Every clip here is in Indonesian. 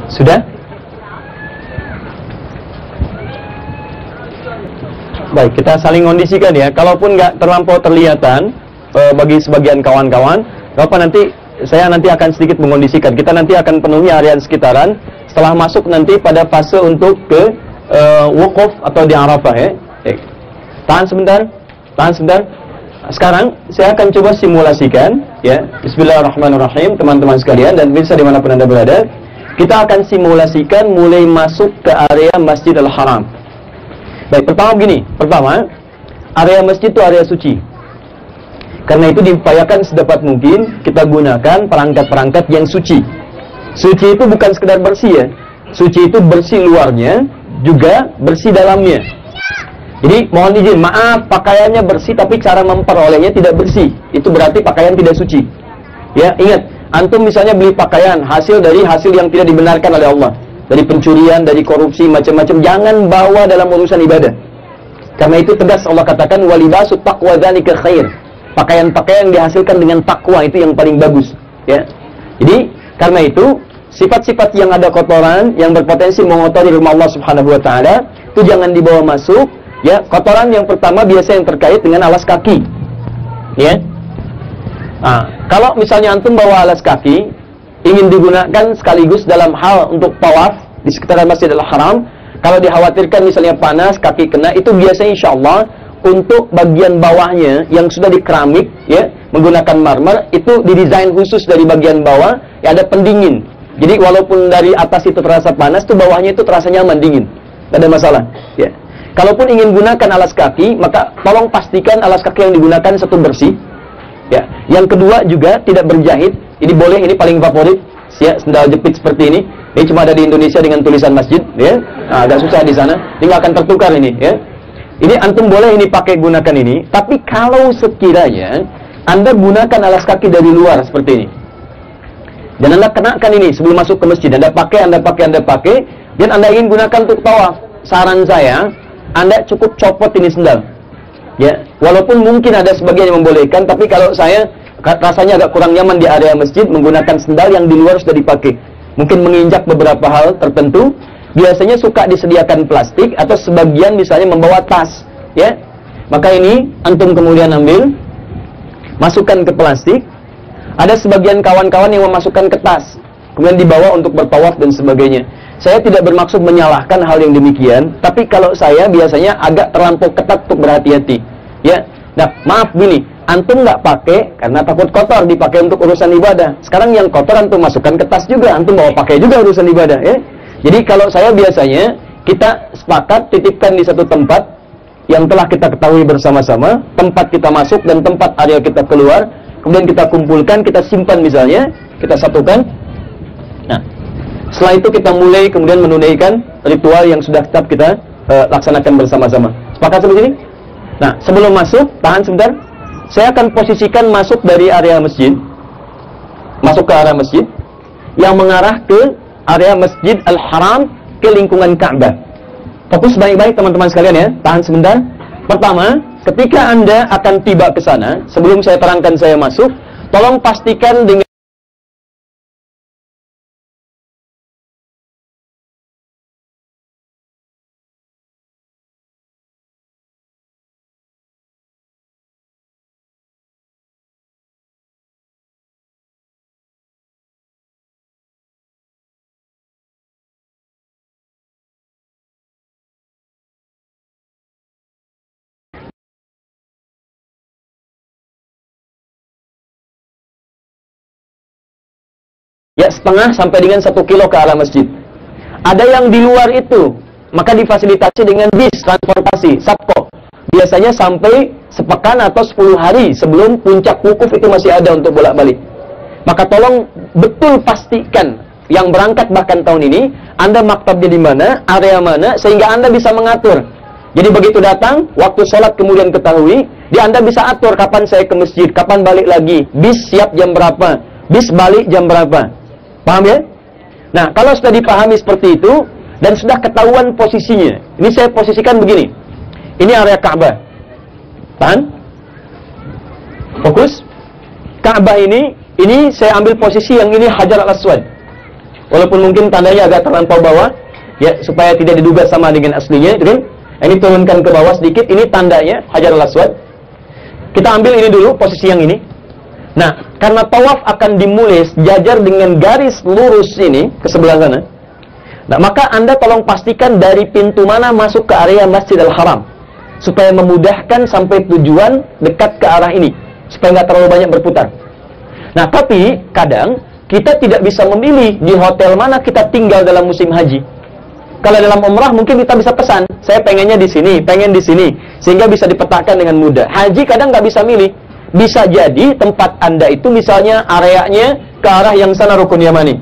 Sudah? Baik, kita saling kondisikan ya. Kalaupun nggak terlampau terlihatan bagi sebagian kawan-kawan, apa nanti saya akan sedikit mengondisikan. Kita nanti akan penuhi area sekitaran. Setelah masuk nanti pada fase untuk ke wukuf atau di Arafah ya. Tahan sebentar. Sekarang saya akan coba simulasikan ya. Bismillahirrahmanirrahim teman-teman sekalian dan bisa dimanapun Anda berada. Kita akan simulasikan mulai masuk ke area Masjidil Haram. Baik, pertama area masjid itu area suci. Karena itu diupayakan sedapat mungkin kita gunakan perangkat-perangkat yang suci. Suci itu bukan sekedar bersih ya. Suci itu bersih luarnya juga bersih dalamnya. Jadi mohon izin, maaf pakaiannya bersih tapi cara memperolehnya tidak bersih. Itu berarti pakaian tidak suci. Ya, ingat, antum misalnya beli pakaian hasil yang tidak dibenarkan oleh Allah. Dari pencurian, dari korupsi, macam-macam, jangan bawa dalam urusan ibadah. Karena itu tegas Allah katakan walibasut taqwa dzalika khair. Pakaian-pakaian yang dihasilkan dengan takwa itu yang paling bagus, ya. Jadi, karena itu sifat-sifat yang ada kotoran yang berpotensi mengotori rumah Allah Subhanahu wa taala itu jangan dibawa masuk. Ya, kotoran yang pertama biasa yang terkait dengan alas kaki. Ya. Nah, kalau misalnya antum bawa alas kaki ingin digunakan sekaligus dalam hal untuk tawaf di sekitar Masjidil Haram, kalau dikhawatirkan misalnya panas, kaki kena, itu biasanya insyaallah untuk bagian bawahnya yang sudah di keramik ya, menggunakan marmer, itu didesain khusus dari bagian bawah ya ada pendingin. Jadi walaupun dari atas itu terasa panas, tuh bawahnya itu terasa nyaman dingin. Tidak ada masalah, ya. Kalaupun ingin gunakan alas kaki, maka tolong pastikan alas kaki yang digunakan satu bersih. Ya. Yang kedua juga tidak berjahit. Ini boleh, ini paling favorit. Ya, sendal jepit seperti ini. Ini cuma ada di Indonesia dengan tulisan masjid. Ya. Nah, agak susah di sana. Ini nggak akan tertukar ini. Ya. Ini antum boleh ini pakai gunakan ini. Tapi kalau sekiranya Anda gunakan alas kaki dari luar seperti ini, dan Anda kenakan ini sebelum masuk ke masjid, Anda pakai, dan Anda ingin gunakan untuk tawaf, saran saya, Anda cukup copot ini sendal. Ya, walaupun mungkin ada sebagian yang membolehkan, tapi kalau saya rasanya agak kurang nyaman di area masjid menggunakan sendal yang di luar sudah dipakai. Mungkin menginjak beberapa hal tertentu. Biasanya suka disediakan plastik atau sebagian misalnya membawa tas, ya. Maka ini antum kemudian ambil, masukkan ke plastik. Ada sebagian kawan-kawan yang memasukkan ke tas, kemudian dibawa untuk bertawaf dan sebagainya. Saya tidak bermaksud menyalahkan hal yang demikian, tapi kalau saya biasanya agak terlampau ketat untuk berhati-hati. Ya, nah maaf gini, antum nggak pakai karena takut kotor dipakai untuk urusan ibadah. Sekarang yang kotor antum masukkan ke tas juga, antum bawa pakai juga urusan ibadah. Ya, jadi kalau saya biasanya kita sepakat titipkan di satu tempat yang telah kita ketahui bersama-sama, tempat kita masuk dan tempat area kita keluar, kemudian kita kumpulkan, kita simpan misalnya, kita satukan. Nah, setelah itu kita mulai kemudian menunaikan ritual yang sudah tetap kita laksanakan bersama-sama. Sepakat seperti ini? Nah, sebelum masuk, tahan sebentar. Saya akan posisikan masuk dari area masjid. Masuk ke area masjid yang mengarah ke area Masjid Al-Haram ke lingkungan Ka'bah. Fokus baik-baik teman-teman sekalian ya. Tahan sebentar. Pertama, ketika Anda akan tiba ke sana, sebelum saya terangkan saya masuk, tolong pastikan dengan ya setengah sampai dengan 1 kilo ke arah masjid. Ada yang di luar itu, maka difasilitasi dengan bis transportasi, Sapko. Biasanya sampai sepekan atau 10 hari sebelum puncak wukuf itu masih ada untuk bolak-balik. Maka tolong betul pastikan yang berangkat bahkan tahun ini, Anda maktabnya di mana, area mana, sehingga Anda bisa mengatur. Jadi begitu datang, waktu sholat kemudian ketahui, Anda bisa atur kapan saya ke masjid, kapan balik lagi, bis siap jam berapa, bis balik jam berapa. Paham ya? Nah, kalau sudah dipahami seperti itu dan sudah ketahuan posisinya, ini saya posisikan begini. Ini area Ka'bah. Tahan. Fokus. Ka'bah ini saya ambil posisi yang ini Hajar al-Aswad. walaupun mungkin tandanya agak terlampau bawah, ya, supaya tidak diduga sama dengan aslinya, gitu kan? Ini turunkan ke bawah sedikit, ini tandanya Hajarul Aswad. Kita ambil ini dulu, posisi yang ini. Nah, karena tawaf akan dimulai sejajar dengan garis lurus ini ke sebelah sana. Nah, maka Anda tolong pastikan dari pintu mana masuk ke area Masjidil Haram, supaya memudahkan sampai tujuan dekat ke arah ini, supaya nggak terlalu banyak berputar. Nah, tapi kadang kita tidak bisa memilih di hotel mana kita tinggal dalam musim haji. Kalau dalam umrah mungkin kita bisa pesan, saya pengennya di sini, pengen di sini, sehingga bisa dipetakan dengan mudah. Haji kadang nggak bisa milih. Bisa jadi tempat Anda itu misalnya areanya ke arah yang sana Rukun Yamani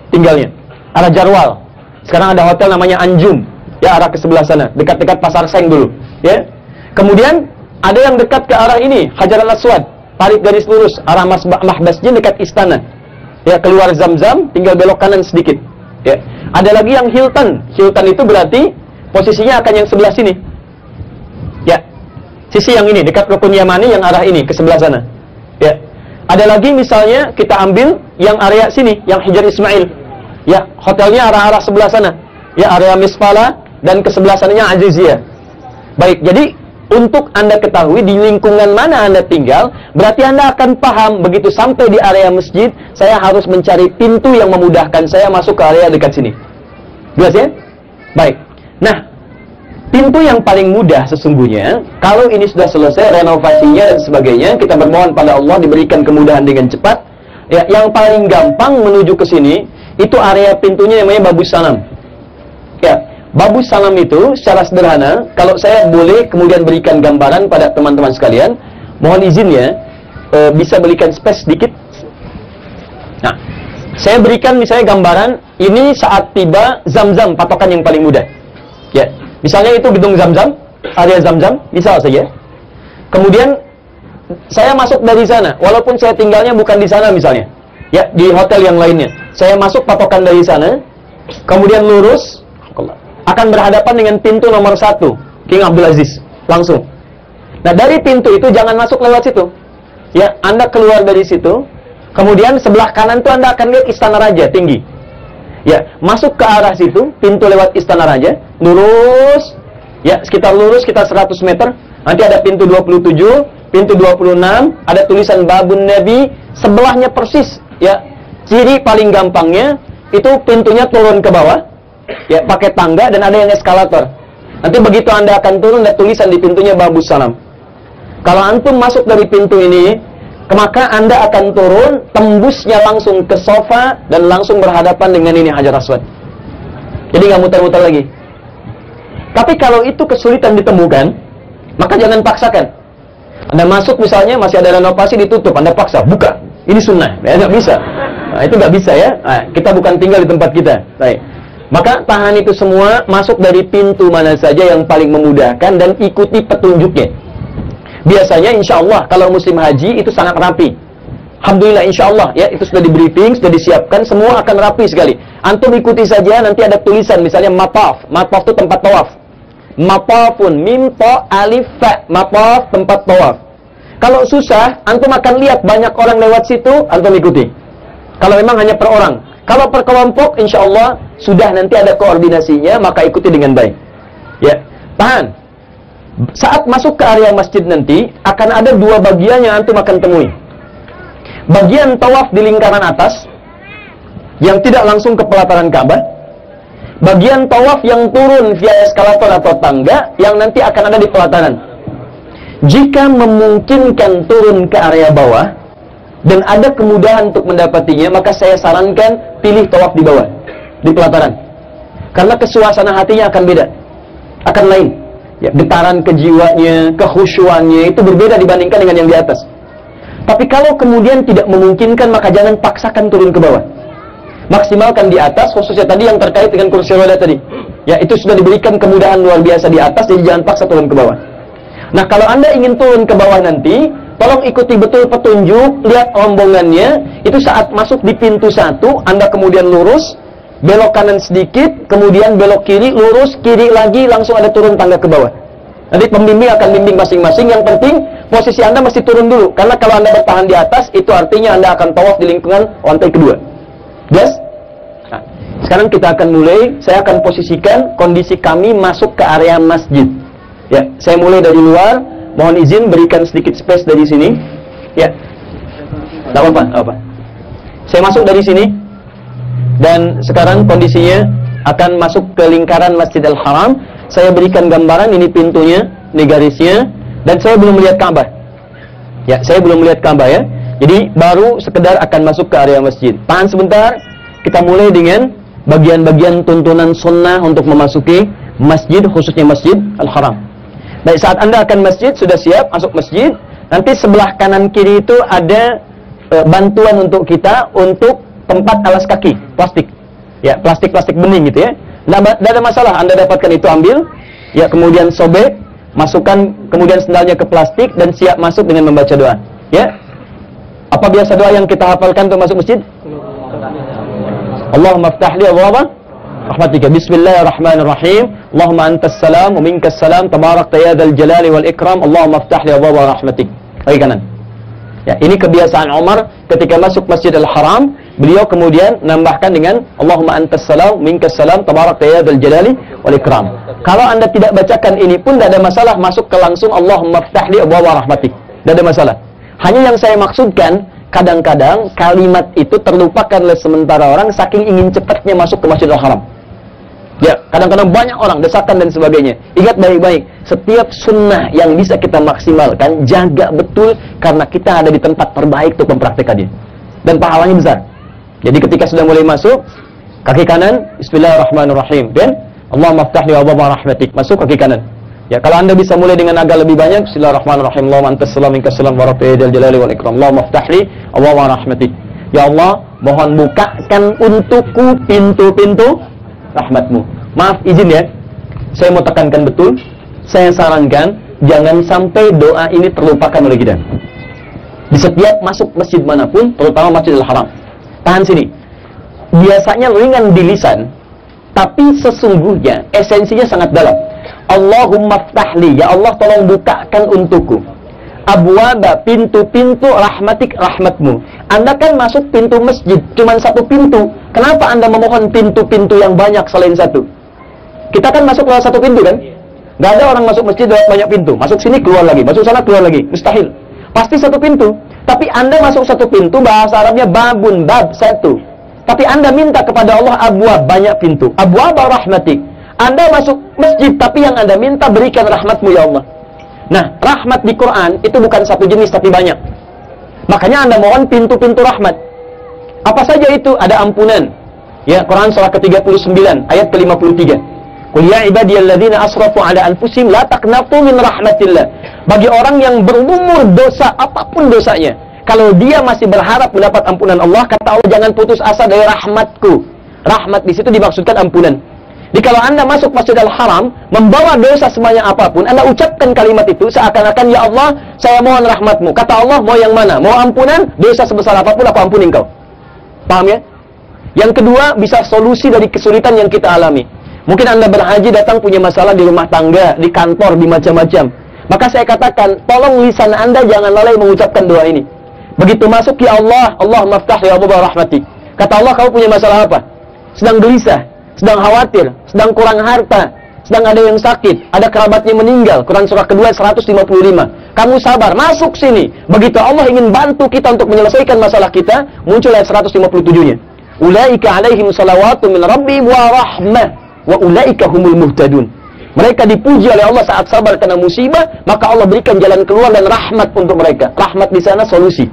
tinggalnya, arah Jarwal. Sekarang ada hotel namanya Anjum, ya, arah ke sebelah sana, dekat-dekat Pasar Seng dulu, ya. Kemudian ada yang dekat ke arah ini, Hajarul Aswad, tarik garis lurus, arah Mahbasjid dekat istana. Ya, keluar Zam-Zam, tinggal belok kanan sedikit. Ya. Ada lagi yang Hilton. Hilton itu berarti posisinya akan yang sebelah sini. Ya. Sisi yang ini, dekat Rukun Yamani yang arah ini, ke sebelah sana. Ya. Ada lagi misalnya kita ambil yang area sini, yang Hijar Ismail. Ya, hotelnya arah-arah sebelah sana. Ya, area Misfala dan ke sebelah sananya Aziziyah. Baik, jadi untuk Anda ketahui di lingkungan mana Anda tinggal, berarti Anda akan paham begitu sampai di area masjid, saya harus mencari pintu yang memudahkan saya masuk ke area dekat sini. Jelas ya? Baik. Nah, pintu yang paling mudah sesungguhnya, kalau ini sudah selesai renovasinya dan sebagainya, kita bermohon pada Allah diberikan kemudahan dengan cepat. Ya, yang paling gampang menuju ke sini, itu area pintunya namanya Babus Salam. Ya. Babus Salam itu secara sederhana, kalau saya boleh kemudian berikan gambaran pada teman-teman sekalian, mohon izin ya, bisa berikan space sedikit. Nah, saya berikan misalnya gambaran, ini saat tiba Zam-Zam, patokan yang paling mudah. Ya, misalnya itu gedung Zam-Zam, area Zam-Zam, misal saja. Kemudian saya masuk dari sana, walaupun saya tinggalnya bukan di sana misalnya, ya, di hotel yang lainnya. Saya masuk patokan dari sana, kemudian lurus, akan berhadapan dengan pintu nomor 1, King Abdul Aziz, langsung. Nah, dari pintu itu jangan masuk lewat situ. Ya, Anda keluar dari situ, kemudian sebelah kanan itu Anda akan lihat Istana Raja, tinggi. Ya, masuk ke arah situ, pintu lewat Istana Raja, lurus, ya, sekitar 100 meter, nanti ada pintu 27, pintu 26, ada tulisan Babun Nabi, sebelahnya persis, ya, ciri paling gampangnya, itu pintunya turun ke bawah, ya, pakai tangga dan ada yang eskalator. Nanti begitu Anda akan turun, ada tulisan di pintunya Babus Salam. Kalau antum masuk dari pintu ini, maka Anda akan turun, tembusnya langsung ke sofa dan langsung berhadapan dengan ini Hajar Aswad. Jadi nggak muter-muter lagi. Tapi kalau itu kesulitan ditemukan, maka jangan paksakan. Anda masuk misalnya masih ada renovasi ditutup, Anda paksa buka. Ini sunnah, ya, nggak bisa. Nah, itu nggak bisa ya. Nah, kita bukan tinggal di tempat kita. Baik. Maka tahan itu semua, masuk dari pintu mana saja yang paling memudahkan dan ikuti petunjuknya. Biasanya insya Allah kalau musim haji itu sangat rapi. Alhamdulillah insya Allah ya, itu sudah di briefing, sudah disiapkan, semua akan rapi sekali. Antum ikuti saja, nanti ada tulisan misalnya mataf. Mataf itu tempat tawaf. Matafun, mim, ta, alif, fa. Mataf, tempat tawaf. Kalau susah, antum akan lihat banyak orang lewat situ, antum ikuti. Kalau memang hanya per orang. Kalau per kelompok, insya Allah sudah nanti ada koordinasinya, maka ikuti dengan baik. Ya, tahan. Saat masuk ke area masjid nanti, akan ada 2 bagian yang antum akan temui. Bagian tawaf di lingkaran atas, yang tidak langsung ke pelataran Ka'bah. Bagian tawaf yang turun via eskalator atau tangga, yang nanti akan ada di pelataran. Jika memungkinkan turun ke area bawah, dan ada kemudahan untuk mendapatinya, maka saya sarankan pilih tawaf di bawah, di pelataran. Karena kesuasana hatinya akan beda, akan lain. Ya, getaran kejiwanya, kekhusyuannya itu berbeda dibandingkan dengan yang di atas. Tapi kalau kemudian tidak memungkinkan, maka jangan paksakan turun ke bawah. Maksimalkan di atas, khususnya tadi yang terkait dengan kursi roda tadi. Ya, itu sudah diberikan kemudahan luar biasa di atas, jadi jangan paksa turun ke bawah. Nah, kalau Anda ingin turun ke bawah nanti, tolong ikuti betul petunjuk, lihat rombongannya. Itu saat masuk di pintu 1, Anda kemudian lurus, belok kanan sedikit, kemudian belok kiri, lurus, kiri lagi, langsung ada turun tangga ke bawah. Nanti pembimbing akan bimbing masing-masing. Yang penting, posisi Anda mesti turun dulu. Karena kalau Anda bertahan di atas, itu artinya Anda akan tawaf di lingkungan lantai kedua. Jelas? Nah, Sekarang kita akan mulai. Saya akan posisikan kondisi kami masuk ke area masjid. Ya, saya mulai dari luar. Mohon izin berikan sedikit space dari sini. Ya, tidak apa-apa. Saya masuk dari sini. Dan sekarang kondisinya akan masuk ke lingkaran Masjidil Haram. Saya berikan gambaran, ini pintunya, ini garisnya. Dan saya belum melihat Ka'bah. Ya, saya belum melihat Ka'bah ya. Jadi baru sekedar akan masuk ke area masjid. Tahan sebentar. Kita mulai dengan bagian-bagian tuntunan sunnah untuk memasuki masjid, khususnya Masjid Al-Haram. Baik, saat Anda akan masjid, sudah siap masuk masjid. Nanti sebelah kanan kiri itu ada bantuan untuk kita untuk tempat alas kaki, plastik. Ya, plastik-plastik bening gitu ya. Tidak ada masalah, Anda dapatkan itu, ambil. Ya, kemudian sobek, masukkan kemudian sendalnya ke plastik dan siap masuk dengan membaca doa. Ya. Apa biasa doa yang kita hafalkan untuk masuk masjid? Allahumma aftah li abwaaba rahmatika. Bismillahirrahmanirrahim. Allahumma antas salam wa minkas salam tabarakta ya dzal jalali wal ikram. Allahumma aftah li abwaaba rahmatik. Kaki kanan. Ya, ini kebiasaan Umar ketika masuk Masjidil Haram, beliau kemudian menambahkan dengan Allahumma antas salam minkas salam tabarakta ya dzal jalali wal ikram. Kalau Anda tidak bacakan ini pun tidak ada masalah, masuk ke langsung Allahumma aftah li abwaaba rahmatik. Tidak ada masalah. Hanya yang saya maksudkan, kadang-kadang kalimat itu terlupakan oleh sementara orang saking ingin cepatnya masuk ke Masjidil Haram. Ya, kadang-kadang banyak orang desakan dan sebagainya. Ingat baik-baik, setiap sunnah yang bisa kita maksimalkan, jaga betul karena kita ada di tempat terbaik untuk mempraktekannya. Dan pahalanya besar. Jadi ketika sudah mulai masuk, kaki kanan, Bismillahirrahmanirrahim. Dan Allahumma aftah li abwaaba rahmatik. Masuk kaki kanan. Ya, kalau Anda bisa mulai dengan agak lebih banyak, Bismillahirrahmanirrahim. Allahumma antas salam minkas salam wa rabbiyal jalali wal ikram. Allahumma aftah li abwaaba rahmatik. Ya Allah, mohon bukakan untukku pintu-pintu rahmatmu. Maaf, izin ya. Saya mau tekankan betul. Saya sarankan jangan sampai doa ini terlupakan oleh kita. Di setiap masuk masjid manapun, terutama Masjidil Haram. Tahan sini. Biasanya ringan di lisan, tapi sesungguhnya esensinya sangat dalam. Allahumma ftahli, ya Allah tolong bukakan untukku abwaba, pintu-pintu rahmatik, rahmatmu. Anda kan masuk pintu masjid cuma satu pintu, kenapa Anda memohon pintu-pintu yang banyak selain satu? Kita kan masuk lewat satu pintu kan? Gak ada orang masuk masjid lewat banyak pintu, masuk sini keluar lagi, masuk sana keluar lagi, mustahil. Pasti satu pintu. Tapi Anda masuk satu pintu, bahasa Arabnya babun, bab, satu. Tapi Anda minta kepada Allah abwab, banyak pintu, abwaba rahmatik. Anda masuk masjid, tapi yang Anda minta berikan rahmatmu ya Allah. Nah, rahmat di Quran itu bukan satu jenis, tapi banyak. Makanya Anda mohon pintu-pintu rahmat. Apa saja itu? Ada ampunan. Ya, Quran surah ke-39, ayat ke-53. Qul ya ibadiyalladzina asrafu ala anfusihim la taqnatu min rahmatillah. Bagi orang yang berumur dosa, apapun dosanya, kalau dia masih berharap mendapat ampunan Allah, kata Allah, jangan putus asa dari rahmatku. Rahmat di situ dimaksudkan ampunan. Jadi kalau Anda masuk Masjidil Haram, membawa dosa sebanyak apapun, Anda ucapkan kalimat itu seakan-akan, ya Allah, saya mohon rahmatmu. Kata Allah, mau yang mana? Mau ampunan? Dosa sebesar apapun, aku ampuni engkau. Paham ya? Yang kedua, bisa solusi dari kesulitan yang kita alami. Mungkin Anda berhaji datang punya masalah di rumah tangga, di kantor, di macam-macam. Maka saya katakan, tolong lisan Anda jangan lalai mengucapkan doa ini. Begitu masuk, ya Allah, Allahumma aftah li abwaaba rahmatik. Kata Allah, kamu punya masalah apa? Sedang gelisah, sedang khawatir, sedang kurang harta, sedang ada yang sakit, ada kerabatnya meninggal. Quran surah kedua 155. Kamu sabar, masuk sini. Begitu Allah ingin bantu kita untuk menyelesaikan masalah kita, muncul ayat 157-nya. Ulaika alaihim salawatu min rabbihim wa rahmah wa ulaika humul muhtadun. Mereka dipuji oleh Allah saat sabar kena musibah, maka Allah berikan jalan keluar dan rahmat untuk mereka. Rahmat di sana solusi.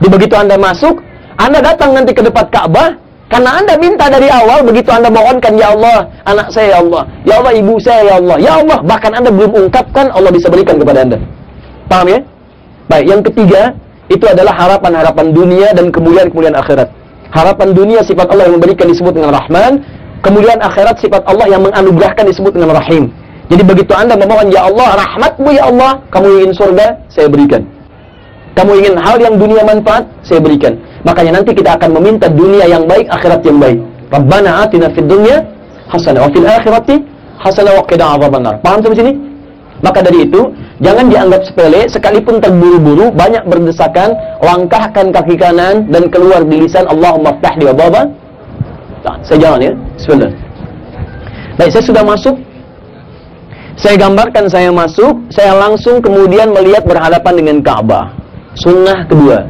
Jadi begitu Anda masuk, Anda datang nanti ke depan Ka'bah, karena Anda minta dari awal, begitu Anda mohonkan, ya Allah, anak saya ya Allah, ya Allah ibu saya ya Allah, ya Allah, bahkan Anda belum ungkapkan, Allah bisa berikan kepada Anda. Paham ya? Baik, yang ketiga, itu adalah harapan-harapan dunia dan kemuliaan-kemuliaan akhirat. Harapan dunia sifat Allah yang memberikan disebut dengan Rahman, kemudian akhirat sifat Allah yang menganugerahkan disebut dengan Rahim. Jadi begitu Anda memohon, ya Allah, rahmatmu ya Allah, kamu ingin surga, saya berikan. Kamu ingin hal yang dunia manfaat, saya berikan. Makanya nanti kita akan meminta dunia yang baik, akhirat yang baik. Rabbana atina fid dunya hasanah wa fil akhirati hasanah wa qina adzabannar. Paham sampai sini? Maka dari itu, jangan dianggap sepele, sekalipun terburu-buru, banyak berdesakan, langkahkan kaki kanan dan keluar di lisan Allahumma ftah li abwaaba Nah, saya jalan ya. Bismillah. Baik, saya sudah masuk. Saya gambarkan saya masuk, saya langsung kemudian melihat berhadapan dengan Ka'bah. Sunnah kedua.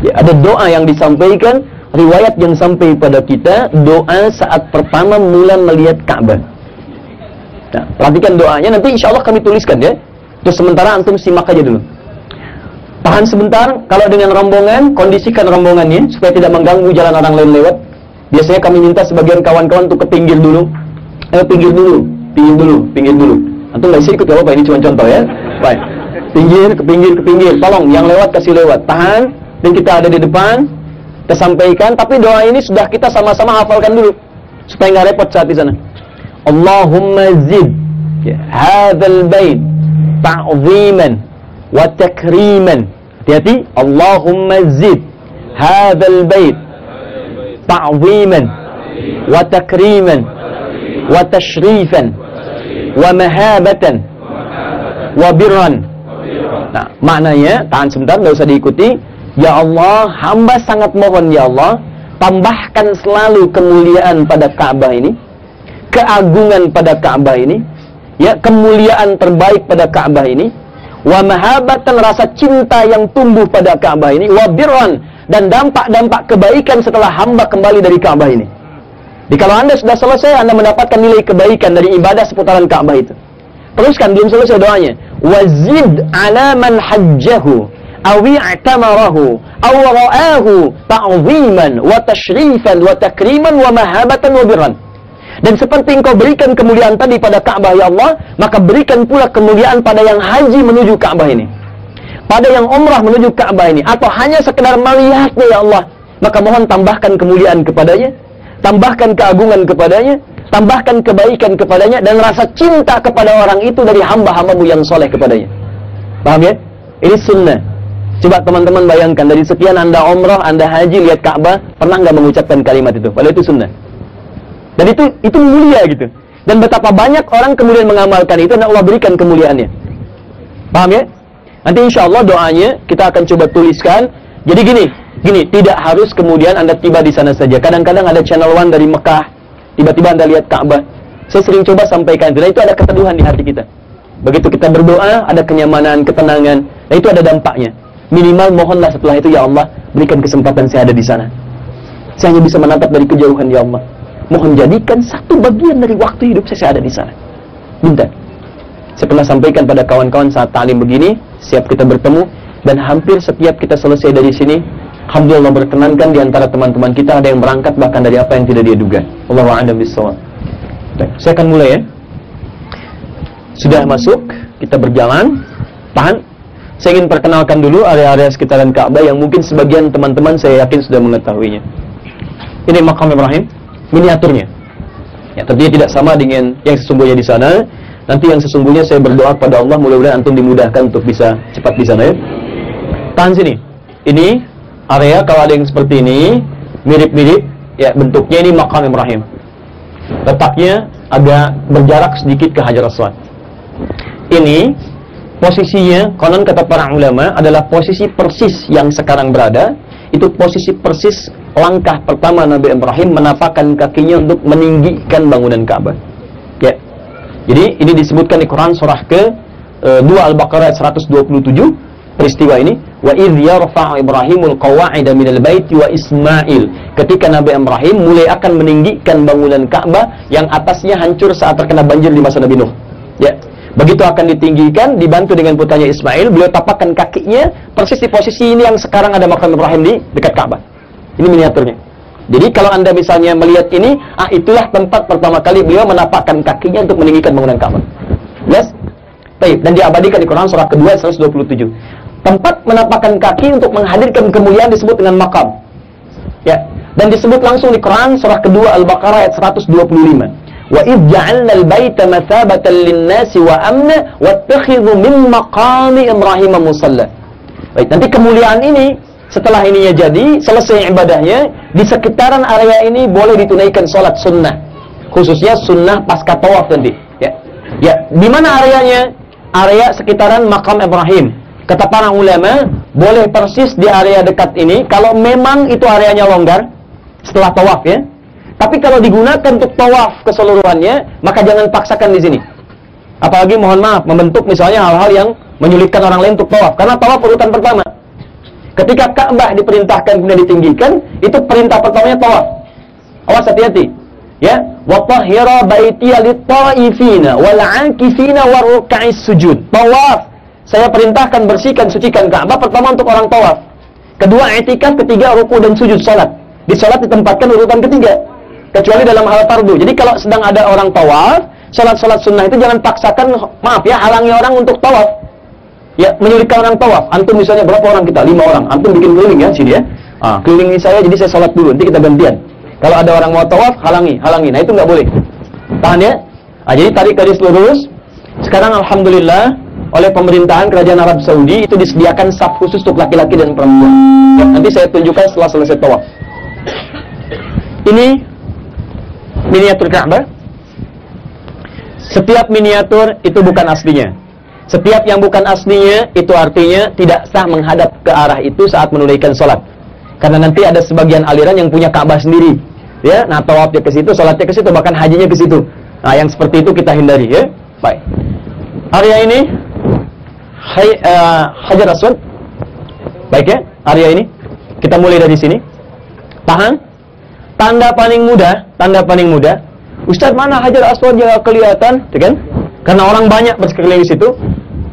Ya, ada doa yang disampaikan, riwayat yang sampai pada kita, doa saat pertama mula melihat Ka'bah. Nah, perhatikan doanya, nanti insya Allah kami tuliskan ya. Terus sementara antum simak aja dulu. Tahan sebentar, kalau dengan rombongan, kondisikan rombongannya supaya tidak mengganggu jalan orang lain lewat. Biasanya kami minta sebagian kawan-kawan untuk ke pinggir dulu. Pinggir dulu. Antum nggak ikut ya, Bapak, ini cuma contoh ya. Baik. Ke pinggir. Tolong, yang lewat kasih lewat. Tahan, dan kita ada di depan. Kita sampaikan, tapi doa ini sudah kita sama-sama hafalkan dulu. Supaya nggak repot saat di sana. Allahumma zid hadzal bait ta'ziman wa takriman. Hati-hati. Allahumma zid hadzal bait ta'ziman wa takriman wa tashrifan wa mahabatan wa birran. Nah, maknanya, tahan sebentar, tidak usah diikuti. Ya Allah, hamba sangat mohon ya Allah, tambahkan selalu kemuliaan pada Ka'bah ini, keagungan pada Ka'bah ini, ya, kemuliaan terbaik pada Ka'bah ini, wa mahabatan, rasa cinta yang tumbuh pada Ka'bah ini, wa birran, dan dampak-dampak kebaikan setelah hamba kembali dari Ka'bah ini. Jadi kalau Anda sudah selesai, Anda mendapatkan nilai kebaikan dari ibadah seputaran Ka'bah itu. Teruskan, belum selesai doanya. Wazid ala man hajjahu awi i'tamarahu aw ra'ahu ta'ziman wa tashrifan wa takriman wa mahabatan wa birran. Dan seperti engkau berikan kemuliaan tadi pada Ka'bah ya Allah, maka berikan pula kemuliaan pada yang haji menuju Ka'bah ini, pada yang umrah menuju Ka'bah ini, atau hanya sekedar melihatnya ya Allah, maka mohon tambahkan kemuliaan kepadanya, tambahkan keagungan kepadanya, tambahkan kebaikan kepadanya, dan rasa cinta kepada orang itu dari hamba-hambamu yang soleh kepadanya. Paham ya? Ini sunnah. Coba teman-teman bayangkan, dari sekian Anda umrah, Anda haji, lihat Ka'bah, pernah nggak mengucapkan kalimat itu? Padahal itu sunnah. Dan itu mulia gitu. Dan betapa banyak orang kemudian mengamalkan itu, dan Allah berikan kemuliaannya. Paham ya? Nanti insya Allah doanya kita akan coba tuliskan. Jadi gini, tidak harus kemudian Anda tiba di sana saja. Kadang-kadang ada channel one dari Mekah, tiba-tiba Anda lihat Ka'bah. Saya sering coba sampaikan itu. Nah, itu ada keteduhan di hati kita. Begitu kita berdoa, ada kenyamanan, ketenangan. Nah, itu ada dampaknya. Minimal mohonlah setelah itu, ya Allah, berikan kesempatan saya ada di sana. Saya hanya bisa menatap dari kejauhan, ya Allah. Mohon jadikan satu bagian dari waktu hidup saya ada di sana. Minta. Saya pernah sampaikan pada kawan-kawan saat ta'lim begini, siap kita bertemu, dan hampir setiap kita selesai dari sini, alhamdulillah berkenankan di antara teman-teman kita ada yang berangkat bahkan dari apa yang tidak dia duga. Allahu a'lam bishawab. Saya akan mulai ya. Sudah masuk, kita berjalan. Tahan. Saya ingin perkenalkan dulu area-area sekitaran Ka'bah yang mungkin sebagian teman-teman saya yakin sudah mengetahuinya. Ini Maqam Ibrahim, miniaturnya. Ya, tentunya tidak sama dengan yang sesungguhnya di sana. Nanti yang sesungguhnya saya berdoa kepada Allah, mudah-mudahan antum dimudahkan untuk bisa cepat di sana ya. Tahan sini. Ini area, kalau ada yang seperti ini, mirip-mirip, ya, bentuknya ini Maqam Ibrahim. Letaknya agak berjarak sedikit ke Hajar Aswad. Ini posisinya, konon kata para ulama, adalah posisi persis yang sekarang berada. Itu posisi persis langkah pertama Nabi Ibrahim menapakkan kakinya untuk meninggikan bangunan Ka'bah. Ya. Jadi ini disebutkan di Quran surah ke-2 Al-Baqarah 127 peristiwa ini. Wa idh yarfa'u Ibrahimul qawa'ida minal baiti wa Ismail. Ketika Nabi Ibrahim mulai akan meninggikan bangunan Ka'bah yang atasnya hancur saat terkena banjir di masa Nabi Nuh. Ya. Begitu akan ditinggikan, dibantu dengan putranya Ismail, beliau tapakkan kakinya persis di posisi ini yang sekarang ada Maqam Ibrahim di dekat Ka'bah. Ini miniaturnya. Jadi kalau Anda misalnya melihat ini, itulah tempat pertama kali beliau menapakkan kakinya untuk meninggikan bangunan Ka'bah. Yes? Baik, dan diabadikan di Quran surah kedua 127. Tempat menapakkan kaki untuk menghadirkan kemuliaan disebut dengan maqam. Ya, dan disebut langsung di Quran surah kedua Al-Baqarah ayat 125. Wa idh ja'alna al-baita mathabatan lin-nasi wa amna wattakhidhu min maqami Ibrahim musalla. Baik, nanti kemuliaan ini setelah ininya jadi, selesai ibadahnya, di sekitaran area ini boleh ditunaikan salat sunnah. Khususnya sunnah pasca tawaf nanti, ya. Ya, di mana areanya? Area sekitaran Maqam Ibrahim. Kata para ulama, boleh persis di area dekat ini kalau memang itu areanya longgar setelah tawaf ya. Tapi kalau digunakan untuk tawaf keseluruhannya, maka jangan paksakan di sini. Apalagi mohon maaf, membentuk misalnya hal-hal yang menyulitkan orang lain untuk tawaf. Karena tawaf urutan pertama. Ketika Ka'bah diperintahkan kemudian ditinggikan, itu perintah pertamanya tawaf. Awas, hati-hati. Ya, wa tahhira baitiya lit-ta'ifina wal 'akifina waruk'is sujud. Tawaf. Saya perintahkan bersihkan, sucikan Ka'bah pertama untuk orang tawaf. Kedua i'tikaf, ketiga ruku dan sujud salat. Di salat ditempatkan urutan ketiga. Kecuali dalam hal fardu. Jadi kalau sedang ada orang tawaf, salat-salat sunnah itu jangan paksakan, maaf ya, halangi orang untuk tawaf. Ya, menyulitkan orang tawaf. Antum misalnya berapa orang kita? 5 orang. Antum bikin keliling ya sini ya. Kelilingi saya, jadi saya salat dulu, nanti kita gantian. Kalau ada orang mau tawaf, halangi. Nah itu nggak boleh. Tahan ya. Jadi tarik garis lurus. Sekarang alhamdulillah oleh pemerintahan kerajaan Arab Saudi itu disediakan saf khusus untuk laki-laki dan perempuan. Ya, nanti saya tunjukkan setelah selesai tawaf. Ini miniatur Ka'bah. Setiap miniatur itu bukan aslinya. Setiap yang bukan aslinya itu artinya tidak sah menghadap ke arah itu saat menunaikan sholat. Karena nanti ada sebagian aliran yang punya Ka'bah sendiri. Ya, nah tawafnya ke situ, sholatnya ke situ, bahkan hajinya ke situ. Nah, yang seperti itu kita hindari ya. Baik. Area ini Hajar Aswad. Baik ya, area ini. Kita mulai dari sini. Tahan. Tanda paling mudah. Ustaz, mana Hajar Aswad yang kelihatan, kan? Karena orang banyak bersekeliling di situ.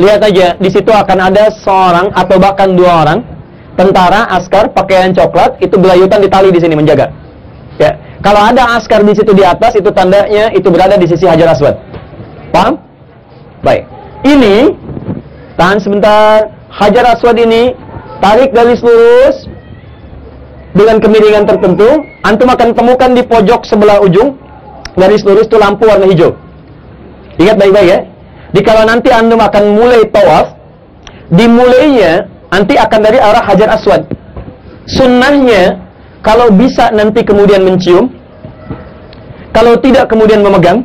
Lihat aja, di situ akan ada seorang atau bahkan 2 orang tentara askar pakaian coklat itu belayutan di tali di sini menjaga. Ya, kalau ada askar di situ di atas, itu tandanya itu berada di sisi Hajar Aswad. Paham? Baik. Ini tahan sebentar. Hajar Aswad ini tarik garis lurus dengan kemiringan tertentu. Antum akan temukan di pojok sebelah ujung garis lurus itu lampu warna hijau. Ingat baik-baik ya. Di kalau nanti antum akan mulai tawaf, dimulainya nanti akan dari arah Hajar Aswad. Sunnahnya kalau bisa nanti kemudian mencium, kalau tidak kemudian memegang,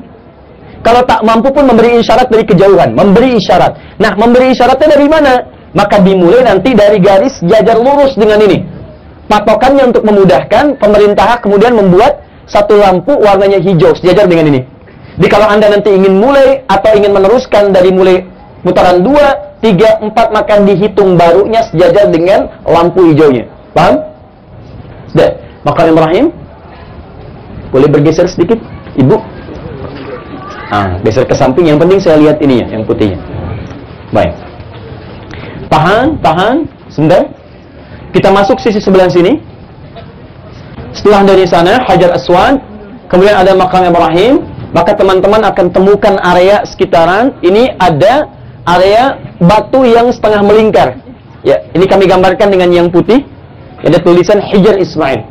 kalau tak mampu pun memberi isyarat dari kejauhan, memberi isyarat. Nah, memberi isyaratnya dari mana? Maka dimulai nanti dari garis jajar lurus dengan ini. Patokannya untuk memudahkan, pemerintah kemudian membuat satu lampu warnanya hijau sejajar dengan ini. Jadi kalau Anda nanti ingin mulai atau ingin meneruskan dari mulai putaran 2, 3, 4, maka dihitung barunya sejajar dengan lampu hijaunya. Paham? Sudah. Maqam Ibrahim. Boleh bergeser sedikit, Ibu? Geser ke samping. Yang penting saya lihat ininya, yang putihnya. Baik. Tahan. Sebentar. Kita masuk sisi sebelah sini. Setelah dari sana Hajar Aswad, kemudian ada Maqam Ibrahim, maka teman-teman akan temukan area sekitaran. Ini ada area batu yang setengah melingkar. Ya, ini kami gambarkan dengan yang putih. Ada tulisan Hijar Ismail.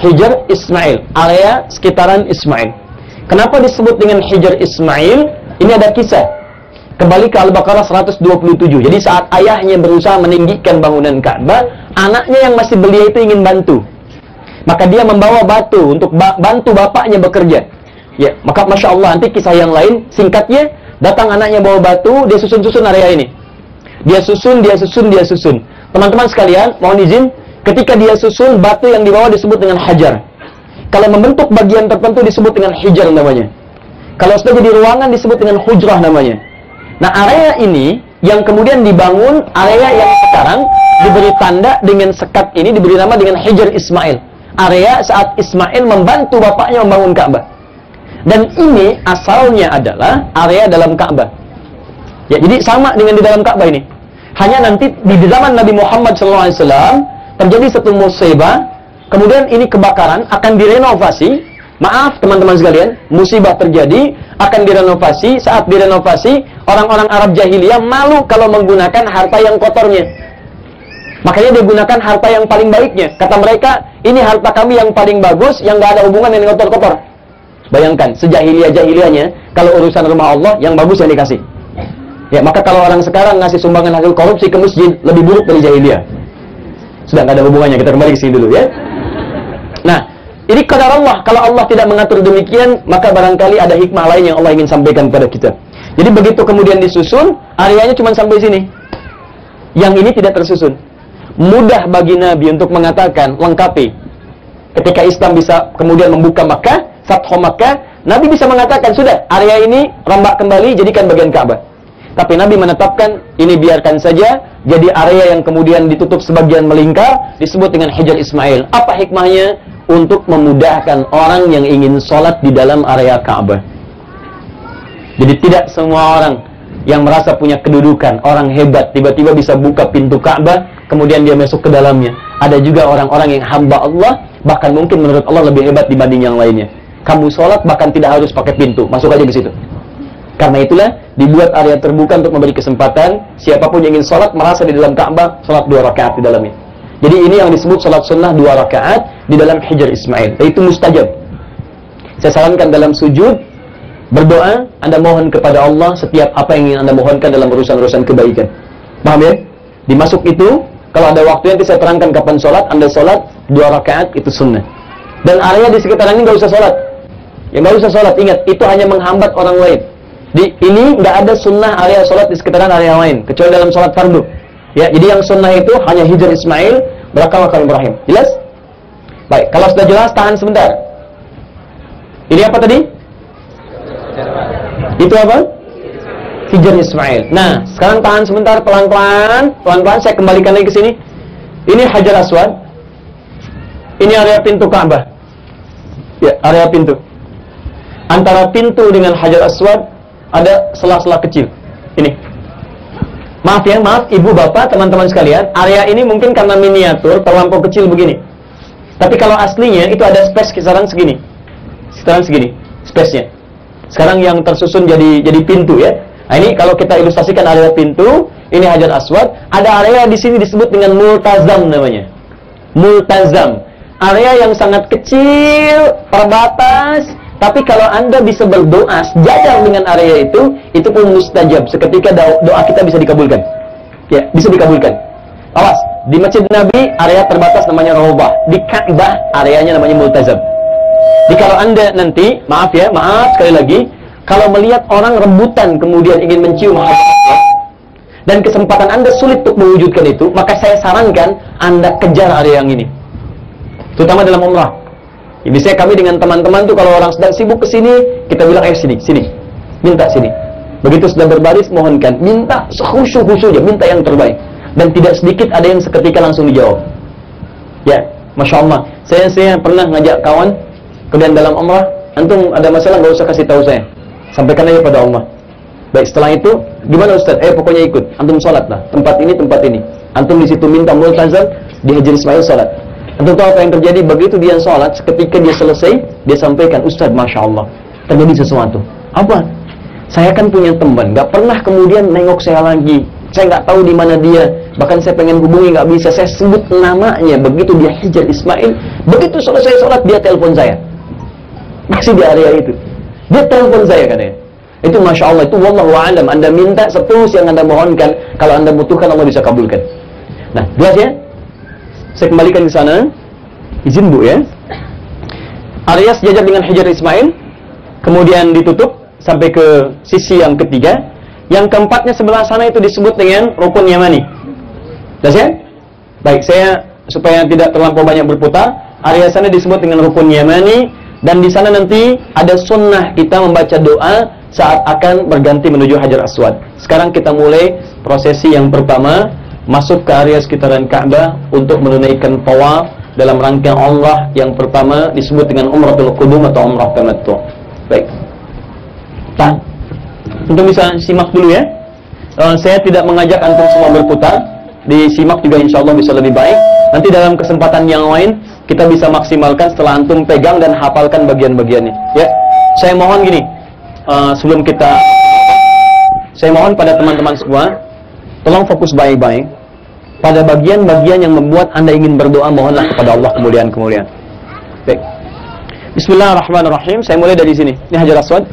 Hijar Ismail, area sekitaran Ismail. Kenapa disebut dengan Hijar Ismail? Ini ada kisah. Kembali ke Al-Baqarah 127. Jadi saat ayahnya berusaha meninggikan bangunan Ka'bah, anaknya yang masih belia itu ingin bantu. Maka dia membawa batu untuk bantu bapaknya bekerja. Ya, maka Masya Allah, nanti kisah yang lain, singkatnya, datang anaknya bawa batu, dia susun-susun area ini. Dia susun. Teman-teman sekalian, mohon izin, ketika dia susun, batu yang dibawa disebut dengan hajar. Kalau membentuk bagian tertentu disebut dengan hijar namanya. Kalau sudah jadi ruangan disebut dengan hujrah namanya. Nah, area ini yang kemudian dibangun, area yang sekarang diberi tanda dengan sekat ini diberi nama dengan Hijar Ismail. Area saat Ismail membantu bapaknya membangun Ka'bah. Dan ini asalnya adalah area dalam Ka'bah. Ya, jadi sama dengan di dalam Ka'bah ini. Hanya nanti di zaman Nabi Muhammad SAW terjadi satu musibah, kemudian ini kebakaran, akan direnovasi. Maaf teman-teman sekalian, musibah terjadi, akan direnovasi. Saat direnovasi, orang-orang Arab jahiliyah malu kalau menggunakan harta yang kotornya. Makanya dia gunakan harta yang paling baiknya. Kata mereka, ini harta kami yang paling bagus, yang gak ada hubungan dengan kotor-kotor. Bayangkan, sejahiliyah-jahiliyahnya, kalau urusan rumah Allah, yang bagus yang dikasih. Ya, maka kalau orang sekarang ngasih sumbangan hasil korupsi ke masjid, lebih buruk dari jahiliyah. Sudah gak ada hubungannya, kita kembali ke sini dulu ya. Nah, ini qadar Allah. Kalau Allah tidak mengatur demikian, maka barangkali ada hikmah lain yang Allah ingin sampaikan kepada kita. Jadi begitu kemudian disusun, areanya cuma sampai sini. Yang ini tidak tersusun. Mudah bagi Nabi untuk mengatakan, lengkapi. Ketika Islam bisa kemudian membuka Makkah, Fathu Makkah, Nabi bisa mengatakan, sudah, area ini rombak kembali, jadikan bagian Ka'bah. Tapi Nabi menetapkan, ini biarkan saja, jadi area yang kemudian ditutup sebagian melingkar, disebut dengan Hijr Ismail. Apa hikmahnya? Untuk memudahkan orang yang ingin sholat di dalam area Ka'bah. Jadi tidak semua orang yang merasa punya kedudukan, orang hebat, tiba-tiba bisa buka pintu Ka'bah, kemudian dia masuk ke dalamnya. Ada juga orang-orang yang hamba Allah, bahkan mungkin menurut Allah lebih hebat dibanding yang lainnya. Kamu sholat bahkan tidak harus pakai pintu, masuk aja ke situ. Karena itulah dibuat area terbuka untuk memberi kesempatan siapapun yang ingin sholat merasa di dalam Ka'bah, sholat 2 rakaat di dalamnya. Jadi ini yang disebut sholat sunnah 2 rakaat di dalam Hijr Ismail. Itu mustajab. Saya sarankan dalam sujud, berdoa, Anda mohon kepada Allah setiap apa yang ingin Anda mohonkan dalam urusan-urusan kebaikan. Paham ya? Dimasuk itu, kalau ada waktu nanti saya terangkan kapan sholat, Anda sholat 2 rakaat, itu sunnah. Dan area di sekitaran ini nggak usah sholat. Ya nggak usah sholat, ingat, itu hanya menghambat orang lain. Di ini nggak ada sunnah area sholat di sekitaran area lain, kecuali dalam sholat fardu. Ya, jadi yang sunnah itu hanya Hijr Ismail, Barakallahu Karim Ibrahim. Jelas? Baik, kalau sudah jelas, tahan sebentar. Ini apa tadi? Itu apa? Hijr Ismail. Nah, sekarang tahan sebentar, pelan-pelan, saya kembalikan lagi ke sini. Ini Hajar Aswad. Ini area pintu Ka'bah. Ya, area pintu. Antara pintu dengan Hajar Aswad ada sela-sela kecil. Ini. Maaf ya, maaf ibu bapak, teman-teman sekalian. Area ini mungkin karena miniatur, terlampau kecil begini. Tapi kalau aslinya itu ada space kisaran segini. Kisaran segini, space-nya. Sekarang yang tersusun jadi pintu ya. Nah, ini kalau kita ilustrasikan area pintu, ini Hajar Aswad. Ada area di sini disebut dengan multazam namanya. Multazam. Area yang sangat kecil, terbatas. Tapi kalau Anda bisa berdoa sejajar dengan area itu pun mustajab. Seketika doa kita bisa dikabulkan. Ya, bisa dikabulkan. Awas, di Masjid Nabi area terbatas namanya Rawbah. Di Ka'bah areanya namanya multazam. Jadi kalau Anda nanti, maaf sekali lagi, kalau melihat orang rebutan kemudian ingin mencium Hajar Aswad dan kesempatan Anda sulit untuk mewujudkan itu, maka saya sarankan Anda kejar area yang ini. Terutama dalam umrah. Ya, biasanya kami dengan teman-teman tuh kalau orang sedang sibuk ke sini, kita bilang sini, minta sini. Begitu sudah berbaris, mohonkan, minta sekhusyuk-khusyuknya, minta yang terbaik. Dan tidak sedikit ada yang seketika langsung dijawab. Ya, Masya Allah. Saya pernah ngajak kawan, kemudian dalam umrah, antum ada masalah nggak usah kasih tahu saya, sampaikan aja pada Allah. Baik, setelah itu, gimana Ustaz? Pokoknya ikut, antum sholat lah, tempat ini. Antum di situ minta multazam, di Hijr Ismail sholat. Antum tahu apa yang terjadi? Begitu dia sholat, ketika dia selesai, dia sampaikan, Ustaz, Masya Allah, terjadi sesuatu. Apa? Saya kan punya teman, nggak pernah kemudian nengok saya lagi. Saya nggak tahu di mana dia. Bahkan saya pengen hubungi, nggak bisa. Saya sebut namanya. Begitu dia Hijr Ismail, begitu selesai sholat, dia telepon saya. Masih di area itu. Dia telepon saya katanya. Itu Masya Allah, itu wallahu a'lam. Anda minta setulus yang Anda mohonkan. Kalau Anda butuhkan, Allah bisa kabulkan. Nah, jelas ya? Saya kembalikan ke sana. Izin Bu ya. Area sejajar dengan Hijr Ismail, kemudian ditutup sampai ke sisi yang ketiga. Yang keempatnya sebelah sana itu disebut dengan Rukun Yamani. Jelas ya? Baik, saya supaya tidak terlampau banyak berputar, area sana disebut dengan Rukun Yamani, dan di sana nanti ada sunnah kita membaca doa saat akan berganti menuju Hajar Aswad. Sekarang kita mulai prosesi yang pertama, masuk ke area sekitaran Ka'bah untuk menunaikan tawaf dalam rangkaian umrah yang pertama disebut dengan Umratul Qudum atau Umrah Tamattu. Baik. Tahan. Untuk bisa simak dulu ya. Saya tidak mengajak antum semua berputar. Disimak juga insya Allah bisa lebih baik. Nanti dalam kesempatan yang lain kita bisa maksimalkan setelah antum pegang dan hafalkan bagian-bagiannya. Ya. Saya mohon gini. Sebelum saya mohon pada teman-teman semua, tolong fokus baik-baik pada bagian-bagian yang membuat Anda ingin berdoa, mohonlah kepada Allah kemuliaan-kemuliaan. Baik. Bismillahirrahmanirrahim. Saya mulai dari sini. Ini Hajar Aswad.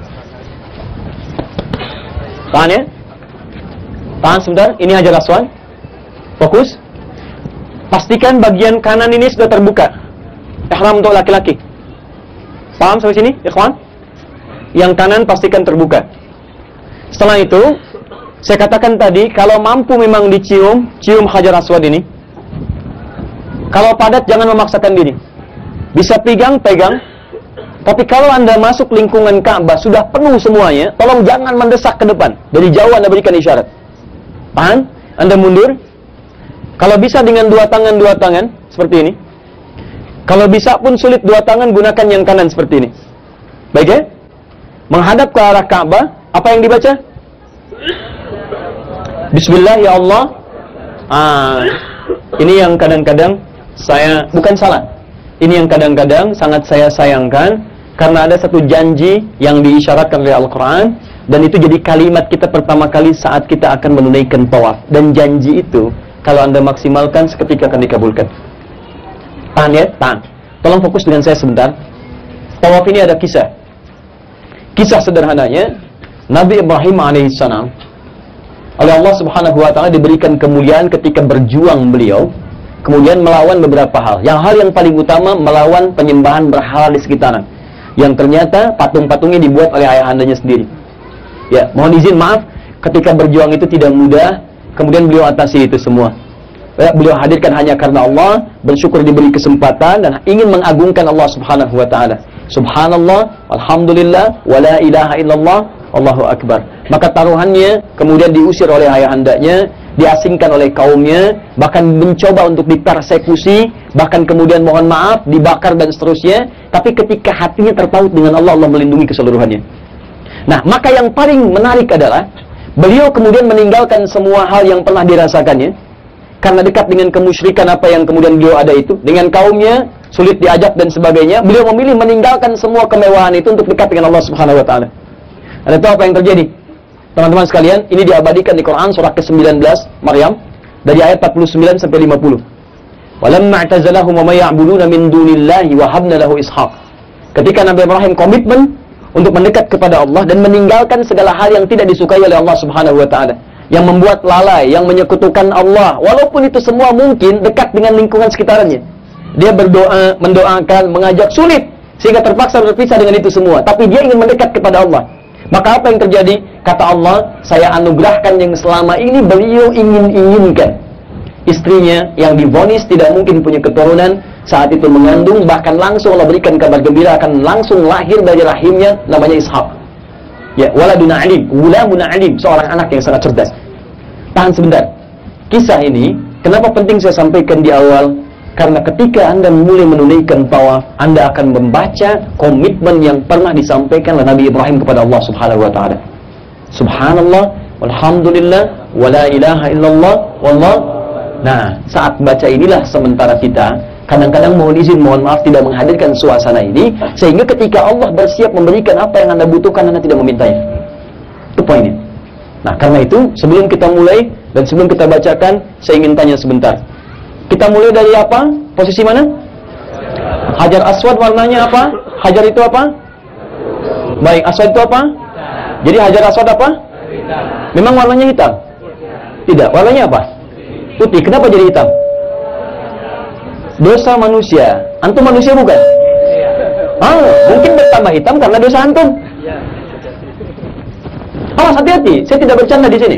Tahan ya. Tahan sebentar. Ini Hajar Aswad. Fokus. Pastikan bagian kanan ini sudah terbuka. Ihram untuk laki-laki. Paham sampai sini, ikhwan? Yang kanan pastikan terbuka. Setelah itu, saya katakan tadi, kalau mampu memang cium Hajar Aswad ini. Kalau padat, jangan memaksakan diri. Bisa pegang. Tapi kalau Anda masuk lingkungan Ka'bah sudah penuh semuanya, tolong jangan mendesak ke depan. Dari jauh Anda berikan isyarat. Tahan, Anda mundur. Kalau bisa dengan dua tangan seperti ini. Kalau bisa pun sulit dua tangan, gunakan yang kanan seperti ini. Baik ya? Menghadap ke arah Ka'bah, apa yang dibaca? Bismillah ya Allah. Ini yang kadang-kadang saya, bukan salah. Ini yang kadang-kadang sangat saya sayangkan, karena ada satu janji yang diisyaratkan oleh Al-Quran, dan itu jadi kalimat kita pertama kali saat kita akan menunaikan tawaf. Dan janji itu, kalau Anda maksimalkan, seketika akan dikabulkan. Tahan ya, tahan. Tolong fokus dengan saya sebentar. Tawaf ini ada kisah. Kisah sederhananya, Nabi Ibrahim alaihissalam, oleh Allah subhanahu wa ta'ala diberikan kemuliaan ketika berjuang beliau, kemudian melawan beberapa hal. Yang hal yang paling utama, melawan penyembahan berhala di sekitaran, yang ternyata patung-patungnya dibuat oleh ayahandanya sendiri. Ya, mohon izin maaf, ketika berjuang itu tidak mudah, kemudian beliau atasi itu semua. Ya, beliau hadirkan hanya karena Allah, bersyukur diberi kesempatan, dan ingin mengagungkan Allah subhanahu wa ta'ala. Subhanallah, alhamdulillah, wa la ilaha illallah, Allahu akbar. Maka taruhannya kemudian diusir oleh ayahandanya, diasingkan oleh kaumnya, bahkan mencoba untuk dipersekusi, bahkan kemudian mohon maaf, dibakar dan seterusnya. Tapi ketika hatinya terpaut dengan Allah, Allah melindungi keseluruhannya. Nah, maka yang paling menarik adalah beliau kemudian meninggalkan semua hal yang pernah dirasakannya, karena dekat dengan kemusyrikan apa yang kemudian beliau ada itu, dengan kaumnya sulit diajak dan sebagainya. Beliau memilih meninggalkan semua kemewahan itu untuk dekat dengan Allah Subhanahu wa taala. Dan itu apa yang terjadi? Teman-teman sekalian, ini diabadikan di Quran surah ke-19 Maryam dari ayat 49 sampai 50. Walamma i'tazalahum wa may ya'buduna min dunillahi wa habna lahu Ishaq. Ketika Nabi Ibrahim komitmen untuk mendekat kepada Allah dan meninggalkan segala hal yang tidak disukai oleh Allah Subhanahu wa taala, yang membuat lalai, yang menyekutukan Allah, walaupun itu semua mungkin dekat dengan lingkungan sekitarnya. Dia berdoa, mendoakan, mengajak, sulit, sehingga terpaksa berpisah dengan itu semua. Tapi dia ingin mendekat kepada Allah. Maka apa yang terjadi? Kata Allah, saya anugerahkan yang selama ini beliau inginkan. Istrinya yang divonis tidak mungkin punya keturunan, saat itu mengandung, bahkan langsung Allah berikan kabar gembira akan langsung lahir dari rahimnya, namanya Ishaq. Ya, waladuna alim, gulamuna alim, seorang anak yang sangat cerdas. Tahan sebentar. Kisah ini, kenapa penting saya sampaikan di awal? Karena ketika Anda mulai menunaikan tawaf, Anda akan membaca komitmen yang pernah disampaikan oleh Nabi Ibrahim kepada Allah Subhanahu wa taala. Subhanallah, walhamdulillah, wa la ilaha illallah, wallah. Nah, saat baca inilah sementara kita kadang-kadang mohon izin, mohon maaf tidak menghadirkan suasana ini, sehingga ketika Allah bersiap memberikan apa yang Anda butuhkan, Anda tidak memintanya. Itu poinnya. Nah, karena itu sebelum kita mulai dan sebelum kita bacakan, saya ingin tanya sebentar. Kita mulai dari apa? Posisi mana? Hajar Aswad warnanya apa? Hajar itu apa? Baik, Aswad itu apa? Jadi Hajar Aswad apa? Memang warnanya hitam? Tidak, warnanya apa? Putih. Kenapa jadi hitam? Dosa manusia. Antum manusia bukan? Mungkin bertambah hitam karena dosa antum. Awas, hati-hati, saya tidak bercanda di sini.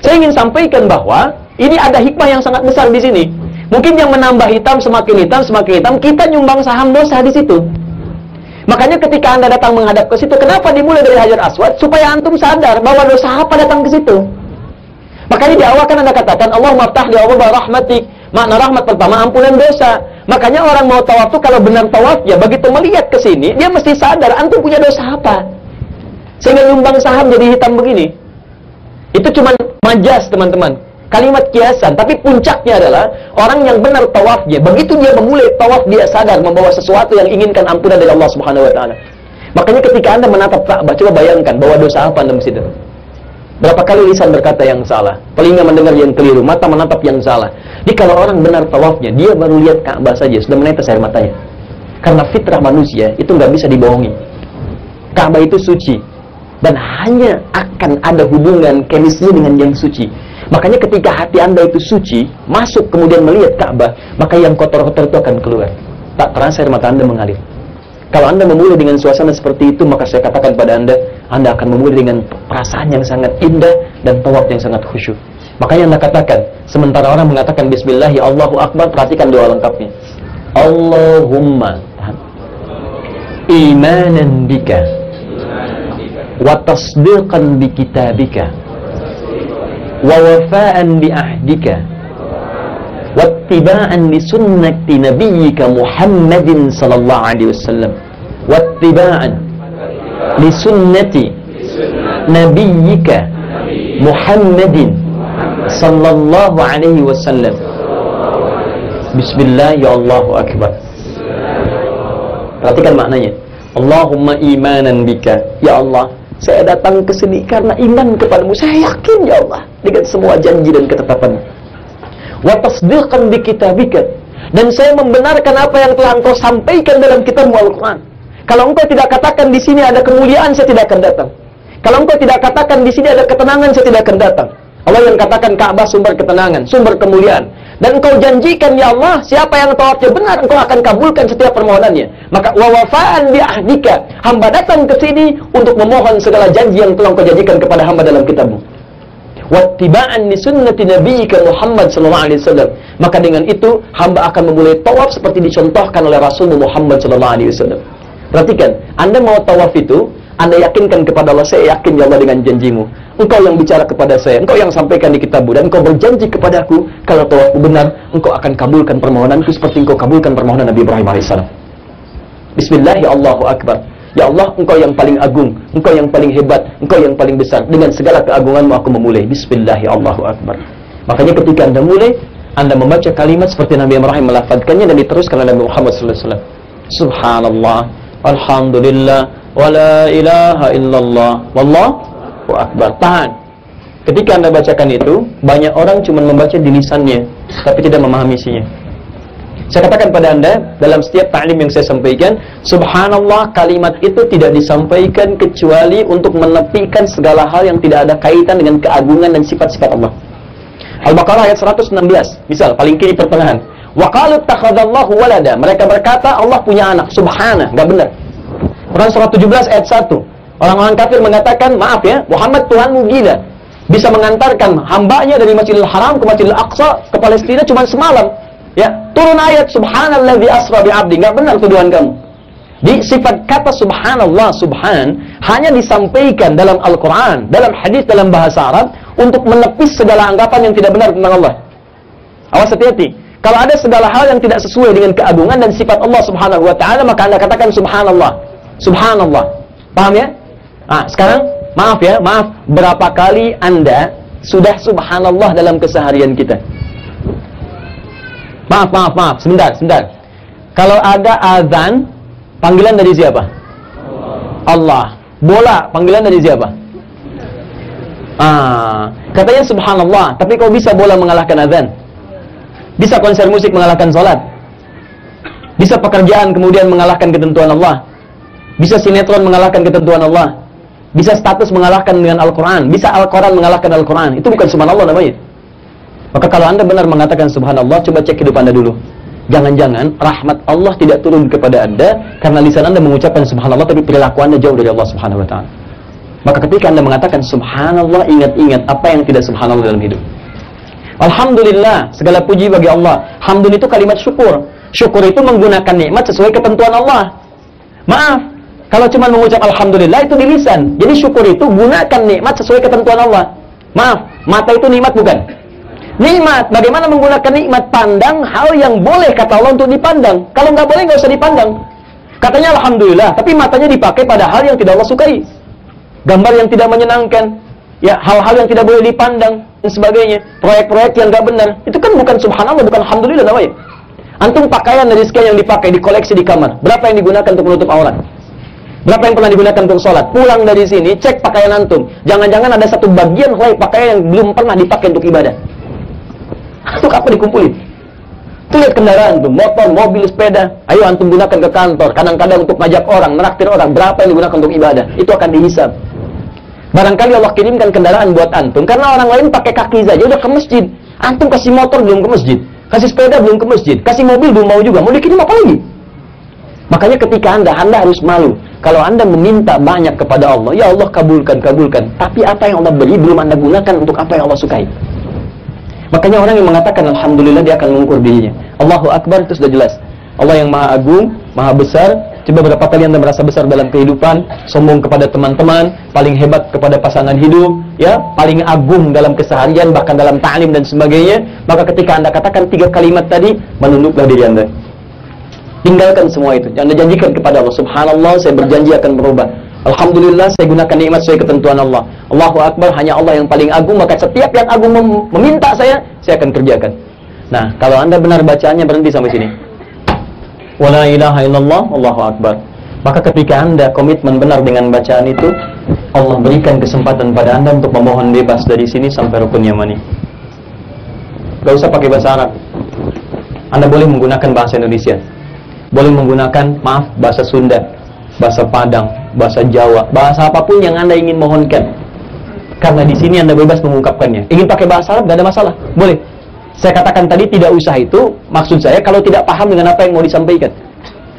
Saya ingin sampaikan bahwa ini ada hikmah yang sangat besar di sini. Mungkin yang menambah hitam, semakin hitam, kita nyumbang saham dosa di situ. Makanya ketika Anda datang menghadap ke situ, kenapa dimulai dari Hajar Aswad? Supaya antum sadar bahwa dosa apa datang ke situ. Makanya di awal kan Anda katakan, Allahumma ftah li abwaaba rahmatik. Makna rahmat pertama, ampunan dosa. Makanya orang mau tawaf tuh kalau benar tawafnya, begitu melihat ke sini, dia mesti sadar antum punya dosa apa. Sehingga nyumbang saham jadi hitam begini. Itu cuma majas, teman-teman. Kalimat kiasan, tapi puncaknya adalah orang yang benar tawafnya, begitu dia memulai tawaf, dia sadar membawa sesuatu yang inginkan ampunan dari Allah Subhanahu wa taala. Makanya ketika Anda menatap Ka'bah, coba bayangkan bahwa dosa apa Anda mesti tahu. Berapa kali lisan berkata yang salah, telinga mendengar yang keliru, mata menatap yang salah. Jadi kalau orang benar tawafnya, dia baru lihat Ka'bah saja sudah menetes air matanya. Karena fitrah manusia itu nggak bisa dibohongi. Ka'bah itu suci dan hanya akan ada hubungan chemistry dengan yang suci. Makanya ketika hati Anda itu suci, masuk kemudian melihat Ka'bah, maka yang kotor-kotor itu akan keluar. Tak terasa air mata Anda mengalir. Kalau Anda memulai dengan suasana seperti itu, maka saya katakan pada Anda akan memulai dengan perasaan yang sangat indah dan tawaf yang sangat khusyuk. Makanya Anda katakan, sementara orang mengatakan Bismillah, ya Allahu Akbar, perhatikan doa lengkapnya. Allahumma imanan bika wa tasdiqan bi kitabika wa wafa'an bi ahdika wa ittiba'an li sunnati nabiyyika Muhammadin sallallahu alaihi wasallam wa ittiba'an li sunnati nabiyyika Muhammadin sallallahu alaihi wasallam. Bismillah, ya Allahu Akbar. Perhatikan maknanya. Allahumma imanan bika. Ya Allah, saya datang ke sini karena iman kepadamu. Saya yakin ya Allah dengan semua janji dan ketetapanmu. Wa tasdiqan bi kitabika. Dan saya membenarkan apa yang telah engkau sampaikan dalam kitabmu Al-Quran. Kalau engkau tidak katakan di sini ada kemuliaan, saya tidak akan datang. Kalau engkau tidak katakan di sini ada ketenangan, saya tidak akan datang. Allah yang katakan Ka'bah sumber ketenangan, sumber kemuliaan. Dan engkau janjikan ya Allah, siapa yang tawafnya benar, engkau akan kabulkan setiap permohonannya. Maka wa wafa'an bi ahdika, hamba datang ke sini untuk memohon segala janji yang telah engkau janjikan kepada hamba dalam kitabmu. Wattiba'an li sunnati nabiyyika Muhammad sallallahu alaihi wasallam. Maka dengan itu hamba akan memulai tawaf seperti dicontohkan oleh Rasulullah Muhammad sallallahu alaihi wasallam. Perhatikan, Anda mau tawaf itu, Anda yakinkan kepada Allah, saya yakin ya Allah dengan janjimu. Engkau yang bicara kepada saya, engkau yang sampaikan di kitabmu, dan engkau berjanji kepadaku, kalau tawafku benar, engkau akan kabulkan permohonanku seperti engkau kabulkan permohonan Nabi Ibrahim AS. Bismillah, ya Allahu Akbar. Ya Allah, engkau yang paling agung, engkau yang paling hebat, engkau yang paling besar. Dengan segala keagunganmu aku memulai. Bismillah, ya Allahu Akbar. Makanya ketika Anda mulai, Anda membaca kalimat seperti Nabi Ibrahim melafadzkannya dan diteruskan oleh Nabi Muhammad SAW. Subhanallah, alhamdulillah, wa la ilaha illallah, wallahu akbar. Tahan. Ketika Anda bacakan itu, banyak orang cuma membaca di lisannya, tapi tidak memahami isinya. Saya katakan pada Anda, dalam setiap ta'lim yang saya sampaikan, subhanallah, kalimat itu tidak disampaikan kecuali untuk menepikan segala hal yang tidak ada kaitan dengan keagungan dan sifat-sifat Allah. Al-Baqarah ayat 116, misal, paling kiri pertengahan. Wa qalu ittakhadallahu walada. Mereka berkata Allah punya anak. Subhana, enggak benar. Quran surah 17 ayat 1. Orang-orang kafir mengatakan, maaf ya, Muhammad Tuhanmu gila. Bisa mengantarkan hambanya dari Masjidil Haram ke Masjidil Aqsa ke Palestina cuma semalam. Ya, turun ayat subhanalladzi asra bi 'abdi. Enggak benar tuduhan kamu. Di sifat kata subhanallah, subhan hanya disampaikan dalam Al-Qur'an, dalam hadis, dalam bahasa Arab untuk menepis segala anggapan yang tidak benar tentang Allah. Awas hati-hati. Kalau ada segala hal yang tidak sesuai dengan keagungan dan sifat Allah Subhanahu wa taala, maka Anda katakan subhanallah. Subhanallah. Paham ya? Nah, sekarang maaf ya, maaf. Berapa kali Anda sudah subhanallah dalam keseharian kita? Maaf. Sebentar. Kalau ada azan, panggilan dari siapa? Allah. Bola, panggilan dari siapa? Katanya subhanallah, tapi kok bisa bola mengalahkan azan? Bisa konser musik mengalahkan sholat? Bisa pekerjaan kemudian mengalahkan ketentuan Allah? Bisa sinetron mengalahkan ketentuan Allah? Bisa status mengalahkan dengan Al-Quran? Bisa Al-Quran mengalahkan Al-Quran? Itu bukan subhanallah namanya. Maka kalau Anda benar mengatakan subhanallah, coba cek hidup Anda dulu. Jangan-jangan rahmat Allah tidak turun kepada Anda karena lisan Anda mengucapkan subhanallah tapi perilaku Anda jauh dari Allah Subhanahu wa taala. Maka ketika Anda mengatakan subhanallah, ingat-ingat apa yang tidak subhanallah dalam hidup. Alhamdulillah, segala puji bagi Allah. Hamdun itu kalimat syukur. Syukur itu menggunakan nikmat sesuai ketentuan Allah. Maaf, kalau cuma mengucap alhamdulillah itu di lisan. Jadi syukur itu gunakan nikmat sesuai ketentuan Allah. Maaf, mata itu nikmat bukan? Nikmat, bagaimana menggunakan nikmat? Pandang hal yang boleh kata Allah untuk dipandang. Kalau nggak boleh nggak usah dipandang. Katanya alhamdulillah, tapi matanya dipakai pada hal yang tidak Allah sukai. Gambar yang tidak menyenangkan, ya hal-hal yang tidak boleh dipandang dan sebagainya. Proyek-proyek yang nggak benar, itu kan bukan subhanallah, bukan alhamdulillah namanya. Antum pakaian dari sekian yang dipakai, dikoleksi di kamar, berapa yang digunakan untuk menutup aurat? Berapa yang pernah digunakan untuk sholat? Pulang dari sini, cek pakaian antum. Jangan-jangan ada satu bagian helai pakaian yang belum pernah dipakai untuk ibadah. Untuk apa dikumpulin? Itu lihat kendaraan tuh, motor, mobil, sepeda. Ayo antum gunakan ke kantor. Kadang-kadang untuk ngajak orang, menraktir orang. Berapa yang digunakan untuk ibadah? Itu akan dihisab. Barangkali Allah kirimkan kendaraan buat antum karena orang lain pakai kaki saja udah ke masjid. Antum kasih motor belum ke masjid, kasih sepeda belum ke masjid, kasih mobil belum mau juga. Mau dikirim apa lagi? Makanya ketika Anda harus malu. Kalau Anda meminta banyak kepada Allah, ya Allah kabulkan. Tapi apa yang Allah beri belum Anda gunakan untuk apa yang Allah sukai. Makanya orang yang mengatakan alhamdulillah dia akan mengukur dirinya. Allahu Akbar itu sudah jelas. Allah yang maha agung, maha besar. Coba berapa kali Anda merasa besar dalam kehidupan, sombong kepada teman-teman, paling hebat kepada pasangan hidup, ya, paling agung dalam keseharian, bahkan dalam ta'lim dan sebagainya. Maka ketika Anda katakan 3 kalimat tadi, menunduklah diri Anda. Tinggalkan semua itu. Anda janjikan kepada Allah, subhanallah, saya berjanji akan berubah. Alhamdulillah, saya gunakan nikmat sesuai ketentuan Allah. Allahu Akbar, hanya Allah yang paling agung, maka setiap yang agung meminta saya akan kerjakan. Nah, kalau Anda benar bacaannya, berhenti sampai sini. Wala ilaha illallah, Allahu Akbar. Maka ketika Anda komitmen benar dengan bacaan itu, Allah berikan kesempatan pada Anda untuk memohon bebas dari sini sampai rukun Yamani. Gak usah pakai bahasa Arab. Anda boleh menggunakan bahasa Indonesia, boleh menggunakan, bahasa Sunda, bahasa Padang, bahasa Jawa, bahasa apapun yang Anda ingin mohonkan. Karena di sini Anda bebas mengungkapkannya. Ingin pakai bahasa Arab, gak ada masalah, boleh. Saya katakan tadi tidak usah itu, maksud saya kalau tidak paham dengan apa yang mau disampaikan.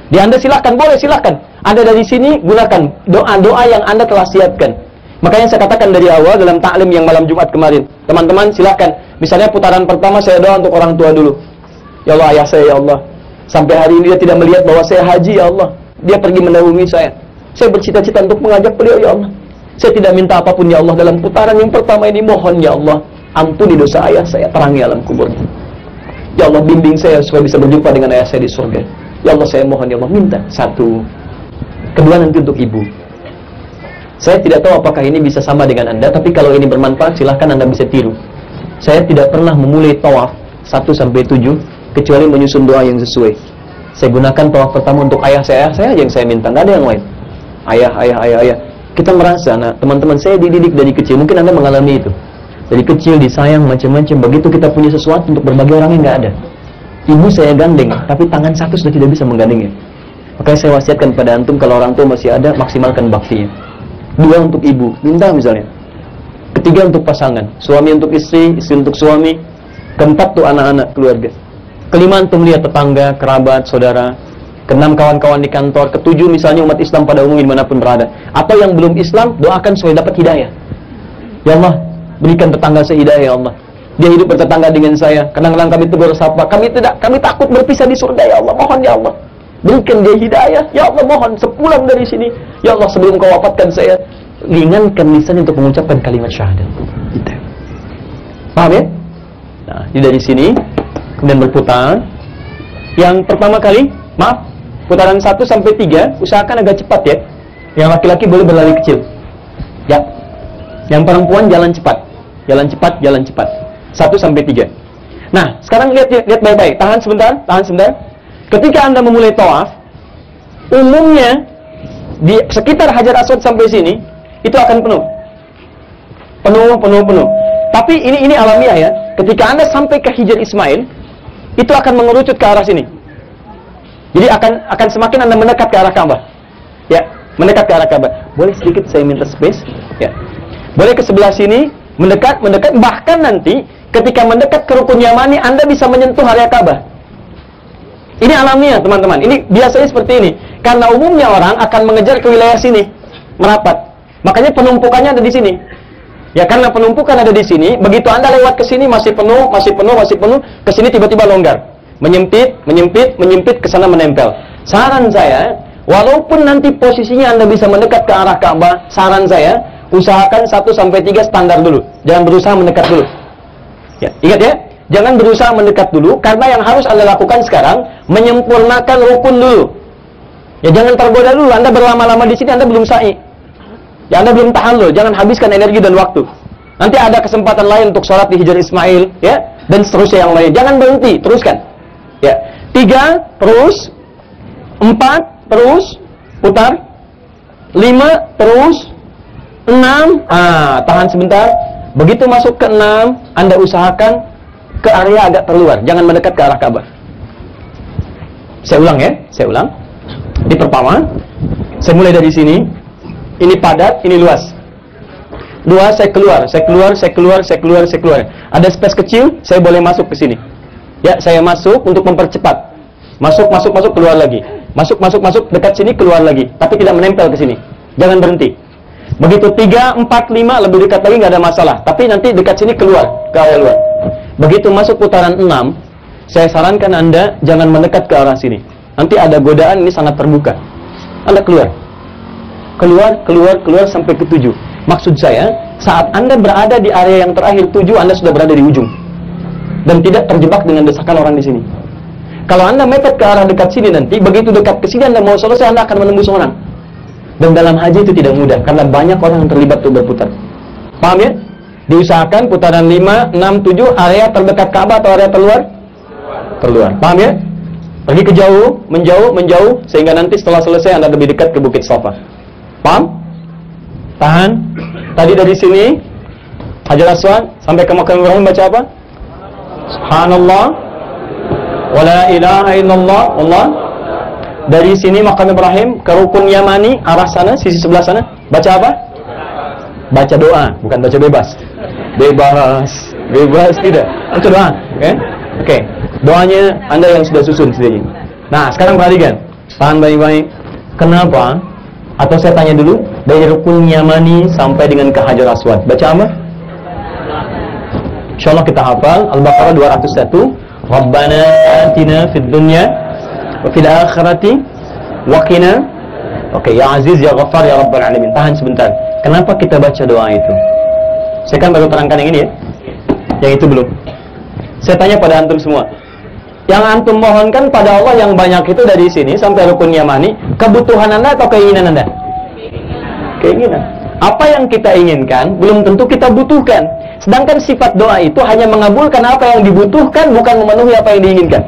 Di Anda silahkan, boleh silahkan. Anda dari sini gunakan doa-doa yang Anda telah siapkan. Makanya saya katakan dari awal dalam taklim yang malam Jumat kemarin, teman-teman silahkan. Misalnya putaran pertama saya doa untuk orang tua dulu. Ya Allah, ayah saya ya Allah, sampai hari ini dia tidak melihat bahwa saya haji ya Allah. Dia pergi mendahului saya. Saya bercita-cita untuk mengajak beliau ya Allah. Saya tidak minta apapun ya Allah dalam putaran yang pertama ini, mohon ya Allah, ampuni dosa ayah saya, terangi alam kuburnya. Ya Allah, bimbing saya supaya bisa berjumpa dengan ayah saya di surga. Ya Allah, saya mohon ya Allah, minta. Satu. Kedua, nanti untuk ibu. Saya tidak tahu apakah ini bisa sama dengan Anda, tapi kalau ini bermanfaat silahkan Anda bisa tiru. Saya tidak pernah memulai tawaf 1-7 kecuali menyusun doa yang sesuai. Saya gunakan tawaf pertama untuk ayah saya yang saya minta, nggak ada yang lain. Ayah. Kita merasa, nah teman-teman saya dididik dari kecil, mungkin Anda mengalami itu. Dari kecil disayang macam-macam, begitu kita punya sesuatu untuk berbagi orang yang nggak ada. Ibu saya gandeng, tapi tangan satu sudah tidak bisa menggandengnya. Makanya saya wasiatkan pada antum, kalau orang tua masih ada, maksimalkan baktinya. 2 untuk ibu, minta misalnya. 3 untuk pasangan, suami untuk istri, istri untuk suami. 4 tuh anak-anak, keluarga. 5 antum lihat tetangga, kerabat, saudara. 6 kawan-kawan di kantor. 7 misalnya umat Islam pada umumnya dimanapun berada. Atau yang belum Islam, doakan supaya dapat hidayah. Ya Allah, berikan tetangga saya hidayah ya Allah. Dia hidup bertetangga dengan saya. Kadang-kadang kami tegur sapa, kami takut berpisah di surga ya Allah. Mohon ya Allah, berikan dia hidayah. Ya Allah, mohon sepulang dari sini, ya Allah, sebelum kau wafatkan saya, ringankan lisan untuk mengucapkan kalimat syahadat. Gitu. Paham ya? Nah, dari sini kemudian berputar. Yang pertama kali, putaran 1-3, usahakan agak cepat ya. Yang laki-laki boleh berlari kecil. Ya. Yang perempuan jalan cepat. Jalan cepat. 1-3. Nah, sekarang lihat baik-baik. Tahan sebentar. Ketika Anda memulai tawaf, umumnya di sekitar Hajar Aswad sampai sini itu akan penuh. Penuh. Tapi ini alamiah ya. Ketika Anda sampai ke Hijr Ismail, itu akan mengerucut ke arah sini. Jadi akan semakin Anda mendekat ke arah Ka'bah. Ya, mendekat ke arah Ka'bah. Boleh sedikit saya minta space? Ya. Boleh ke sebelah sini, mendekat, bahkan nanti ketika mendekat ke rukun Yamani, Anda bisa menyentuh area Ka'bah. Ini alamiah, teman-teman. Ini biasanya seperti ini. Karena umumnya orang akan mengejar ke wilayah sini, merapat. Makanya penumpukannya ada di sini. Ya, karena penumpukan ada di sini, begitu Anda lewat ke sini masih penuh, ke sini tiba-tiba longgar. Menyempit, ke sana menempel. Saran saya, walaupun nanti posisinya Anda bisa mendekat ke arah Ka'bah, saran saya, usahakan 1-3 standar dulu. Jangan berusaha mendekat dulu. Ya, ingat ya, jangan berusaha mendekat dulu, karena yang harus Anda lakukan sekarang, menyempurnakan rukun dulu. Ya, jangan tergoda dulu. Anda berlama-lama di sini, Anda belum sa'i. Ya, Anda belum tahan loh. Jangan habiskan energi dan waktu. Nanti ada kesempatan lain untuk sholat di Hijr Ismail, ya, dan seterusnya yang lain. Jangan berhenti, teruskan. Ya, 3 terus, 4 terus, putar, 5 terus, 6, tahan sebentar. Begitu masuk ke 6, Anda usahakan ke area agak terluar, jangan mendekat ke arah Ka'bah. Saya ulang ya, Ini pertama, saya mulai dari sini. Ini padat, ini luas. 2, saya keluar. Ada space kecil, saya boleh masuk ke sini. Ya, saya masuk untuk mempercepat. Masuk, keluar lagi. Masuk, dekat sini, keluar lagi. Tapi tidak menempel ke sini. Jangan berhenti. Begitu 3, 4, 5, lebih dekat lagi nggak ada masalah. Tapi nanti dekat sini keluar, ke area luar. Begitu masuk putaran 6, saya sarankan Anda jangan mendekat ke arah sini. nanti ada godaan ini sangat terbuka. Anda keluar sampai ke 7. Maksud saya, saat Anda berada di area yang terakhir 7, Anda sudah berada di ujung dan tidak terjebak dengan desakan orang di sini. Kalau Anda mepet ke arah dekat sini nanti, begitu dekat ke sini Anda mau selesai, Anda akan menembus orang. Dan dalam haji itu tidak mudah karena banyak orang yang terlibat untuk berputar. Paham ya? Diusahakan putaran 5, 6, 7 area terdekat Ka'bah atau area terluar. Paham ya? Pergi ke jauh, menjauh sehingga nanti setelah selesai Anda lebih dekat ke Bukit Safa. Paham? Tahan. Tadi dari sini Hajar Aswad sampai ke Makam Ibrahim baca apa? Subhanallah wala ilaha illallah Allah. Dari sini Makam Ibrahim ke Rukun Yamani arah sana, sisi sebelah sana, baca apa? Baca doa, bukan baca bebas. Bebas tidak. Baca doa, oke. Doanya Anda yang sudah susun sendiri. Nah, sekarang perhatikan. Tahan baik-baik. Kenapa? Atau saya tanya dulu, dari Rukun Yamani sampai dengan ke Hajar Aswad, baca apa? Insyaallah kita hafal Al-Baqarah 201. Rabbana atina fid dunya wa fil akhirati wa qina. Oke, ya Aziz ya Ghaffar ya Rabbal alamin. Tahan sebentar. Kenapa kita baca doa itu? Saya kan baru terangkan yang ini ya. Yang itu belum. Saya tanya pada antum semua. Yang antum mohonkan pada Allah yang banyak itu dari sini sampai Rukun Yamani, kebutuhan Anda atau keinginan Anda? Keinginan. Apa yang kita inginkan belum tentu kita butuhkan. Sedangkan sifat doa itu hanya mengabulkan apa yang dibutuhkan, bukan memenuhi apa yang diinginkan.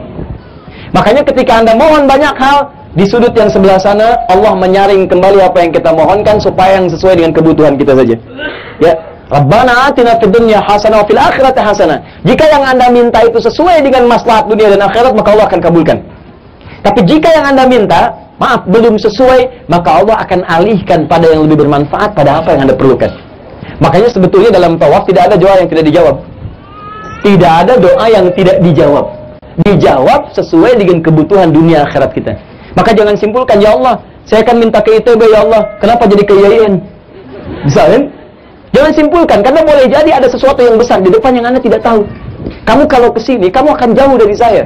Makanya ketika Anda mohon banyak hal, di sudut yang sebelah sana Allah menyaring kembali apa yang kita mohonkan supaya yang sesuai dengan kebutuhan kita saja. Ya, Rabbana atina fid dunya hasanah wa fil akhirati hasanah. Jika yang Anda minta itu sesuai dengan maslahat dunia dan akhirat, maka Allah akan kabulkan. Tapi jika yang Anda minta, maaf, belum sesuai, maka Allah akan alihkan pada yang lebih bermanfaat, pada apa yang Anda perlukan. Makanya sebetulnya dalam tawaf tidak ada doa yang tidak dijawab. Tidak ada doa yang tidak dijawab. Dijawab sesuai dengan kebutuhan dunia akhirat kita. Maka jangan simpulkan, ya Allah, saya akan minta ke ITB, ya Allah, kenapa jadi ke IAIN? Bisa kan? Jangan simpulkan, karena boleh jadi ada sesuatu yang besar di depan yang Anda tidak tahu. Kamu kalau ke sini, kamu akan jauh dari saya.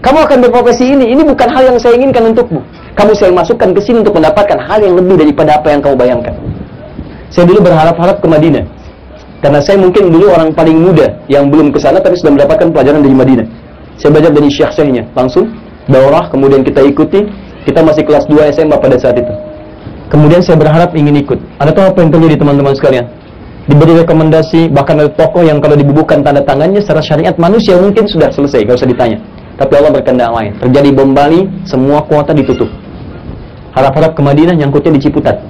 Kamu akan berprofesi ini bukan hal yang saya inginkan untukmu. Kamu saya masukkan ke sini untuk mendapatkan hal yang lebih daripada apa yang kamu bayangkan. Saya dulu berharap-harap ke Madinah. Karena saya mungkin dulu orang paling muda yang belum ke sana tapi sudah mendapatkan pelajaran dari Madinah. Saya belajar dari syekh-syekhnya, langsung daurah, kemudian kita ikuti. Kita masih kelas 2 SMA pada saat itu. Kemudian saya berharap ingin ikut. Anda tahu apa yang terjadi teman-teman sekalian? Diberi rekomendasi, bahkan ada tokoh yang kalau dibubuhkan tanda tangannya secara syariat manusia mungkin sudah selesai, gak usah ditanya. Tapi Allah berkehendak lain. Terjadi bom Bali, semua kuota ditutup. Harap-harap ke Madinah, nyangkutnya di Ciputat.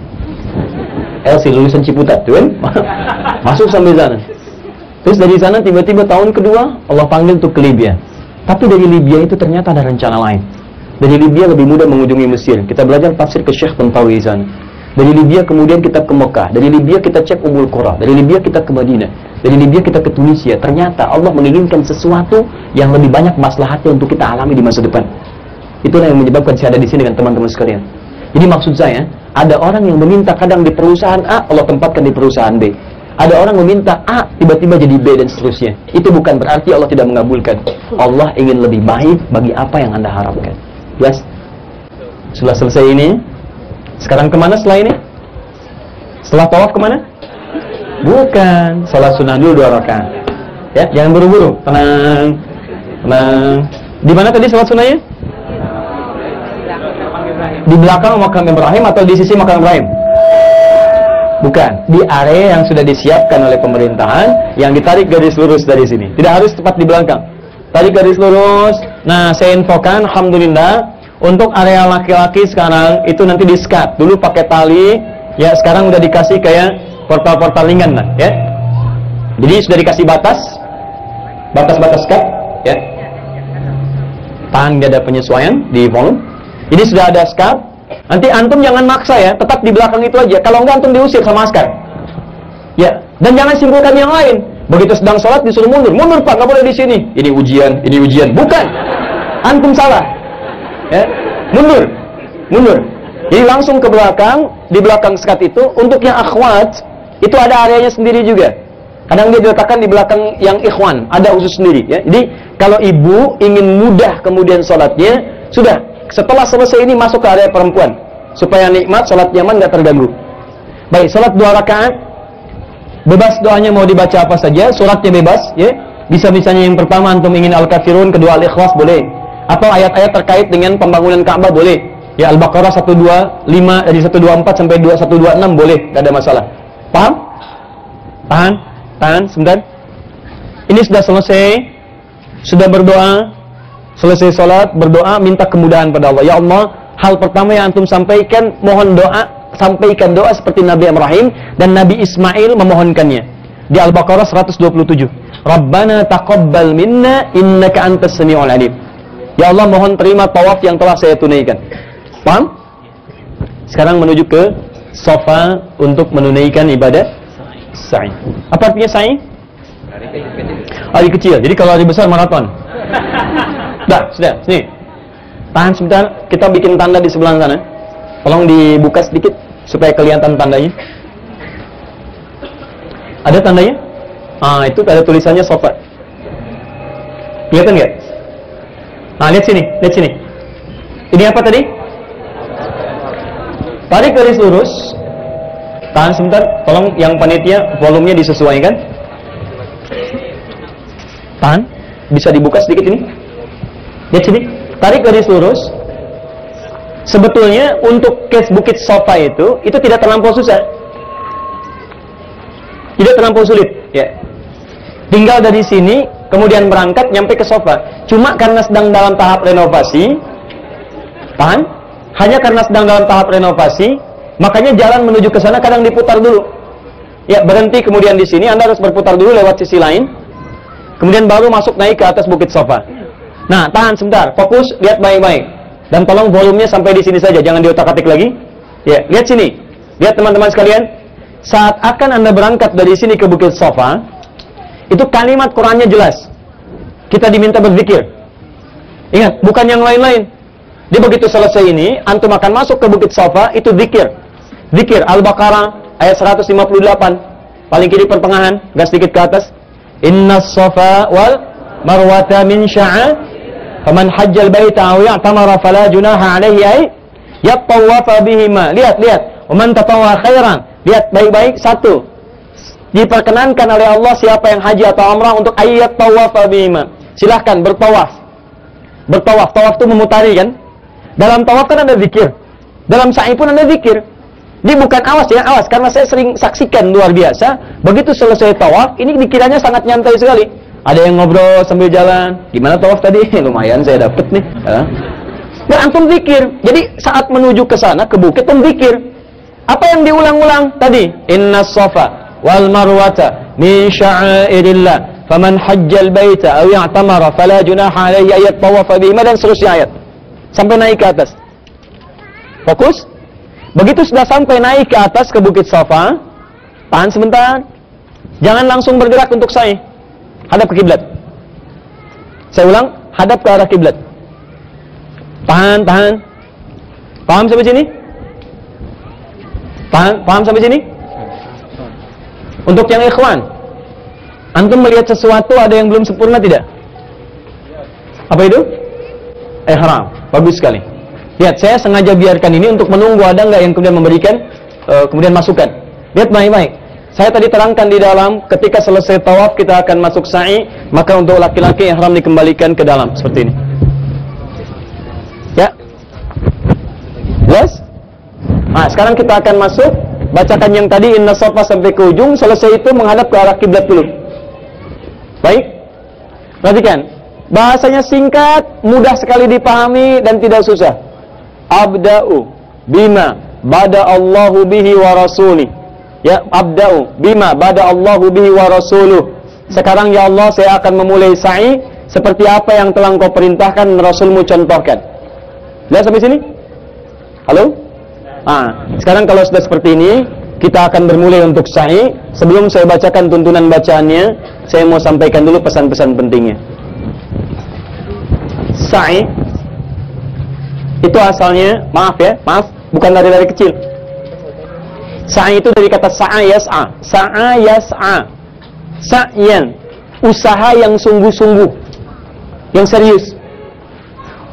LC lulusan Ciputat, tuh kan? Masuk sampai sana. Terus dari sana tiba-tiba tahun kedua Allah panggil untuk ke Libya. Tapi dari Libya itu ternyata ada rencana lain. Dari Libya lebih mudah mengunjungi Mesir. Kita belajar tafsir ke Syekh Tantawi sana. Dari Libya kemudian kita ke Mekah. Dari Libya kita cek Ummul Qura. Dari Libya kita ke Madinah. Dari Libya kita ke Tunisia. Ternyata Allah menginginkan sesuatu yang lebih banyak maslahatnya untuk kita alami di masa depan. Itulah yang menyebabkan saya ada di sini dengan teman-teman sekalian. Jadi maksud saya, ada orang yang meminta kadang di perusahaan A, Allah tempatkan di perusahaan B. Ada orang meminta A, tiba-tiba jadi B dan seterusnya. Itu bukan berarti Allah tidak mengabulkan. Allah ingin lebih baik bagi apa yang Anda harapkan. Yes. Setelah selesai ini, sekarang kemana setelah ini? Setelah tawaf kemana? Bukan, salat sunnah dulu 2 rakaat. Ya, jangan buru-buru, tenang, tenang. Di mana tadi salat sunnahnya? Di belakang Makam Ibrahim atau di sisi Makam Ibrahim? Bukan, di area yang sudah disiapkan oleh pemerintahan, yang ditarik garis lurus dari sini. Tidak harus tepat di belakang. Tarik garis lurus. Nah, saya infokan, alhamdulillah, untuk area laki-laki sekarang itu nanti di-skat. Dulu pakai tali, ya sekarang udah dikasih kayak portal-portal ringan lah, ya. Jadi sudah dikasih batas-batas skat, ya. Tahan, dia ada penyesuaian di volume. Jadi sudah ada skat. Nanti antum jangan maksa ya, tetap di belakang itu aja. Kalau enggak antum diusir sama askar. Ya, dan jangan simpulkan yang lain. Begitu sedang sholat disuruh mundur. Mundur Pak, nggak boleh di sini. Ini ujian. Bukan. Antum salah. Ya, mundur. Jadi langsung ke belakang, di belakang skat itu. Untuk yang akhwat, itu ada areanya sendiri juga. Kadang dia diletakkan di belakang yang ikhwan, ada khusus sendiri. Ya. Jadi kalau ibu ingin mudah kemudian sholatnya, sudah Setelah selesai ini masuk ke area perempuan, supaya nikmat, sholat nyaman, nggak terganggu. Baik, sholat 2 rakaat, bebas doanya mau dibaca apa saja, suratnya bebas, ya. Bisa misalnya yang pertama antum ingin Al-Kafirun, kedua Al-Ikhlas, boleh. Atau ayat-ayat terkait dengan pembangunan Ka'bah, boleh. Ya, Al-Baqarah 125 dari 124 sampai 126 boleh, nggak ada masalah. Paham? Tahan, sebentar. Ini sudah selesai, sudah berdoa, selesai sholat, berdoa, minta kemudahan pada Allah. Ya Allah, hal pertama yang antum sampaikan, mohon doa, sampaikan doa seperti Nabi Ibrahim dan Nabi Ismail memohonkannya. Di Al-Baqarah 127. Rabbana taqabbal minna innaka antas sami'ul alim. Ya Allah, mohon terima tawaf yang telah saya tunaikan. Paham? Sekarang menuju ke Safa untuk menunaikan ibadah sa'i. Apa artinya sa'i? Hari kecil. Jadi kalau hari besar maraton. Sudah, sini. Tahan sebentar, kita bikin tanda di sebelah sana. Tolong dibuka sedikit supaya kelihatan tandanya. Ada tandanya? Itu ada tulisannya Safa. Kelihatan nggak? Lihat sini. Ini apa tadi? Tarik garis lurus. Tahan sebentar, tolong yang panitia volumenya disesuaikan. Tahan, bisa dibuka sedikit ini. Lihat sini, tarik garis lurus. Sebetulnya untuk case Bukit Safa itu tidak terlampau susah, tidak terlampau sulit, ya. Tinggal dari sini, kemudian berangkat nyampe ke Safa. Cuma karena sedang dalam tahap renovasi, tahan, hanya karena sedang dalam tahap renovasi, makanya jalan menuju ke sana kadang diputar dulu. Ya, berhenti kemudian di sini, Anda harus berputar dulu lewat sisi lain, kemudian baru masuk naik ke atas Bukit Safa. Nah, tahan sebentar, fokus, lihat baik-baik. Dan tolong volumenya sampai di sini saja, jangan diotak-atik lagi. Ya, lihat sini. Lihat teman-teman sekalian. Saat akan Anda berangkat dari sini ke Bukit Safa, itu kalimat Qur'annya jelas. Kita diminta berzikir. Ingat, bukan yang lain-lain. Dia begitu selesai ini, antum akan masuk ke Bukit Safa, itu zikir. Zikir Al-Baqarah ayat 158. Paling kiri pertengahan, agak sedikit ke atas. Innas Safa wal Marwata min sya'a faman hajjal baita aw ya'tamara fala junaha alaihi ay yatawafa bihima. Lihat. Waman tatawwa khairan. Lihat baik-baik. Satu, diperkenankan oleh Allah siapa yang haji atau umrah untuk ayat tawafa bihima. Silahkan bertawaf. Tawaf itu memutari kan? Dalam tawaf kan ada zikir. Dalam sa'i pun ada zikir. Dia bukan awas karena saya sering saksikan luar biasa. Begitu selesai tawaf, ini dikiranya sangat nyantai sekali. Ada yang ngobrol sambil jalan. Gimana tawaf tadi? Lumayan saya dapet nih. Dan antum zikir. Jadi saat menuju ke sana, ke bukit, antum zikir. Apa yang diulang-ulang tadi? Innas Safa wal Marwata min sya'airillah. Faman hajjal baita aw ya'tamara fala junaha alaihi ayat tawafa bihima, dan seterusnya ayat. Sampai naik ke atas. Fokus. Begitu sudah sampai naik ke atas ke Bukit Safa, tahan sebentar. Jangan langsung bergerak untuk sa'i. Hadap ke kiblat. Saya ulang, hadap ke arah kiblat. Tahan. Paham sampai sini? Paham sampai sini? Untuk yang ikhwan, antum melihat sesuatu ada yang belum sempurna tidak? Apa itu? Ihram. Bagus sekali. Lihat, saya sengaja biarkan ini untuk menunggu ada nggak yang kemudian memberikan kemudian masukan. Lihat baik-baik. Saya tadi terangkan di dalam, ketika selesai tawaf kita akan masuk sa'i, maka untuk laki-laki ihram dikembalikan ke dalam seperti ini. Ya. Yes? Nah, sekarang kita akan masuk, bacakan yang tadi Inna Safa sampai ke ujung, selesai itu menghadap ke arah kiblat dulu. Baik? Perhatikan, bahasanya singkat, mudah sekali dipahami dan tidak susah. Abda'u bima bada Allahu bihi wa rasulih. Ya, abda'u bima bada Allahu bihi wa rasuluh. Sekarang ya Allah, saya akan memulai sa'i seperti apa yang telah Engkau perintahkan dan Rasulmu contohkan. Lihat sampai sini? Halo? Sekarang kalau sudah seperti ini, kita akan bermulai untuk sa'i. Sebelum saya bacakan tuntunan bacaannya, saya mau sampaikan dulu pesan-pesan pentingnya. Sa'i itu asalnya, maaf, bukan dari kecil. Sa'i itu dari kata sa'a yas'a. Sa'a yas'a. Sa'yan, usaha yang sungguh-sungguh, yang serius.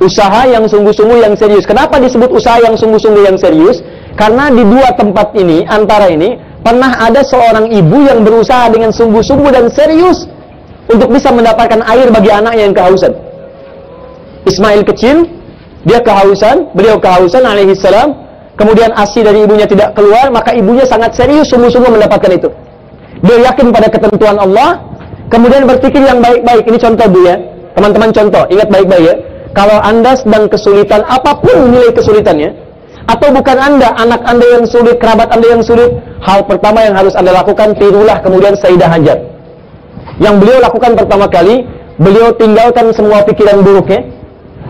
Usaha yang sungguh-sungguh yang serius. Kenapa disebut usaha yang sungguh-sungguh yang serius? Karena di dua tempat ini, antara ini, pernah ada seorang ibu yang berusaha dengan sungguh-sungguh dan serius untuk bisa mendapatkan air bagi anaknya yang kehausan. Ismail kecil, dia kehausan, beliau kehausan alaihi salam, kemudian ASI dari ibunya tidak keluar, maka ibunya sangat serius sungguh-sungguh mendapatkan itu. Dia yakin pada ketentuan Allah, kemudian berpikir yang baik-baik. Ini contoh Bu ya, teman-teman contoh, ingat baik-baik ya. Kalau Anda sedang kesulitan, apapun nilai kesulitannya, atau bukan Anda, anak Anda yang sulit, kerabat Anda yang sulit, hal pertama yang harus Anda lakukan, tirulah kemudian Sayyidah Hajar. Yang beliau lakukan pertama kali, beliau tinggalkan semua pikiran buruknya,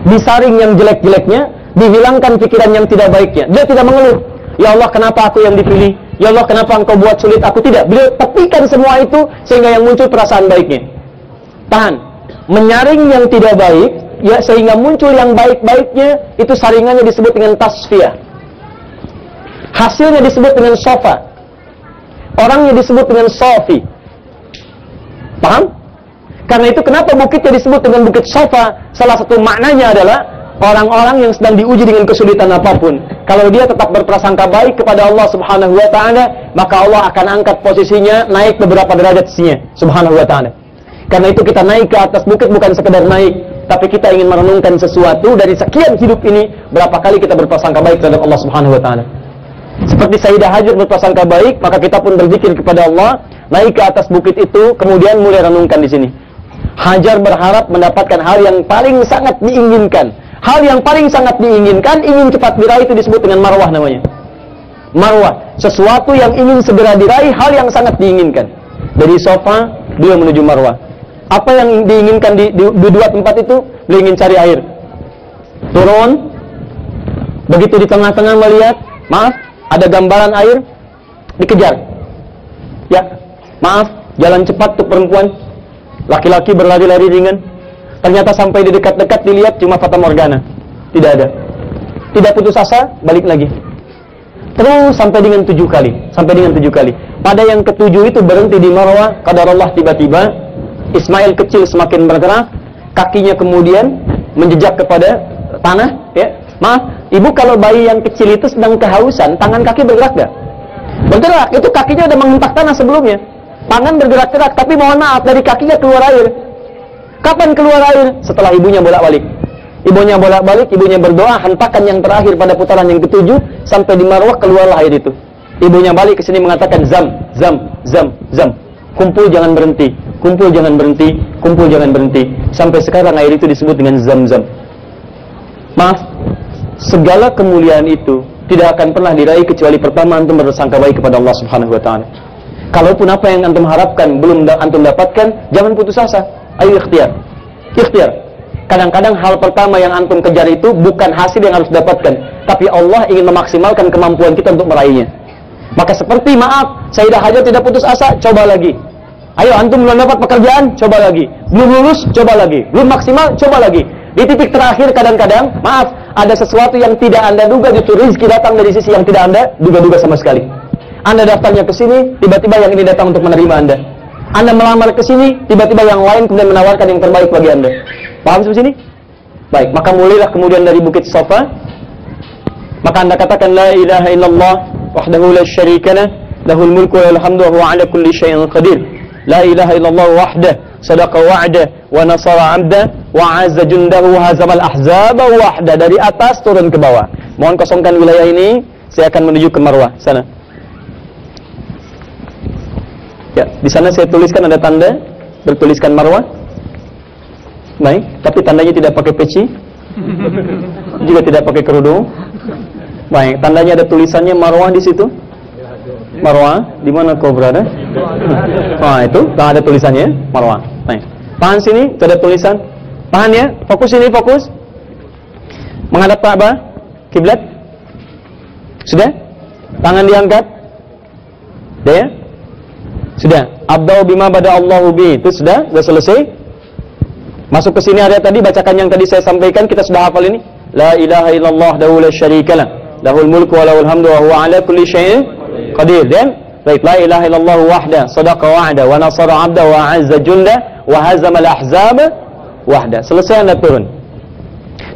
disaring yang jelek-jeleknya, dihilangkan pikiran yang tidak baiknya. Dia tidak mengeluh, ya Allah kenapa aku yang dipilih, ya Allah kenapa engkau buat sulit aku, tidak. Beliau tepikan semua itu sehingga yang muncul perasaan baiknya. Tahan, menyaring yang tidak baik, ya sehingga muncul yang baik-baiknya, itu saringannya disebut dengan tasfiyah. Hasilnya disebut dengan sofa. Orangnya disebut dengan sofi. Paham? Karena itu kenapa bukitnya disebut dengan bukit sofa? Salah satu maknanya adalah orang-orang yang sedang diuji dengan kesulitan apapun. Kalau dia tetap berprasangka baik kepada Allah Subhanahu wa taala, maka Allah akan angkat posisinya naik beberapa derajat sisinya Subhanahu wa taala. Karena itu kita naik ke atas bukit bukan sekedar naik, tapi kita ingin merenungkan sesuatu dari sekian hidup ini, berapa kali kita berprasangka baik terhadap Allah Subhanahu wa taala. Seperti Sayyidah Hajar berprasangka baik, maka kita pun berzikir kepada Allah, naik ke atas bukit itu, kemudian mulai renungkan di sini. Hajar berharap mendapatkan hal yang paling sangat diinginkan. Hal yang paling sangat diinginkan, ingin cepat diraih, itu disebut dengan marwah namanya. Marwah, sesuatu yang ingin segera diraih, hal yang sangat diinginkan. Dari sofa, beliau menuju marwah. Apa yang diinginkan di dua tempat itu? Beliau ingin cari air. Turun, begitu di tengah-tengah melihat, maaf, ada gambaran air, dikejar. Ya, maaf, jalan cepat untuk perempuan. Laki-laki berlari-lari ringan. Ternyata sampai di dekat-dekat dilihat cuma fata morgana. Tidak ada. Tidak putus asa, balik lagi. Terus sampai dengan 7 kali. Sampai dengan 7 kali. Pada yang ketujuh itu berhenti di marwah. Qadarullah tiba-tiba Ismail kecil semakin bergerak. Kakinya kemudian menjejak kepada tanah. Ya, maaf, ibu kalau bayi yang kecil itu sedang kehausan, tangan kaki bergerak gak? Bergerak. Itu kakinya udah menghentak tanah sebelumnya. Tangan bergerak-gerak, tapi mohon maaf, dari kakinya keluar air. Kapan keluar air? Setelah ibunya bolak-balik. Ibunya bolak-balik, ibunya berdoa, hentakan yang terakhir pada putaran yang ketujuh, sampai di marwah keluarlah air itu. Ibunya balik ke sini mengatakan, zam, zam, zam, zam. Kumpul jangan berhenti, kumpul jangan berhenti, kumpul jangan berhenti. Sampai sekarang air itu disebut dengan zam-zam. Maaf, segala kemuliaan itu tidak akan pernah diraih kecuali pertama antum bersangka baik kepada Allah Subhanahu wa taala. Kalaupun apa yang antum harapkan belum antum dapatkan, jangan putus asa. Ayo ikhtiar. Ikhtiar. Kadang-kadang hal pertama yang antum kejar itu bukan hasil yang harus dapatkan, tapi Allah ingin memaksimalkan kemampuan kita untuk meraihnya. Maka seperti maaf, Sayyidah Hajar tidak putus asa, coba lagi. Ayo antum belum dapat pekerjaan, coba lagi. Belum lulus, coba lagi. Belum maksimal, coba lagi. Di titik terakhir kadang-kadang, maaf, ada sesuatu yang tidak Anda duga, justru rezeki datang dari sisi yang tidak Anda duga-duga sama sekali. Anda daftarnya ke sini, tiba-tiba yang ini datang untuk menerima Anda. Anda melamar ke sini, tiba-tiba yang lain kemudian menawarkan yang terbaik bagi Anda. Paham sampai sini? Baik, maka mulailah kemudian dari Bukit Safa. Maka Anda katakan la ilaha illallah wahdahu la syarika lah, lahul mulku wa lahul hamdu wa huwa ala kulli syai'in qadir. La ilaha illallah wahdah, sadaqa wa'dah, wa nasara 'abdah, wa 'azza jundahu wa hazamal ahzaba wahdah. Dari atas turun ke bawah. Mohon kosongkan wilayah ini, saya akan menuju ke Marwah sana. Ya, di sana saya tuliskan ada tanda bertuliskan Marwah. Baik, tapi tandanya tidak pakai peci, juga tidak pakai kerudung. Baik, tandanya ada tulisannya Marwah di situ. Marwah, di mana kau berada? Nah, itu, ada tulisannya Marwah. Baik. Tahan sini, ada tulisan. Tahan ya, fokus ini, fokus. Menghadap Ka'bah, kiblat. Sudah? Tangan diangkat. Sudah ya? Sudah. Abda'u bima bada Allahu bi. Itu sudah selesai. Masuk ke sini area tadi, bacakan yang tadi saya sampaikan, kita sudah hafal ini. La ilaha illallah dahu la syarikalah, lahul mulku wa lahul hamdu wa huwa ala kulli syai'in qadir. Dan baik, la ilaha illallah wahda, sadaqa wa'da, wa nasara 'abda, wa 'azza junda, wa hazama al-ahzaba wahda. Selesai Anda turun.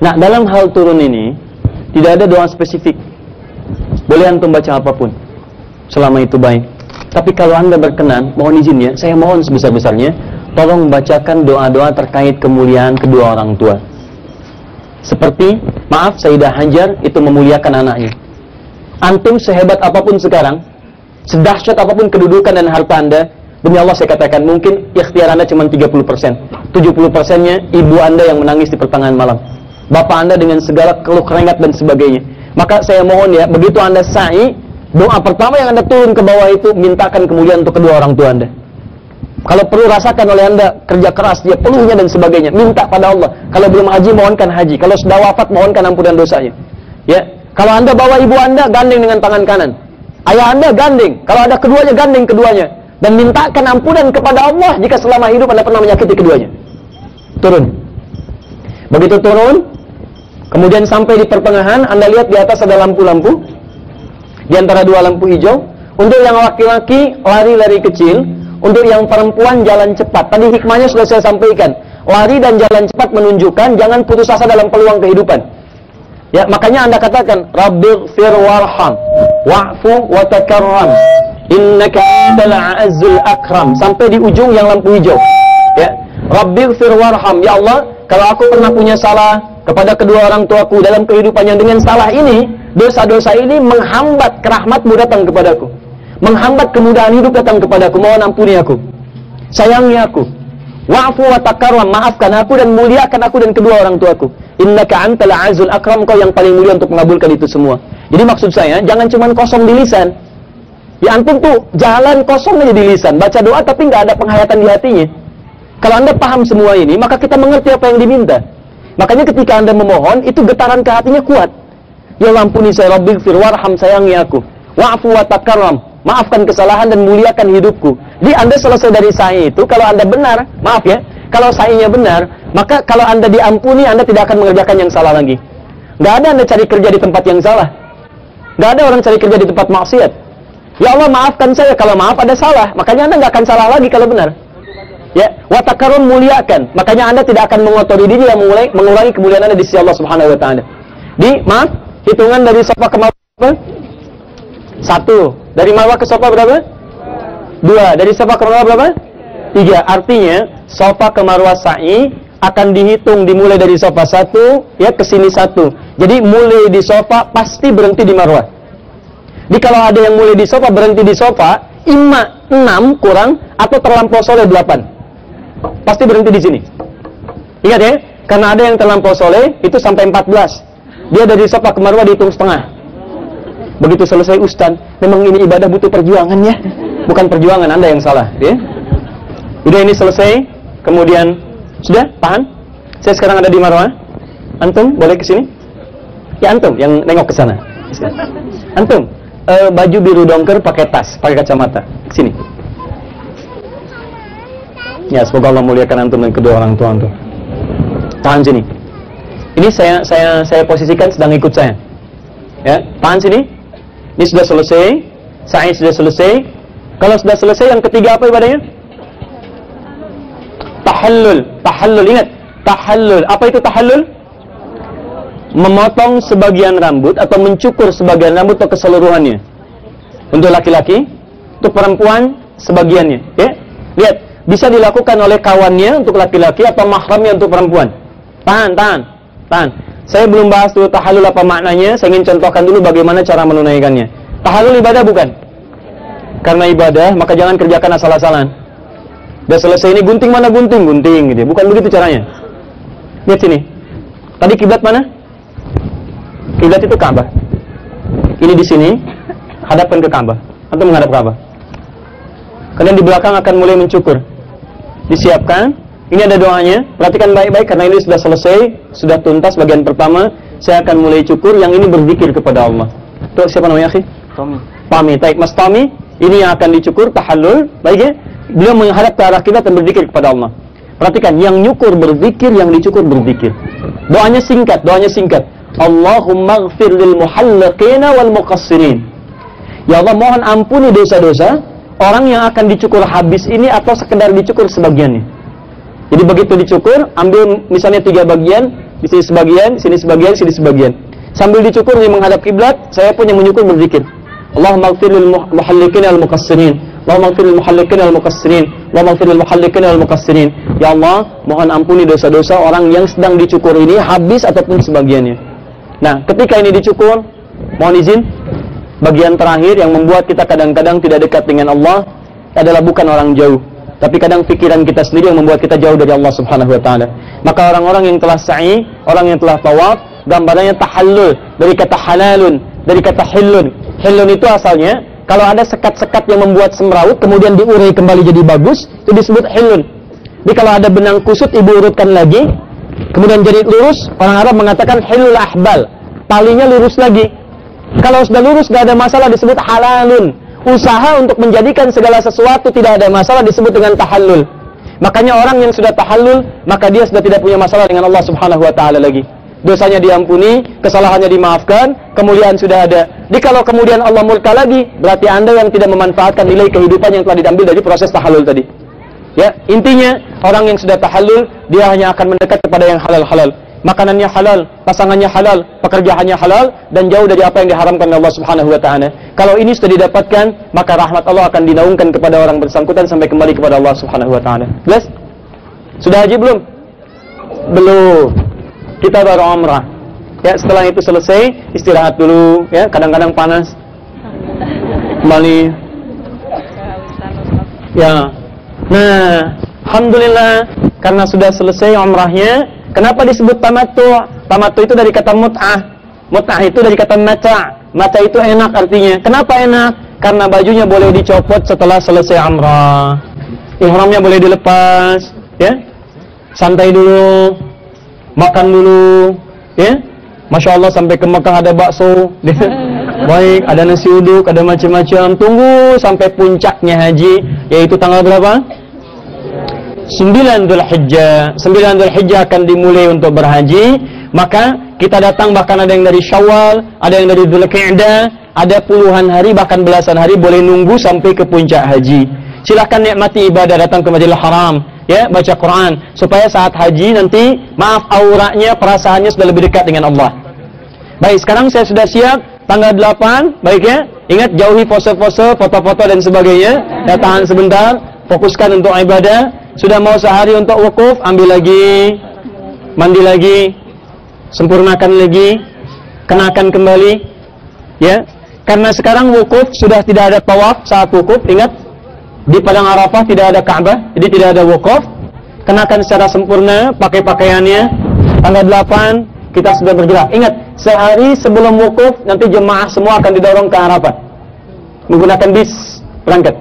Nah, dalam hal turun ini tidak ada doa spesifik. Boleh antum baca apapun, selama itu baik. Tapi kalau anda berkenan, mohon izin ya, saya mohon sebesar-besarnya, tolong bacakan doa-doa terkait kemuliaan kedua orang tua. Seperti, maaf, Sayyidah Hajar itu memuliakan anaknya. Antum sehebat apapun sekarang, sedahsyat apapun kedudukan dan harta anda, demi Allah saya katakan, mungkin ikhtiar anda cuma 30%. 70%-nya ibu anda yang menangis di pertengahan malam. Bapak anda dengan segala keluh keringat dan sebagainya. Maka saya mohon ya, begitu anda sa'i, doa pertama yang anda turun ke bawah itu, mintakan kemuliaan untuk kedua orang tua anda. Kalau perlu rasakan oleh anda kerja keras, dia peluhnya dan sebagainya, minta pada Allah. Kalau belum haji, mohonkan haji. Kalau sudah wafat, mohonkan ampunan dosanya. Ya, kalau anda bawa ibu anda, gandeng dengan tangan kanan. Ayah anda gandeng. Kalau ada keduanya, gandeng keduanya. Dan mintakan ampunan kepada Allah jika selama hidup anda pernah menyakiti keduanya. Turun. Begitu turun, kemudian sampai di pertengahan, anda lihat di atas ada lampu-lampu. Di antara dua lampu hijau. Untuk yang laki-laki, lari-lari kecil. Untuk yang perempuan, jalan cepat. Tadi hikmahnya sudah saya sampaikan. Lari dan jalan cepat menunjukkan jangan putus asa dalam peluang kehidupan. Ya, makanya anda katakan, Rabbighfir warham, wa'fu wa takarram, innaka antal a'azzul akram. Sampai di ujung yang lampu hijau. Ya, Rabbighfir warham, ya Allah, kalau aku pernah punya salah kepada kedua orang tuaku dalam kehidupan yang dengan salah ini, dosa-dosa ini menghambat rahmatmu datang kepadaku. Menghambat kemudahan hidup datang kepadaku. Mohon ampuni aku, sayangi aku. Wa'fu wa takarram, maafkan aku dan muliakan aku dan kedua orang tuaku. Innaka antal a'azzul akram, kau yang paling mulia untuk mengabulkan itu semua. Jadi maksud saya, jangan cuma kosong di lisan. Ya antum tuh jalan kosong aja di lisan, baca doa tapi nggak ada penghayatan di hatinya. Kalau anda paham semua ini, maka kita mengerti apa yang diminta. Makanya ketika anda memohon, itu getaran ke hatinya kuat. Ya ampuni saya, Rabbighfir warham, sayangi aku. Wa'fu wa takarram, maafkan kesalahan dan muliakan hidupku. Jadi anda selesai dari sa'i itu, kalau anda benar, maaf ya, kalau sa'inya benar, maka kalau anda diampuni, anda tidak akan mengerjakan yang salah lagi. Nggak ada anda cari kerja di tempat yang salah. Nggak ada orang cari kerja di tempat maksiat. Ya Allah maafkan saya, kalau maaf ada salah, makanya anda nggak akan salah lagi kalau benar. Ya, wa takarrum, muliakan, makanya anda tidak akan mengotori diri dan mengulangi kemuliaan anda di sisi Allah Subhanahu Wa Taala. Maaf, hitungan dari sofa ke marwah 1, dari marwah ke sofa berapa? 2, dari sofa ke marwah berapa? 3. Artinya sofa ke marwah sa'i akan dihitung dimulai dari sofa 1 ya ke sini 1. Jadi mulai di sofa pasti berhenti di marwah. Jadi kalau ada yang mulai di sofa berhenti di sofa, 6 kurang atau terlampau soleh 8. Pasti berhenti di sini. Ingat ya, karena ada yang terlampau soleh itu sampai 14. Dia dari sofa ke marwah dihitung setengah. Begitu selesai Ustaz, memang ini ibadah butuh perjuangan ya. Bukan perjuangan, anda yang salah ya. Udah ini selesai, kemudian sudah tahan. Saya sekarang ada di marwah. Antum boleh ke sini? Ya antum yang nengok ke sana. Antum baju biru dongker pakai tas, pakai kacamata. Sini. Ya, semoga Allah muliakan antum dan kedua orang tua antum. Tahan sini. Ini saya posisikan sedang ikut saya. Ya, tahan sini. Ini sudah selesai. Sa'i sudah selesai. Kalau sudah selesai, yang ketiga apa ibadahnya? Tahallul. Tahallul, ingat. Tahallul. Apa itu tahallul? Memotong sebagian rambut atau mencukur sebagian rambut atau keseluruhannya. Untuk laki-laki, untuk perempuan sebagiannya. Ya, lihat. Bisa dilakukan oleh kawannya untuk laki-laki atau mahramnya untuk perempuan. Tahan. Saya belum bahas dulu tahallul apa maknanya. Saya ingin contohkan dulu bagaimana cara menunaikannya. Tahallul ibadah bukan? Karena ibadah, maka jangan kerjakan asal-asalan. Udah selesai ini gunting mana gunting gitu. Bukan begitu caranya. Lihat sini. Tadi kiblat mana? Kiblat itu Ka'bah. Ini di sini, hadapkan ke Ka'bah. Atau menghadap Ka'bah. Kalian di belakang akan mulai mencukur. Disiapkan. Ini ada doanya. Perhatikan baik-baik karena ini sudah selesai, sudah tuntas bagian pertama. Saya akan mulai cukur. Yang ini berzikir kepada Allah. Tuh, siapa namanya, akhi? Tami. Taib Mas Tami. Ini yang akan dicukur, tahallul. Baik ya? Beliau menghadap ke arah kiblat dan berzikir kepada Allah. Perhatikan, yang nyukur berzikir, yang dicukur berzikir. Doanya singkat. Allahumma ghfir lil muhalliqina wal muqassirin. Ya Allah, mohon ampuni dosa-dosa orang yang akan dicukur habis ini atau sekedar dicukur sebagiannya. Jadi begitu dicukur, ambil misalnya 3 bagian, Di sini sebagian, sini sebagian, sini sebagian. Sambil dicukur dia menghadap kiblat, saya pun yang menyukur berzikir. Allahumma ighfir lil muhalliqin wal muqassirin. Allahumma ighfir lil muhalliqin wal muqassirin. Allahumma ighfir lil muhalliqin wal muqassirin. Ya Allah, mohon ampuni dosa-dosa orang yang sedang dicukur ini habis ataupun sebagiannya. Nah, ketika ini dicukur, mohon izin, bagian terakhir yang membuat kita kadang-kadang tidak dekat dengan Allah adalah bukan orang jauh, tapi kadang pikiran kita sendiri yang membuat kita jauh dari Allah Subhanahu wa taala. Maka orang-orang yang telah sa'i, orang yang telah tawaf, gambarannya tahallul dari kata halalun, dari kata hillun. Hillun itu asalnya kalau ada sekat-sekat yang membuat semrawut kemudian diurai kembali jadi bagus, itu disebut hillun. Jadi kalau ada benang kusut ibu urutkan lagi, kemudian jadi lurus, orang Arab mengatakan hillul ahbal, talinya lurus lagi. Kalau sudah lurus gak ada masalah disebut halalun. Usaha untuk menjadikan segala sesuatu tidak ada masalah disebut dengan tahallul. Makanya orang yang sudah tahallul, maka dia sudah tidak punya masalah dengan Allah Subhanahu wa taala lagi. Dosanya diampuni, kesalahannya dimaafkan, kemuliaan sudah ada. Jadi kalau kemudian Allah murka lagi, berarti Anda yang tidak memanfaatkan nilai kehidupan yang telah diambil dari proses tahallul tadi. Ya, intinya orang yang sudah tahallul, dia hanya akan mendekat kepada yang halal-halal. Makanannya halal, pasangannya halal, pekerjaannya halal, dan jauh dari apa yang diharamkan oleh Allah Subhanahu wa taala. Kalau ini sudah didapatkan, maka rahmat Allah akan dinaungkan kepada orang bersangkutan sampai kembali kepada Allah Subhanahu wa taala. Jelas? Sudah haji belum? Belum. Kita baru umrah. Ya, setelah itu selesai, istirahat dulu, ya, kadang-kadang panas. Kembali. Ya. Nah, alhamdulillah karena sudah selesai umrahnya. Kenapa disebut tamattu'? Tamattu' itu dari kata mut'ah. Mut'ah itu dari kata mata'. Mata' itu enak artinya. Kenapa enak? Karena bajunya boleh dicopot setelah selesai umrah. Ihramnya boleh dilepas, ya. Santai dulu. Makan dulu, ya. Masya Allah sampai ke Mekah ada bakso. Baik, ada nasi uduk, ada macam-macam. Tunggu sampai puncaknya haji, yaitu tanggal berapa? 9 Dzulhijjah. 9 Dzulhijjah akan dimulai untuk berhaji. Maka kita datang, bahkan ada yang dari Syawal, ada yang dari Dzulqa'dah, ada puluhan hari bahkan belasan hari boleh nunggu sampai ke puncak haji. Silakan nikmati ibadah, datang ke Masjidil Haram, ya, baca Quran supaya saat haji nanti maaf auranya, perasaannya sudah lebih dekat dengan Allah. Baik, sekarang saya sudah siap tanggal 8, baik ya. Ingat jauhi pose-pose, foto-foto dan sebagainya. Ya, tahan sebentar, fokuskan untuk ibadah. Sudah mau sehari untuk wukuf, ambil lagi, mandi lagi, sempurnakan lagi, kenakan kembali, ya. Karena sekarang wukuf sudah tidak ada tawaf saat wukuf. Ingat, di padang Arafah tidak ada Ka'bah, jadi tidak ada wukuf. Kenakan secara sempurna, pakai pakaiannya. Tanggal 8 kita sudah bergerak. Ingat, sehari sebelum wukuf nanti jemaah semua akan didorong ke Arafah menggunakan bis berangkat.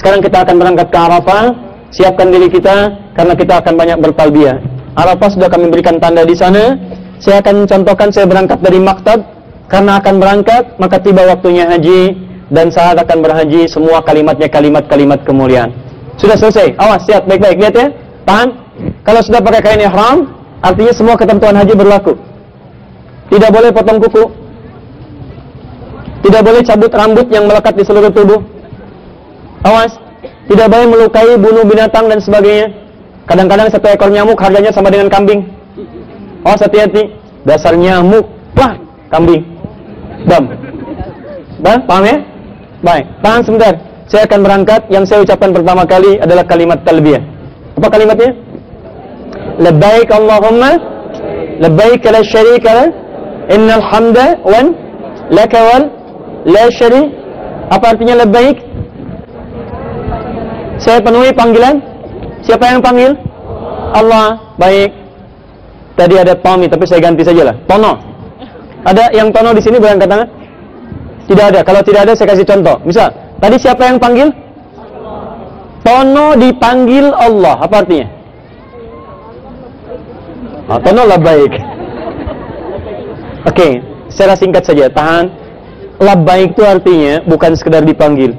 Sekarang kita akan berangkat ke Arafah. Siapkan diri kita karena kita akan banyak bertalbiyah. Arafah sudah kami berikan tanda di sana. Saya akan contohkan, saya berangkat dari maktab karena akan berangkat, maka tiba waktunya haji dan saat akan berhaji semua kalimatnya kalimat-kalimat kemuliaan. Sudah selesai. Awas, siap, baik-baik, lihat ya. Tahan. Kalau sudah pakai kain ihram, artinya semua ketentuan haji berlaku. Tidak boleh potong kuku. Tidak boleh cabut rambut yang melekat di seluruh tubuh. Awas. Tidak boleh melukai, bunuh binatang dan sebagainya. Kadang-kadang satu ekor nyamuk harganya sama dengan kambing. Oh, hati-hati. Dasar nyamuk. Wah, kambing. Bam. Paham ya? Baik, tahan sebentar. Saya akan berangkat. Yang saya ucapkan pertama kali adalah kalimat talbiyah. Apa kalimatnya? Labbaik Allahumma labbaik la syarika lak innal hamda wan laka wal la syari. Apa artinya labbaik? Saya penuhi panggilan. Siapa yang panggil? Allah. Baik. Tadi ada Tommy, tapi saya ganti saja lah. Tono. Ada yang Tono di sini berangkat tangan? Tidak ada. Kalau tidak ada, saya kasih contoh. Misal, tadi siapa yang panggil? Tono dipanggil Allah. Apa artinya? Tono labbaik. Oke, secara singkat saja. Tahan. Labbaik itu artinya bukan sekedar dipanggil.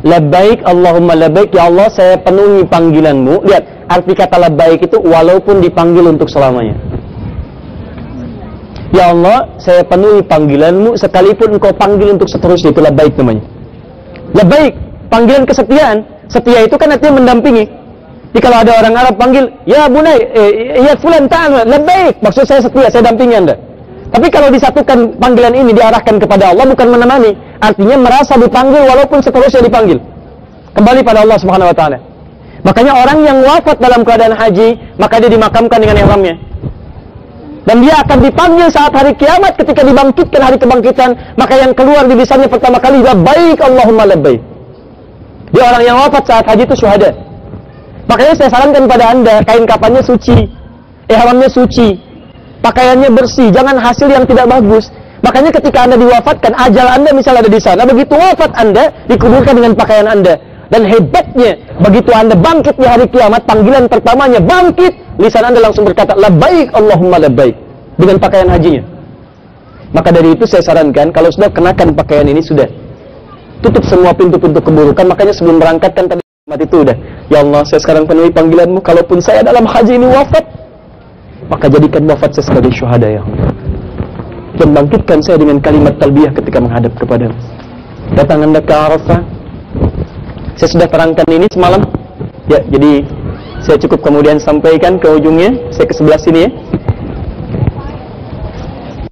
Labbaik Allahumma labbaik, ya Allah saya penuhi panggilanmu. Lihat, arti kata labbaik itu walaupun dipanggil untuk selamanya. Ya Allah saya penuhi panggilanmu sekalipun engkau panggil untuk seterusnya, itu labbaik namanya. Labbaik, panggilan kesetiaan. Setia itu kan artinya mendampingi. Jadi kalau ada orang Arab panggil, ya bunai, ya fulan ta'ala, labbaik, maksud saya setia, saya dampingi Anda. Tapi kalau disatukan panggilan ini diarahkan kepada Allah, bukan menemani, artinya merasa dipanggil walaupun seterusnya dipanggil. Kembali pada Allah Subhanahu wa taala. Makanya orang yang wafat dalam keadaan haji, maka dia dimakamkan dengan ihramnya. Dan dia akan dipanggil saat hari kiamat ketika dibangkitkan hari kebangkitan, maka yang keluar di lisannya pertama kali labbaik Allahumma labbaik. Dia orang yang wafat saat haji itu syuhada. Makanya saya sarankan pada Anda, kain kafannya suci, ihramnya suci, pakaiannya bersih, jangan hasil yang tidak bagus. Makanya ketika Anda diwafatkan, ajal Anda misalnya ada di sana, begitu wafat Anda dikuburkan dengan pakaian Anda. Dan hebatnya, begitu Anda bangkit di hari kiamat, panggilan pertamanya bangkit, lisan Anda langsung berkata labbaik Allahumma labbaik dengan pakaian hajinya. Maka dari itu saya sarankan, kalau sudah kenakan pakaian ini, sudah tutup semua pintu-pintu keburukan. Makanya sebelum berangkatkan tadi itu udah, ya Allah, saya sekarang penuhi panggilanmu, kalaupun saya dalam haji ini wafat, maka jadikan wafat saya sebagai syuhada, ya Allah. Dan bangkitkan saya dengan kalimat talbiyah ketika menghadap kepadamu. Datang Anda ke Arafah. Saya sudah terangkan ini semalam. Ya, jadi saya cukup kemudian sampaikan ke ujungnya. Saya ke sebelah sini ya.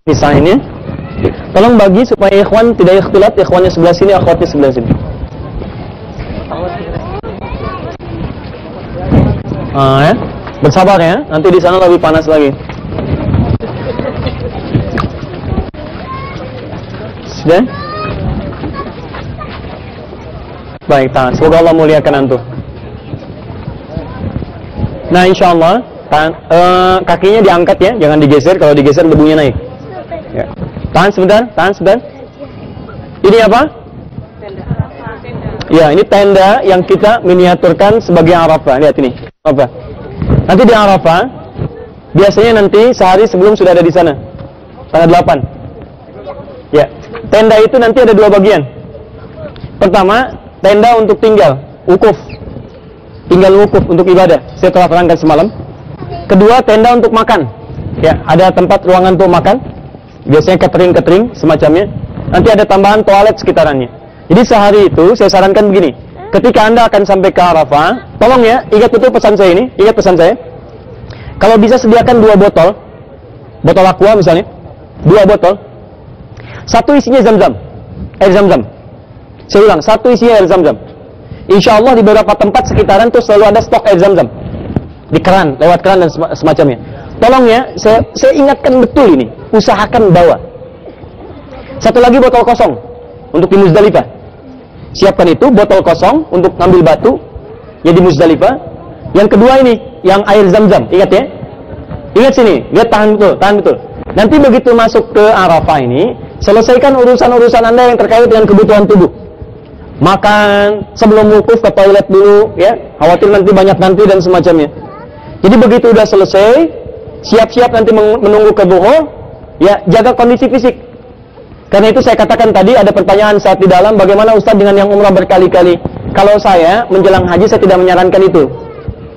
Misalnya, tolong bagi supaya ikhwan tidak ikhtilat, ikhwannya sebelah sini, akhwatnya sebelah sini. Ya. Bersabar ya, nanti di sana lebih panas lagi. Sudah? Baik, tahan. Semoga Allah muliakan antum. Nah, insya Allah kakinya diangkat ya, jangan digeser. Kalau digeser debunya naik. Ya. Tahan sebentar, tahan sebentar. Ini apa? Ya, ini tenda yang kita miniaturkan sebagai Arafah. Lihat ini, apa? Nanti di Arafah, biasanya nanti sehari sebelum sudah ada di sana, tanggal 8. Ya, tenda itu nanti ada dua bagian. Pertama, tenda untuk tinggal, wukuf. Tinggal wukuf untuk ibadah. Saya telah terangkan semalam. Kedua, tenda untuk makan. Ya, ada tempat ruangan untuk makan. Biasanya catering semacamnya. Nanti ada tambahan toilet sekitarannya. Jadi sehari itu saya sarankan begini. Ketika Anda akan sampai ke Arafah, tolong ya, ingat betul pesan saya ini. Ingat pesan saya. Kalau bisa sediakan 2 botol. Botol aqua misalnya. 2 botol. Satu isinya zam-zam. Air zam-zam. Saya ulang, satu isinya air zam-zam. Insya Allah di beberapa tempat sekitaran tuh selalu ada stok air zam-zam. Di keran, lewat keran dan semacamnya. Tolong ya, saya ingatkan betul ini. Usahakan bawa. Satu lagi botol kosong. Untuk di Muzdalifah. Siapkan itu, botol kosong untuk ngambil batu. Ya di Muzdalifah. Yang kedua ini, yang air zam-zam. Ingat ya. Ingat sini, lihat, tahan betul, tahan betul. Nanti begitu masuk ke Arafah ini, selesaikan urusan-urusan Anda yang terkait dengan kebutuhan tubuh. Makan, sebelum wukuf ke toilet dulu, ya. Khawatir nanti banyak nanti dan semacamnya. Jadi begitu udah selesai, siap-siap nanti menunggu ke zuhur, ya, jaga kondisi fisik. Karena itu saya katakan tadi ada pertanyaan saat di dalam, bagaimana Ustaz dengan yang umrah berkali-kali? Kalau saya menjelang haji saya tidak menyarankan itu.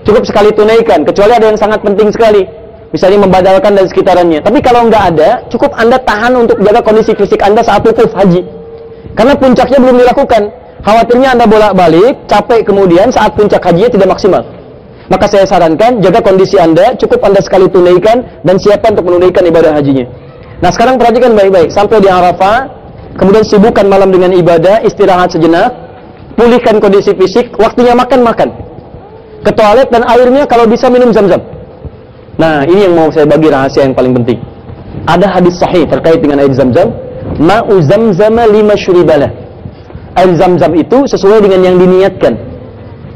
Cukup sekali tunaikan, kecuali ada yang sangat penting sekali. Misalnya membadalkan dan sekitarannya. Tapi kalau nggak ada, cukup Anda tahan untuk jaga kondisi fisik Anda saat wukuf haji. Karena puncaknya belum dilakukan. Khawatirnya Anda bolak-balik, capek kemudian saat puncak hajinya tidak maksimal. Maka saya sarankan, jaga kondisi Anda, cukup Anda sekali tunaikan, dan siapkan untuk menunaikan ibadah hajinya. Nah sekarang perhatikan baik-baik, sampai di Arafah, kemudian sibukkan malam dengan ibadah, istirahat sejenak, pulihkan kondisi fisik, waktunya makan-makan. Ke toilet dan airnya kalau bisa minum zam-zam. Nah ini yang mau saya bagi rahasia yang paling penting. Ada hadis sahih terkait dengan air zam-zam. Ma'u zamzama lima syuribalah. Air zam-zam itu sesuai dengan yang diniatkan.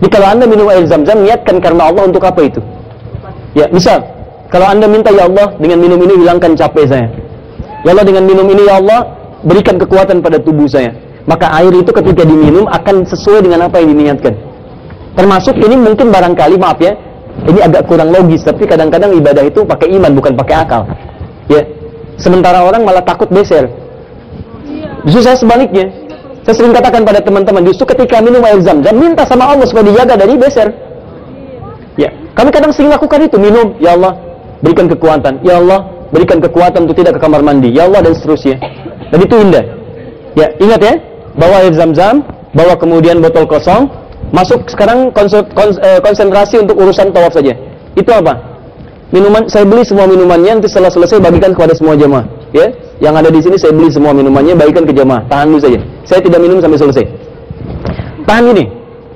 Jadi kalau Anda minum air zam-zam, niatkan karena Allah untuk apa itu? Ya, misal, kalau Anda minta, ya Allah, dengan minum ini hilangkan capek saya. Ya Allah, dengan minum ini, ya Allah, berikan kekuatan pada tubuh saya. Maka air itu ketika diminum akan sesuai dengan apa yang diniatkan. Termasuk ini mungkin barangkali, maaf ya, ini agak kurang logis, tapi kadang-kadang ibadah itu pakai iman, bukan pakai akal. Ya, sementara orang malah takut beser. Justru saya sebaliknya. Saya sering katakan pada teman-teman, justru ketika minum air zam-zam, minta sama Allah supaya dijaga dari beser. Ya, kami kadang sering lakukan itu, minum, ya Allah, berikan kekuatan, ya Allah, berikan kekuatan untuk tidak ke kamar mandi, ya Allah, dan seterusnya. Dan itu indah. Ya, ingat ya, bawa air zam-zam, bawa kemudian botol kosong, Masuk sekarang konsentrasi untuk urusan tawaf saja. Itu apa? Minuman, saya beli semua minumannya, nanti setelah selesai bagikan kepada semua jamaah. Ya, yang ada di sini saya beli semua minumannya, bagikan ke jamaah. Tahan dulu saja. Saya tidak minum sampai selesai. Tahan ini.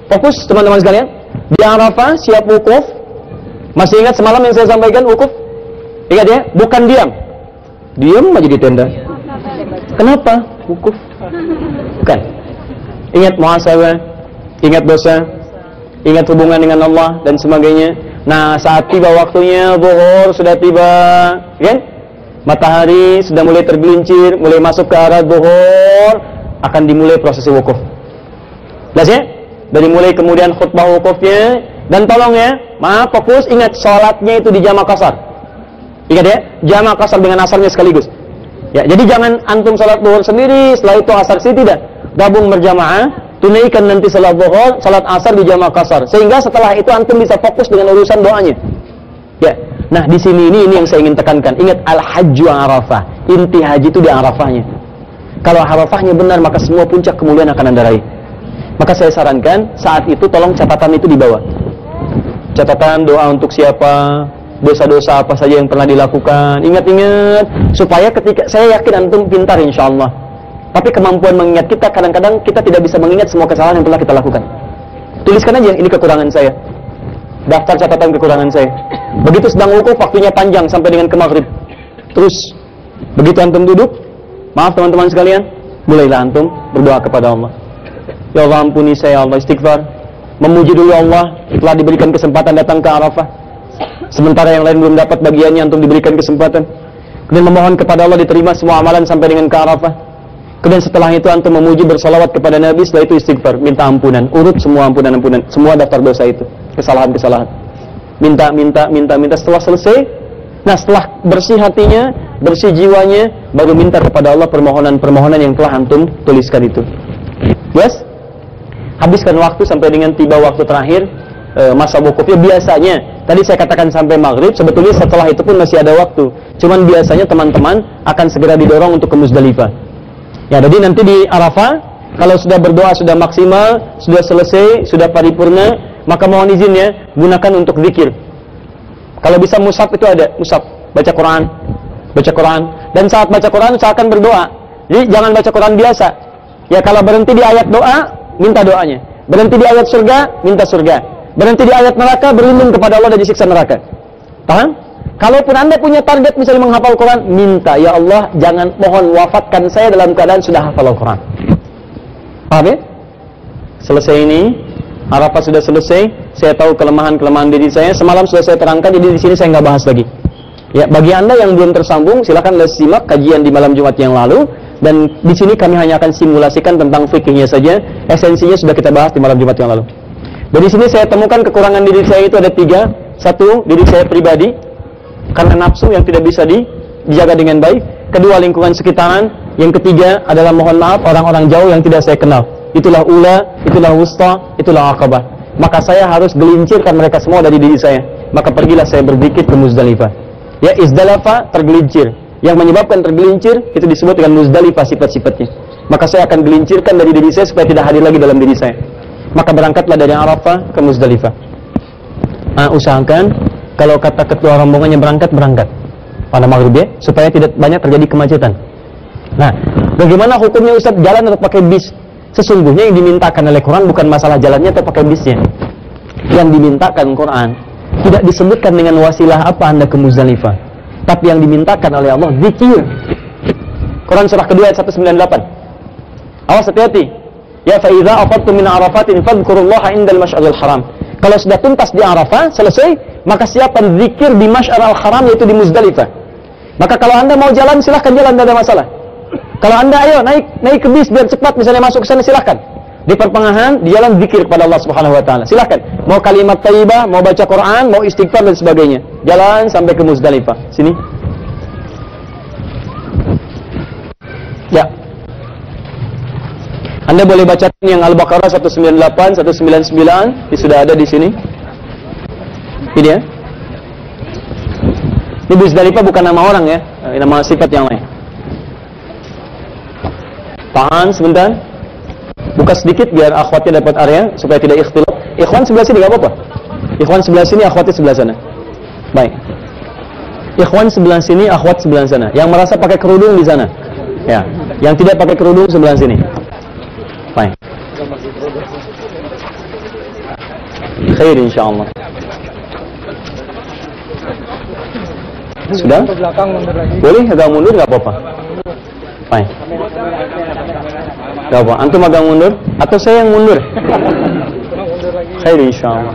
Fokus teman-teman sekalian. Di Arafah siap wukuf. Masih ingat semalam yang saya sampaikan wukuf? Ingat ya, bukan diam. Diam aja di tenda. Kenapa? Wukuf. Bukan. Ingat muhasabah, ingat dosa, ingat hubungan dengan Allah dan sebagainya. Nah, saat tiba waktunya zuhur sudah tiba, kan? Matahari sudah mulai tergelincir, mulai masuk ke arah zuhur, akan dimulai prosesi wukuf. Jelas ya? Dari mulai kemudian khutbah wukufnya, dan tolong ya, maaf fokus, ingat sholatnya itu di jamak qashar. Ingat ya, jamak qashar dengan asarnya sekaligus. Ya, jadi jangan antum sholat zuhur sendiri, setelah itu asar sih tidak. Gabung berjamaah, tunaikan nanti salat zuhur, salat asar di jamaah qashar. Sehingga setelah itu antum bisa fokus dengan urusan doanya. Ya. Nah, di sini ini yang saya ingin tekankan. Ingat al-hajju Arafah. Inti haji itu di Arafahnya. Kalau Arafahnya benar, maka semua puncak kemuliaan akan Anda raih. Maka saya sarankan saat itu tolong catatan itu dibawa. Catatan doa untuk siapa, dosa-dosa apa saja yang pernah dilakukan. Ingat-ingat supaya ketika saya yakin antum pintar insyaallah. Tapi kemampuan mengingat kita kadang-kadang kita tidak bisa mengingat semua kesalahan yang telah kita lakukan. Tuliskan aja ini kekurangan saya. Daftar catatan kekurangan saya. Begitu sedang wukuf waktunya panjang sampai dengan ke maghrib. Terus begitu antum duduk, maaf teman-teman sekalian, mulailah antum berdoa kepada Allah. Ya Allah ampuni saya, Allah istighfar. Memuji dulu Allah telah diberikan kesempatan datang ke Arafah. Sementara yang lain belum dapat bagiannya, antum diberikan kesempatan. Kemudian memohon kepada Allah diterima semua amalan sampai dengan ke Arafah. Kemudian setelah itu antum memuji bersalawat kepada Nabi, setelah itu istighfar, minta ampunan, urut semua ampunan, semua daftar dosa itu, kesalahan-kesalahan. Minta setelah selesai. Nah, setelah bersih hatinya, bersih jiwanya, baru minta kepada Allah permohonan-permohonan yang telah antum tuliskan itu. Yes? Habiskan waktu sampai dengan tiba waktu terakhir masa wukufnya. Biasanya tadi saya katakan sampai maghrib, sebetulnya setelah itu pun masih ada waktu. Cuman biasanya teman-teman akan segera didorong untuk ke Muzdalifah. Ya, jadi nanti di Arafah, kalau sudah berdoa, sudah maksimal, sudah selesai, sudah paripurna, maka mohon izin ya, gunakan untuk zikir. Kalau bisa mushaf itu ada, mushaf, baca Quran. Dan saat baca Quran, usahakan berdoa. Jadi jangan baca Quran biasa. Ya, kalau berhenti di ayat doa, minta doanya. Berhenti di ayat surga, minta surga. Berhenti di ayat neraka, berlindung kepada Allah dari siksa neraka. Paham? Kalaupun Anda punya target misalnya menghafal Quran, minta, ya Allah, jangan, mohon wafatkan saya dalam keadaan sudah hafal Al-Quran. Paham ya? Selesai ini, Arafah sudah selesai, saya tahu kelemahan-kelemahan diri saya, semalam sudah saya terangkan, jadi di sini saya nggak bahas lagi. Ya, bagi Anda yang belum tersambung, silakan simak kajian di malam Jumat yang lalu, dan di sini kami hanya akan simulasikan tentang fikihnya saja, esensinya sudah kita bahas di malam Jumat yang lalu. Dari sini saya temukan kekurangan diri saya itu ada 3. 1, diri saya pribadi, karena nafsu yang tidak bisa dijaga dengan baik. 2, lingkungan sekitaran. Yang 3 adalah mohon maaf orang-orang jauh yang tidak saya kenal. Itulah ula, itulah wusta, itulah aqabah. Maka saya harus gelincirkan mereka semua dari diri saya. Maka pergilah saya berzikir ke Muzdalifah. Ya, izdalafa, tergelincir. Yang menyebabkan tergelincir itu disebut dengan Muzdalifah sifat-sifatnya. Maka saya akan gelincirkan dari diri saya supaya tidak hadir lagi dalam diri saya. Maka berangkatlah dari Arafah ke Muzdalifah. Usahakan kalau kata ketua rombongannya berangkat pada maghrib ya, supaya tidak banyak terjadi kemacetan. Nah, bagaimana hukumnya Ustaz, jalan atau pakai bis? Sesungguhnya yang dimintakan oleh Quran bukan masalah jalannya atau pakai bisnya. Yang dimintakan Quran tidak disebutkan dengan wasilah apa Anda ke Muzdalifah, tapi yang dimintakan oleh Allah zikir. Quran surah kedua ayat 198. Awas, hati-hati. Ya, fa idza afadtum min arafatin fadhkurullaha indal masy'aril haram. Kalau sudah tuntas di Arafah, selesai, maka siapkan zikir di Masy'aril Haram, yaitu di Muzdalifah. Maka kalau Anda mau jalan, silahkan jalan, tidak ada masalah. Kalau Anda ayo naik ke bis biar cepat, misalnya masuk ke sana, silahkan. Di pertengahan, di jalan zikir kepada Allah Subhanahu wa taala. Silahkan. Mau kalimat thayyibah, mau baca Quran, mau istighfar dan sebagainya. Jalan sampai ke Muzdalifah. Sini. Ya. Anda boleh baca yang Al-Baqarah 198, 199, ini sudah ada di sini. Ini ya. Ini Muzdalifah bukan nama orang ya, nama sifat yang lain. Tahan sebentar. Buka sedikit biar akhwatnya dapat area supaya tidak ikhtilaf. Ikhwan sebelah sini nggak apa-apa. Ikhwan sebelah sini, akhwatnya sebelah sana. Baik. Ikhwan sebelah sini, akhwat sebelah sana. Yang merasa pakai kerudung di sana. Ya. Yang tidak pakai kerudung sebelah sini. Baik. Khair insyaallah. Sudah? Boleh agak mundur nggak apa-apa. Baik. Gak apa, antum agak mundur atau saya yang mundur? Khair insyaallah.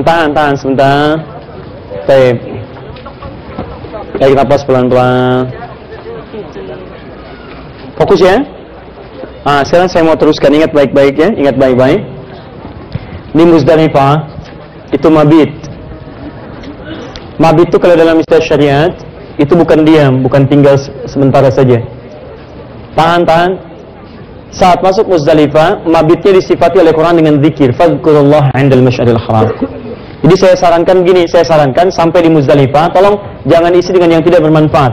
Tahan sebentar. Baik. Tarik nafas pelan-pelan. Fokus ya. Sekarang saya mau teruskan, ingat baik-baik ya, ingat baik-baik. Di Muzdalifah itu mabit. Mabit itu kalau dalam istilah syariat itu bukan diam, bukan tinggal sementara saja. Tahan. Saat masuk Muzdalifah, mabitnya disifati oleh Quran dengan zikir, fadhkurullah 'indal masy'aril haram. Jadi saya sarankan sampai di Muzdalifah, tolong jangan isi dengan yang tidak bermanfaat.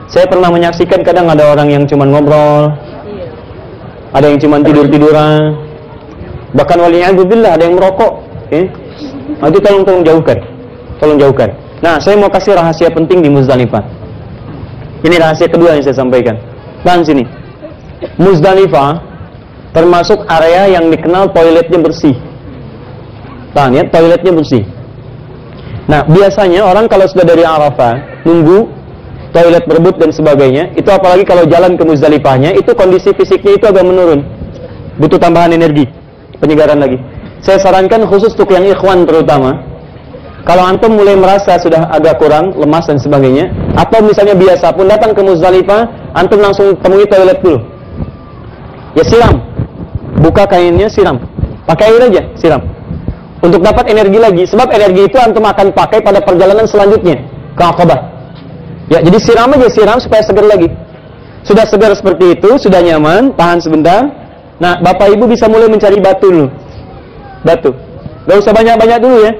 Saya pernah menyaksikan kadang ada orang yang cuma ngobrol, ada yang cuma tidur-tiduran, bahkan waliyadzubillah ada yang merokok. Itu tolong jauhkan. Nah, saya mau kasih rahasia penting di Muzdalifah. Ini rahasia kedua yang saya sampaikan. Tahan sini. Muzdalifah termasuk area yang dikenal toiletnya bersih. Tahan ya, toiletnya bersih. Nah, biasanya orang kalau sudah dari Arafah nunggu toilet berebut dan sebagainya, itu apalagi kalau jalan ke Muzdalifahnya, itu kondisi fisiknya itu agak menurun. Butuh tambahan energi, penyegaran lagi. Saya sarankan khusus untuk yang ikhwan terutama, kalau antum mulai merasa sudah agak kurang, lemas dan sebagainya, atau misalnya biasa pun datang ke Muzdalifah, antum langsung temui toilet dulu. Ya siram. Buka kainnya, siram. Pakai air aja, siram. Untuk dapat energi lagi, sebab energi itu antum akan pakai pada perjalanan selanjutnya ke Aqabah. Ya, jadi siram aja, siram supaya segar lagi. Sudah segar seperti itu, sudah nyaman, tahan sebentar. Nah, Bapak Ibu bisa mulai mencari batu dulu. Batu. Gak usah banyak-banyak dulu ya.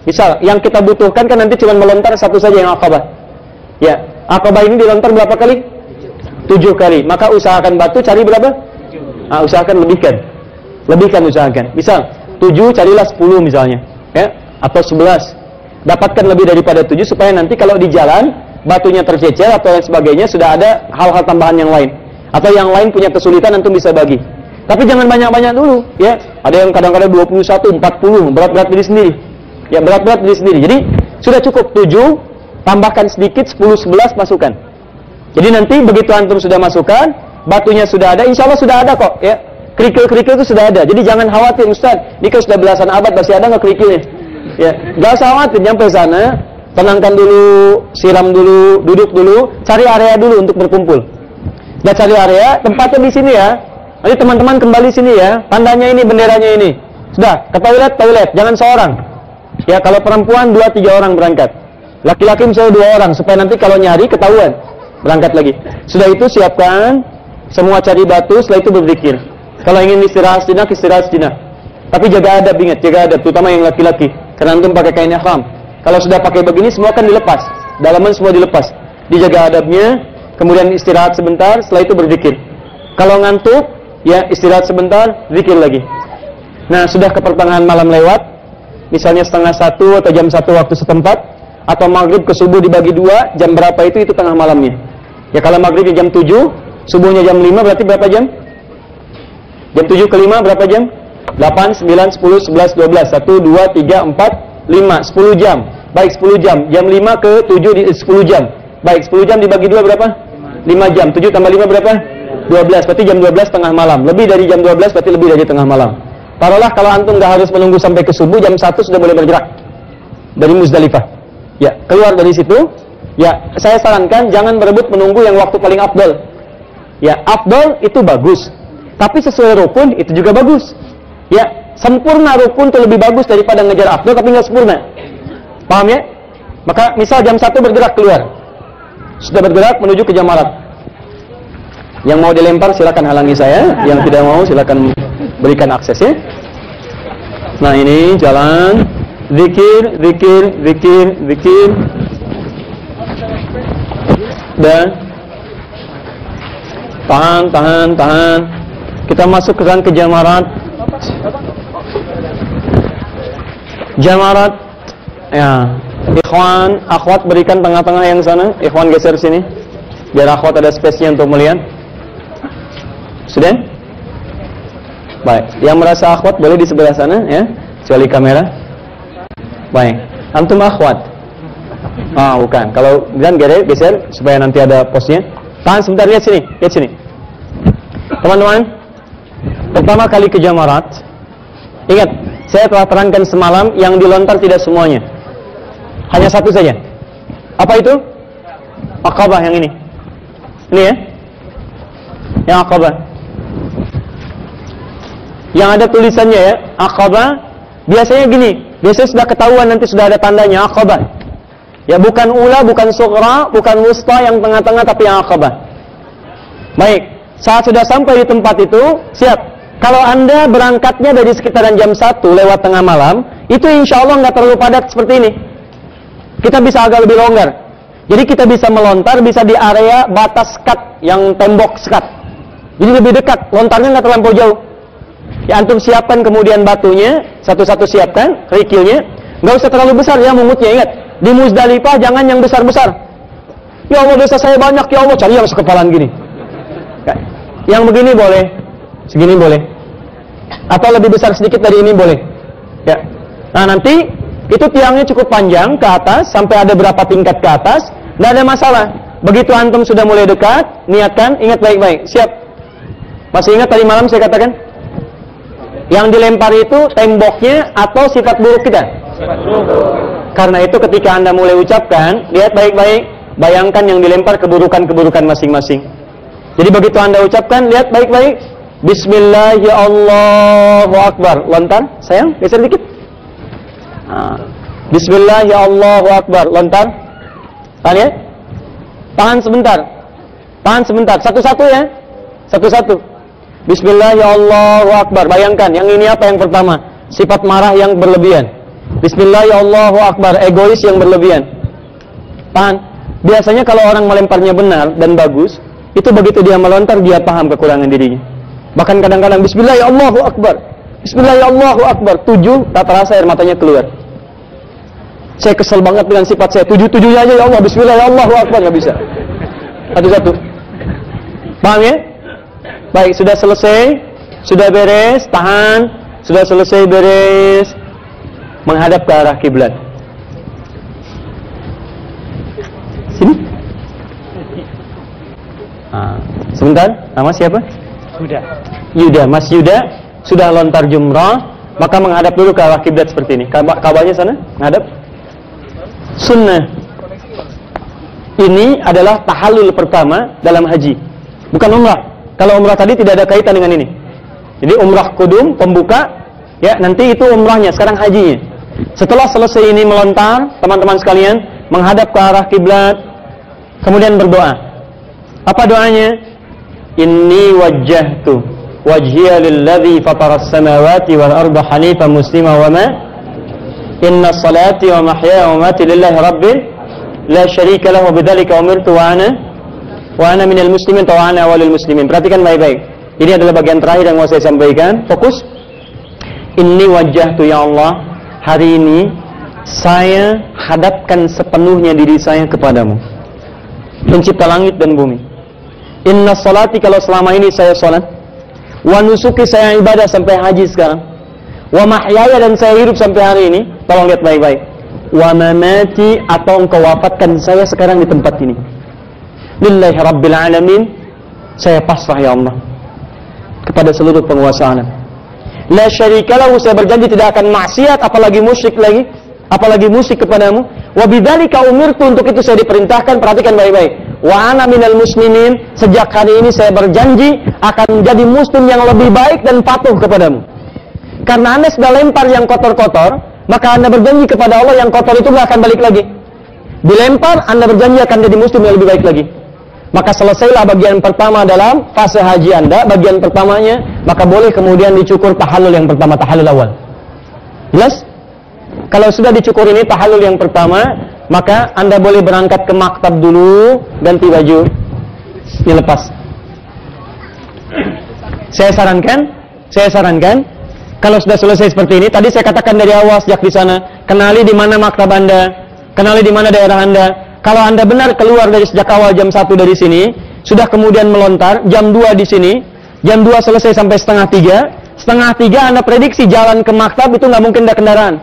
Misal, yang kita butuhkan kan nanti cuma melontar satu saja yang Aqabah. Ya, Aqabah ini dilontar berapa kali? 7 kali. Maka usahakan batu cari berapa? Usahakan lebihkan usahakan. Misal 7 carilah 10 misalnya, ya, atau 11. Dapatkan lebih daripada 7 supaya nanti kalau di jalan batunya tercecer atau yang sebagainya sudah ada hal-hal tambahan yang lain. Atau yang lain punya kesulitan antum bisa bagi. Tapi jangan banyak-banyak dulu, ya. Ada yang kadang-kadang 21, 40, berat-berat diri sendiri. Ya, berat-berat diri sendiri. Jadi sudah cukup 7, tambahkan sedikit 10, 11 masukkan. Jadi nanti begitu antum sudah masukkan, batunya sudah ada, insya Allah sudah ada kok, ya. Kerikil-kerikil itu sudah ada. Jadi jangan khawatir, Ustaz. Ini kan sudah belasan abad masih ada nggak kerikilnya? Ya, nggak usah khawatir. Nyampe sana, tenangkan dulu, siram dulu, duduk dulu, cari area dulu untuk berkumpul. Dan cari area, tempatnya di sini ya. Nanti teman-teman kembali sini ya. Tandanya ini, benderanya ini. Sudah, ke toilet, jangan seorang. Ya, kalau perempuan 2-3 orang berangkat. Laki-laki misalnya 2 orang supaya nanti kalau nyari ketahuan berangkat lagi. Sudah itu siapkan semua, cari batu, setelah itu berzikir. Kalau ingin istirahat sejenak. Tapi jaga adab, ingat, jaga adab, terutama yang laki-laki. Karena antum pakai kain ihram. Kalau sudah pakai begini semua kan dilepas. Dalaman semua dilepas. Dijaga adabnya, kemudian istirahat sebentar, setelah itu berzikir. Kalau ngantuk, ya istirahat sebentar, zikir lagi. Nah, sudah ke pertengahan malam lewat, misalnya 12:30 atau jam 1 waktu setempat, atau maghrib ke subuh dibagi 2, jam berapa itu tengah malamnya. Ya kalau maghribnya jam 7, subuhnya jam 5, berarti berapa jam? Jam 7 ke 5 berapa jam? 8, 9, 10, 11, 12, 1, 2, 3, 4, 5, 10 jam. Baik, 10 jam. Jam 5 ke 7 10 jam. Baik, 10 jam dibagi 2 berapa? 5 jam. 7 tambah 5 berapa? 12, berarti jam 12 tengah malam. Lebih dari jam 12 berarti lebih dari tengah malam. Taruhlah kalau antum nggak harus menunggu sampai ke subuh, jam 1 sudah boleh bergerak dari Muzdalifah. Ya, keluar dari situ. Ya, saya sarankan jangan berebut menunggu yang waktu paling afdal. Ya, afdal itu bagus. Tapi sesuai rukun itu juga bagus. Ya, sempurna rukun itu lebih bagus daripada ngejar afdal tapi nggak sempurna. Paham ya? Maka misal jam 1 bergerak keluar. Sudah bergerak menuju ke Jamarat. Yang mau dilempar silakan halangi saya, yang tidak mau silakan berikan akses ya. Nah, ini jalan zikir. Dan tahan. Kita masuk ke jamarat. Jamarat. Ya. Ikhwan, akhwat berikan tengah-tengah yang sana. Ikhwan geser sini. Biar akhwat ada spesinya untuk melihat. Sudah? Baik. Yang merasa akhwat boleh di sebelah sana ya. Kecuali kamera. Baik. Antum akhwat. Bukan. Kalau dan geser supaya nanti ada posnya. Tahan sebentar, lihat sini. Lihat sini. Teman-teman, pertama kali ke jamarat, ingat, saya telah terangkan semalam yang dilontar tidak semuanya, hanya satu saja. Apa itu? Aqabah yang ini. Ini ya, yang Aqabah. Yang ada tulisannya ya, Aqabah. Biasanya gini, biasanya sudah ketahuan nanti sudah ada tandanya Aqabah. Ya bukan ula, bukan sughra, bukan wusta yang tengah-tengah, tapi yang Aqabah. Baik. Saat sudah sampai di tempat itu, siap. Kalau Anda berangkatnya dari sekitaran jam 1 lewat tengah malam, itu insya Allah nggak terlalu padat seperti ini. Kita bisa agak lebih longgar. Jadi kita bisa melontar, bisa di area batas sekat, yang tembok sekat. Jadi lebih dekat, lontarnya nggak terlampau jauh. Ya antum siapkan kemudian batunya, satu-satu siapkan, kerikilnya. Nggak usah terlalu besar ya mungutnya, ingat. Di Muzdalifah jangan yang besar-besar. Ya Allah dosa saya banyak, ya Allah, cari yang sekepalan gini. Yang begini boleh, segini boleh, atau lebih besar sedikit dari ini boleh. Ya. Nah nanti itu tiangnya cukup panjang ke atas sampai ada berapa tingkat ke atas, tidak ada masalah. Begitu antum sudah mulai dekat, niatkan, ingat baik-baik, siap. Masih ingat tadi malam saya katakan, yang dilempar itu temboknya atau sifat buruk kita. Karena itu ketika Anda mulai ucapkan, lihat baik-baik, bayangkan yang dilempar keburukan-keburukan masing-masing. Jadi begitu Anda ucapkan, lihat baik-baik. Bismillah ya Allahu Akbar. Lontar, sayang, geser dikit. Bismillah ya Allahu Akbar. Lontar. Tahan ya. Tahan sebentar. Tahan sebentar. Satu-satu ya. Satu-satu. Bismillah ya Allahu Akbar. Bayangkan, yang ini apa yang pertama? Sifat marah yang berlebihan. Bismillah ya Allahu Akbar. Egois yang berlebihan. Tahan. Biasanya kalau orang melemparnya benar dan bagus, itu begitu dia melontar, dia paham kekurangan dirinya. Bahkan kadang-kadang Bismillah ya Allahu Akbar, Bismillah ya Allahu Akbar, 7 tak terasa air matanya keluar. Saya kesel banget dengan sifat saya, 7-7-nya aja ya Allah, Bismillah ya Allahu Akbar, nggak bisa. Satu-satu. Paham ya? Baik, sudah selesai, sudah beres, tahan, sudah selesai beres, menghadap ke arah kiblat. Sini. Sebentar, nama siapa? Yuda. Mas Yuda sudah lontar jumrah, maka menghadap dulu ke arah kiblat seperti ini. Kabarnya sana, menghadap. Sunnah. Ini adalah tahallul pertama dalam haji, bukan umrah. Kalau umrah tadi tidak ada kaitan dengan ini. Jadi umrah kudum, pembuka, ya nanti itu umrahnya, sekarang hajinya. Setelah selesai ini melontar, teman-teman sekalian, menghadap ke arah kiblat, kemudian berdoa. Apa doanya? Inni wajjahtu wajhiya lilladzi fataras samawati wal arda hanifan muslima wa ma inna salati wa mahyaya wa mamati lillahi rabbil la syarika lahu wa bidzalika umirtu wa ana minal muslimin wa ana awwalul muslimin. Perhatikan baik-baik. Ini adalah bagian terakhir yang mau saya sampaikan. Fokus. Inni wajjahtu ya Allah, hari ini saya hadapkan sepenuhnya diri saya kepadamu, pencipta langit dan bumi. Inna salati, kalau selama ini saya salat, wa nusuki, saya ibadah sampai haji sekarang, wa mahyaya, dan saya hidup sampai hari ini, tolong lihat baik-baik, wa mamati, atau engkau wafatkan saya sekarang di tempat ini, lillahi rabbil alamin, saya pasrah ya Allah kepada seluruh penguasa alam. La syarika lahu, saya berjanji tidak akan maksiat, apalagi musyrik lagi, apalagi musyrik kepadamu. Wa bidzalika umirtu, untuk itu saya diperintahkan. Perhatikan baik-baik. Wa ana minal muslimin, sejak hari ini saya berjanji akan menjadi muslim yang lebih baik dan patuh kepadamu. Karena Anda sudah lempar yang kotor-kotor, maka Anda berjanji kepada Allah yang kotor itu nggak akan balik lagi. Dilempar, Anda berjanji akan jadi muslim yang lebih baik lagi. Maka selesailah bagian pertama dalam fase haji Anda, bagian pertamanya, maka boleh kemudian dicukur tahallul yang pertama, tahallul awal. Jelas? Kalau sudah dicukur ini tahallul yang pertama, maka Anda boleh berangkat ke maktab dulu, ganti baju, ini lepas. Saya sarankan, kalau sudah selesai seperti ini, tadi saya katakan dari awal sejak di sana, kenali di mana maktab Anda, kenali di mana daerah Anda. Kalau Anda benar keluar dari sejak awal jam 1 dari sini, sudah kemudian melontar, jam 2 di sini, jam 2 selesai sampai setengah 3 Anda prediksi jalan ke maktab itu nggak mungkin ada kendaraan.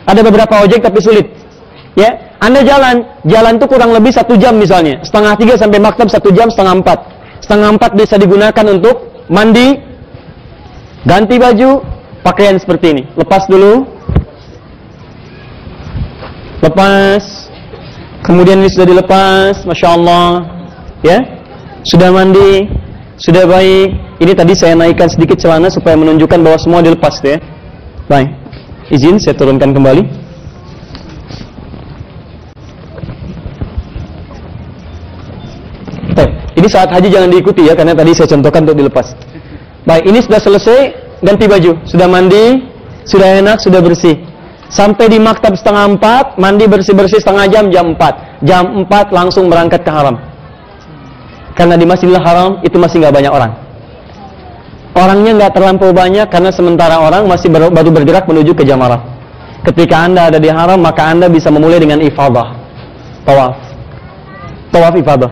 Ada beberapa ojek tapi sulit. Ya, Anda jalan itu kurang lebih 1 jam misalnya, setengah 3 sampai maktab 1 jam, setengah 4. Setengah 4 bisa digunakan untuk mandi, ganti baju, pakaian seperti ini. Lepas dulu. Lepas. Kemudian ini sudah dilepas, Masya Allah. Ya, sudah mandi, sudah baik. Ini tadi saya naikkan sedikit celana supaya menunjukkan bahwa semua dilepas ya. Baik. Izin saya turunkan kembali. Baik. Ini saat haji jangan diikuti ya, karena tadi saya contohkan untuk dilepas. Baik, ini sudah selesai, ganti baju, sudah mandi, sudah enak, sudah bersih. Sampai di maktab setengah 4, mandi bersih-bersih setengah jam, jam 4. Jam 4 langsung berangkat ke haram. Karena di Masjidil Haram itu masih nggak banyak orang. Orangnya nggak terlampau banyak karena sementara orang masih baru bergerak menuju ke Jamarah. Ketika Anda ada di haram, maka Anda bisa memulai dengan ifadah. Tawaf ifadah.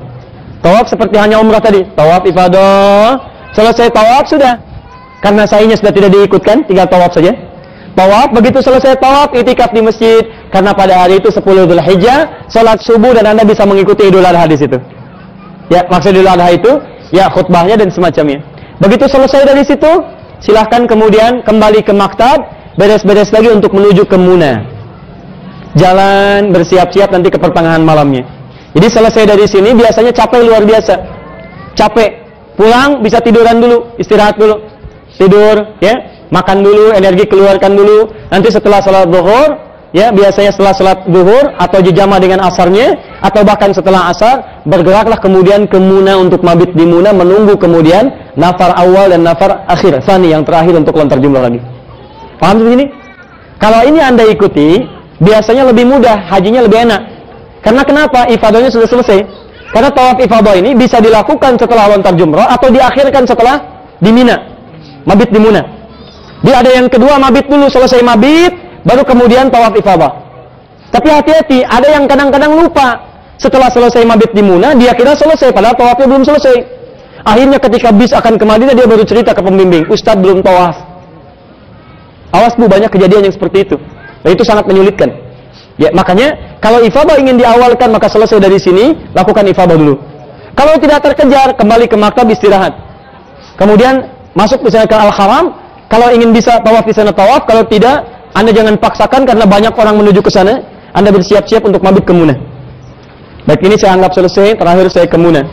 Tawaf seperti hanya umrah tadi. Tawaf ifadah. Selesai tawaf sudah. Karena sainya sudah tidak diikutkan, tinggal tawaf saja. Tawaf, begitu selesai tawaf, itikaf di masjid. Karena pada hari itu 10 Dzulhijjah, salat subuh dan Anda bisa mengikuti Idul Adha di situ. Ya, maksud Idul Adha itu ya khutbahnya dan semacamnya. Begitu selesai dari situ, silahkan kemudian kembali ke maktab, beres-beres lagi untuk menuju ke Muna. Jalan bersiap-siap nanti ke pertengahan malamnya. Jadi selesai dari sini biasanya capek luar biasa. Capek. Pulang bisa tiduran dulu, istirahat dulu. Tidur, ya. Makan dulu, energi keluarkan dulu. Nanti setelah salat zuhur, ya, biasanya setelah salat zuhur atau dijama dengan asarnya atau bahkan setelah asar, bergeraklah kemudian ke Muna untuk mabit di Muna, menunggu kemudian nafar awal dan nafar akhir, tsani yang terakhir untuk lontar jumlah lagi. Paham seperti ini? Kalau ini Anda ikuti, biasanya lebih mudah, hajinya lebih enak. Karena kenapa? Ifadahnya sudah selesai. Karena tawaf ifadah ini bisa dilakukan setelah lontar jumrah atau diakhirkan setelah di Mina, mabit di Muna. Dia ada yang kedua, mabit dulu, selesai mabit, baru kemudian tawaf ifadah. Tapi hati-hati, ada yang kadang-kadang lupa. Setelah selesai mabit di Muna, dia kira selesai, padahal tawafnya belum selesai. Akhirnya ketika bis akan ke Madinah, dia baru cerita ke pembimbing, Ustadz belum tawaf. Awas Bu, banyak kejadian yang seperti itu. Dan itu sangat menyulitkan. Ya, makanya kalau ifadah ingin diawalkan, maka selesai dari sini, lakukan ifadah dulu. Kalau tidak terkejar, kembali ke maktab istirahat. Kemudian masuk misalnya ke Al-Haram. Kalau ingin bisa tawaf di sana tawaf, kalau tidak, Anda jangan paksakan karena banyak orang menuju ke sana. Anda bersiap-siap untuk mabit ke Muna. Baik, ini saya anggap selesai. Terakhir saya ke Muna.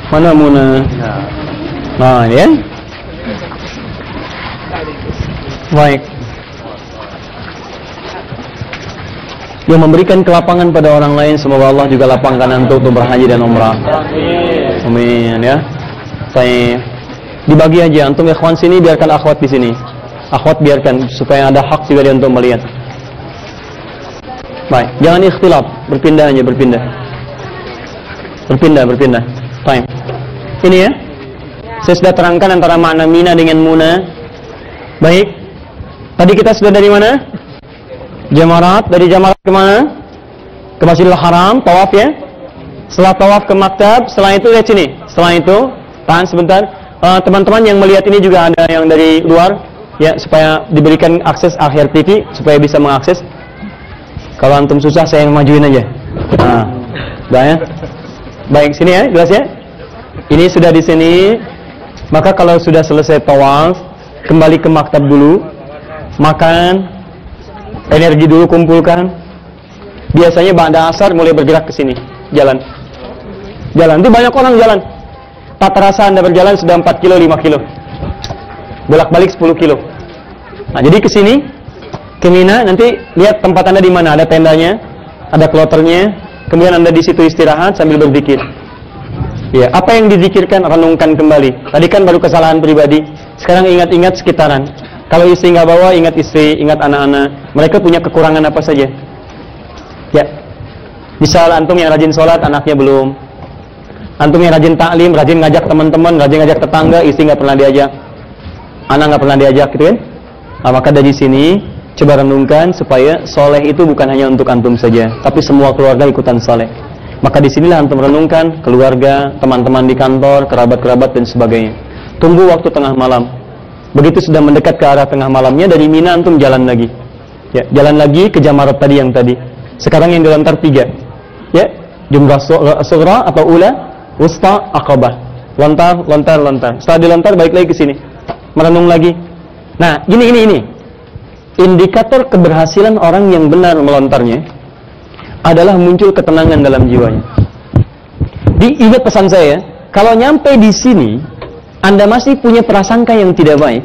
Mana Muna? Nah, ya. Baik. Yang memberikan kelapangan pada orang lain, semoga Allah juga lapangkan untuk berhaji dan umrah. Amin ya. Saya dibagi aja, antum ikhwan sini biarkan akhwat di sini. Akhwat biarkan supaya ada hak juga dia untuk melihat. Baik, jangan ikhtilaf, berpindah aja, berpindah. Baik. Ini ya. Saya sudah terangkan antara makna Mina dengan Muna. Baik. Tadi kita sudah dari mana? Jamarat, dari Jamarat ke mana? Ke Masjidil Haram, tawaf ya. Setelah tawaf ke maktab, setelah itu lihat sini. Setelah itu tahan sebentar, teman-teman yang melihat ini juga ada yang dari luar, ya, supaya diberikan akses akhir TV supaya bisa mengakses. Kalau antum susah saya yang majuin aja. Nah, udah ya. Baik, sini ya, jelas ya. Ini sudah di sini. Maka kalau sudah selesai tawaf, kembali ke maktab dulu, makan, energi dulu kumpulkan. Biasanya ba'da asar mulai bergerak ke sini, jalan. Itu banyak orang jalan. Tak terasa Anda berjalan sudah 4 kilo, 5 kilo. Bolak-balik 10 kilo. Nah, jadi ke sini, ke Mina, nanti lihat tempat Anda di mana. Ada tendanya, ada kloternya. Kemudian Anda di situ istirahat sambil berzikir. Ya, apa yang dizikirkan, renungkan kembali. Tadi kan baru kesalahan pribadi. Sekarang ingat-ingat sekitaran. Kalau istri nggak bawa, ingat istri, ingat anak-anak. Mereka punya kekurangan apa saja. Ya, misal antum yang rajin sholat, anaknya belum. Antum yang rajin taklim, rajin ngajak teman-teman, rajin ngajak tetangga, istri nggak pernah diajak, anak nggak pernah diajak, gitu kan? Nah, maka dari sini coba renungkan supaya soleh itu bukan hanya untuk antum saja, tapi semua keluarga ikutan soleh. Maka disinilah antum renungkan keluarga, teman-teman di kantor, kerabat-kerabat dan sebagainya. Tunggu waktu tengah malam. Begitu sudah mendekat ke arah tengah malamnya, dari Mina antum jalan lagi. Ya, jalan lagi ke Jamarat tadi yang tadi. Sekarang yang dilontar 3. Ya, jumlah sughra atau ula, wusta, aqabah. Lontar, lontar, lontar. Setelah dilontar balik lagi ke sini. Merenung lagi. Nah, ini. Indikator keberhasilan orang yang benar melontarnya adalah muncul ketenangan dalam jiwanya. Ingat pesan saya, kalau nyampe di sini Anda masih punya prasangka yang tidak baik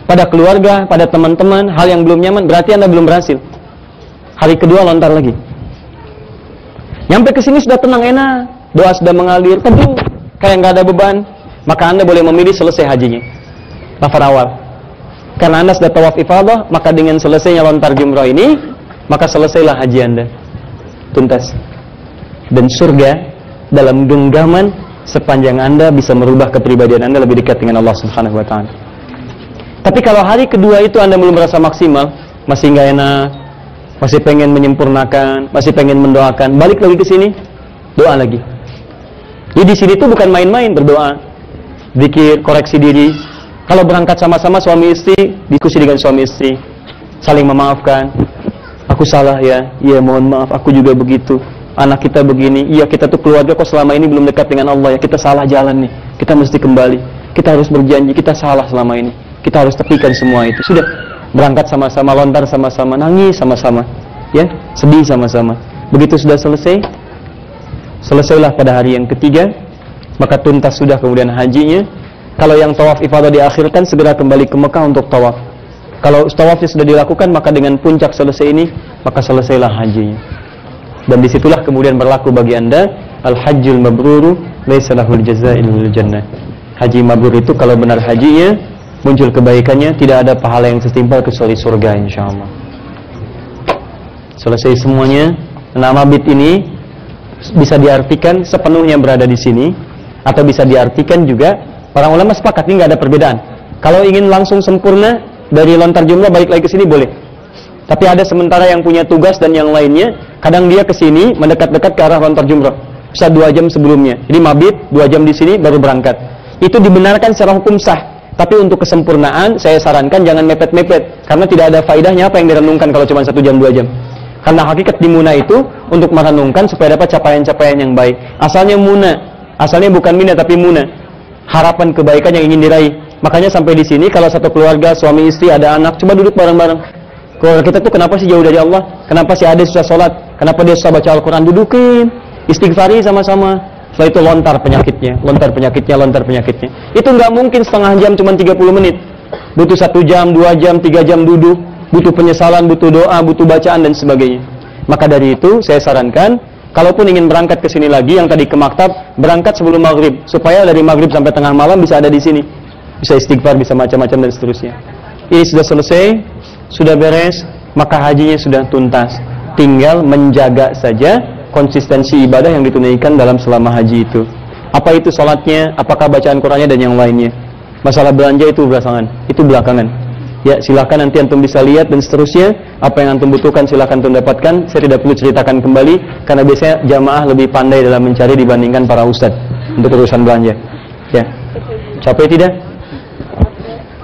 pada keluarga, pada teman-teman, hal yang belum nyaman, berarti Anda belum berhasil. Hari kedua lontar lagi. Nyampe ke sini sudah tenang, enak, doa sudah mengalir, teduh, kayak nggak ada beban, maka Anda boleh memilih selesai hajinya. Nafar awal. Karena Anda sudah tawaf ifadah, maka dengan selesainya lontar jumrah ini, maka selesailah haji Anda. Tuntas. Dan surga dalam genggaman sepanjang Anda bisa merubah kepribadian Anda lebih dekat dengan Allah Subhanahu wa taala. Tapi kalau hari kedua itu Anda belum merasa maksimal, masih nggak enak, masih pengen menyempurnakan, masih pengen mendoakan, balik lagi ke sini, doa lagi. Jadi di sini tuh bukan main-main berdoa, zikir, koreksi diri. Kalau berangkat sama-sama suami istri, diskusi dengan suami istri, saling memaafkan. Aku salah ya, iya mohon maaf, aku juga begitu. Anak kita begini, iya kita tuh keluarga kok selama ini belum dekat dengan Allah ya, kita salah jalan nih, kita mesti kembali, kita harus berjanji, kita salah selama ini, kita harus tepikan semua itu. Sudah, berangkat sama-sama, lontar sama-sama, nangis sama-sama, ya, sedih sama-sama. Begitu sudah selesai, selesailah pada hari yang ketiga, maka tuntas sudah kemudian hajinya. Kalau yang tawaf ifadah diakhirkan, segera kembali ke Mekah untuk tawaf. Kalau tawafnya sudah dilakukan, maka dengan puncak selesai ini, maka selesailah hajinya. Dan disitulah kemudian berlaku bagi Anda al-hajjul mabruru laisa lahul jazaa'il jannah. Haji mabrur itu kalau benar hajinya, muncul kebaikannya, tidak ada pahala yang setimpal kecuali surga insyaallah. Selesai semuanya. Nama mabit ini bisa diartikan sepenuhnya berada di sini, atau bisa diartikan juga para ulama sepakat ini nggak ada perbedaan. Kalau ingin langsung sempurna dari lontar jumlah balik lagi ke sini boleh. Tapi ada sementara yang punya tugas dan yang lainnya, kadang dia ke sini mendekat-dekat ke arah lontar jumrah. Bisa 2 jam sebelumnya. Jadi mabit 2 jam di sini baru berangkat. Itu dibenarkan secara hukum sah. Tapi untuk kesempurnaan saya sarankan jangan mepet-mepet, karena tidak ada faedahnya apa yang direnungkan kalau cuma 1 jam 2 jam. Karena hakikat di Muna itu untuk merenungkan supaya dapat capaian-capaian yang baik. Asalnya Muna, asalnya bukan Mina tapi Muna. Harapan kebaikan yang ingin diraih. Makanya sampai di sini kalau satu keluarga, suami istri, ada anak, coba duduk bareng-bareng. Keluarga kita tuh kenapa sih jauh dari Allah? Kenapa sih ada susah sholat? Kenapa dia susah baca Al-Quran? Dudukin, istighfari sama-sama. Setelah itu lontar penyakitnya, lontar penyakitnya, lontar penyakitnya. Itu nggak mungkin setengah jam, cuma 30 menit. Butuh 1 jam, 2 jam, 3 jam duduk. Butuh penyesalan, butuh doa, butuh bacaan dan sebagainya. Maka dari itu saya sarankan, kalaupun ingin berangkat ke sini lagi, yang tadi ke maktab, berangkat sebelum maghrib, supaya dari maghrib sampai tengah malam bisa ada di sini, bisa istighfar, bisa macam-macam dan seterusnya. Ini sudah selesai, sudah beres, maka hajinya sudah tuntas. Tinggal menjaga saja konsistensi ibadah yang ditunaikan dalam selama haji itu. Apa itu sholatnya, apakah bacaan Qur'annya dan yang lainnya. Masalah belanja itu belakangan, Ya, silakan nanti antum bisa lihat dan seterusnya. Apa yang antum butuhkan silakan antum dapatkan. Saya tidak perlu ceritakan kembali karena biasanya jamaah lebih pandai dalam mencari dibandingkan para ustadz untuk urusan belanja. Ya. Capek tidak?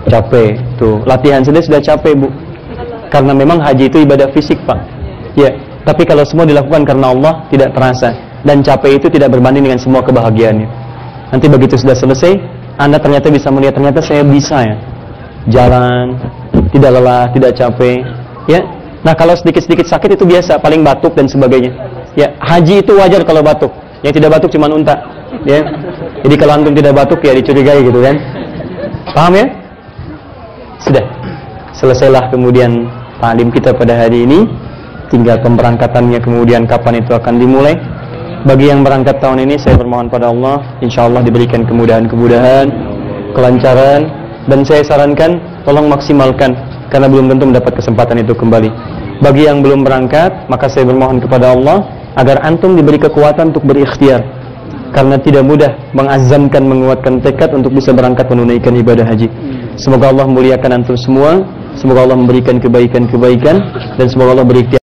Capek. Tuh, latihan sendiri sudah capek, Bu. Karena memang haji itu ibadah fisik, Pak. Ya, tapi kalau semua dilakukan karena Allah tidak terasa, dan capek itu tidak berbanding dengan semua kebahagiaannya. Nanti begitu sudah selesai, Anda ternyata bisa melihat ternyata saya bisa ya. Jalan, tidak lelah, tidak capek, ya. Nah, kalau sedikit-sedikit sakit itu biasa, paling batuk dan sebagainya. Ya, haji itu wajar kalau batuk. Yang tidak batuk cuma unta, ya. Jadi kalau antum tidak batuk ya dicurigai gitu kan. Paham ya? Sudah. Selesailah kemudian taklim kita pada hari ini. Tinggal pemberangkatannya kemudian kapan itu akan dimulai. Bagi yang berangkat tahun ini saya bermohon pada Allah, insyaallah diberikan kemudahan-kemudahan, kelancaran, dan saya sarankan tolong maksimalkan karena belum tentu mendapat kesempatan itu kembali. Bagi yang belum berangkat, maka saya bermohon kepada Allah agar antum diberi kekuatan untuk berikhtiar. karena tidak mudah mengazamkan, menguatkan tekad untuk bisa berangkat menunaikan ibadah haji. Semoga Allah muliakan antum semua, semoga Allah memberikan kebaikan-kebaikan, dan semoga Allah beri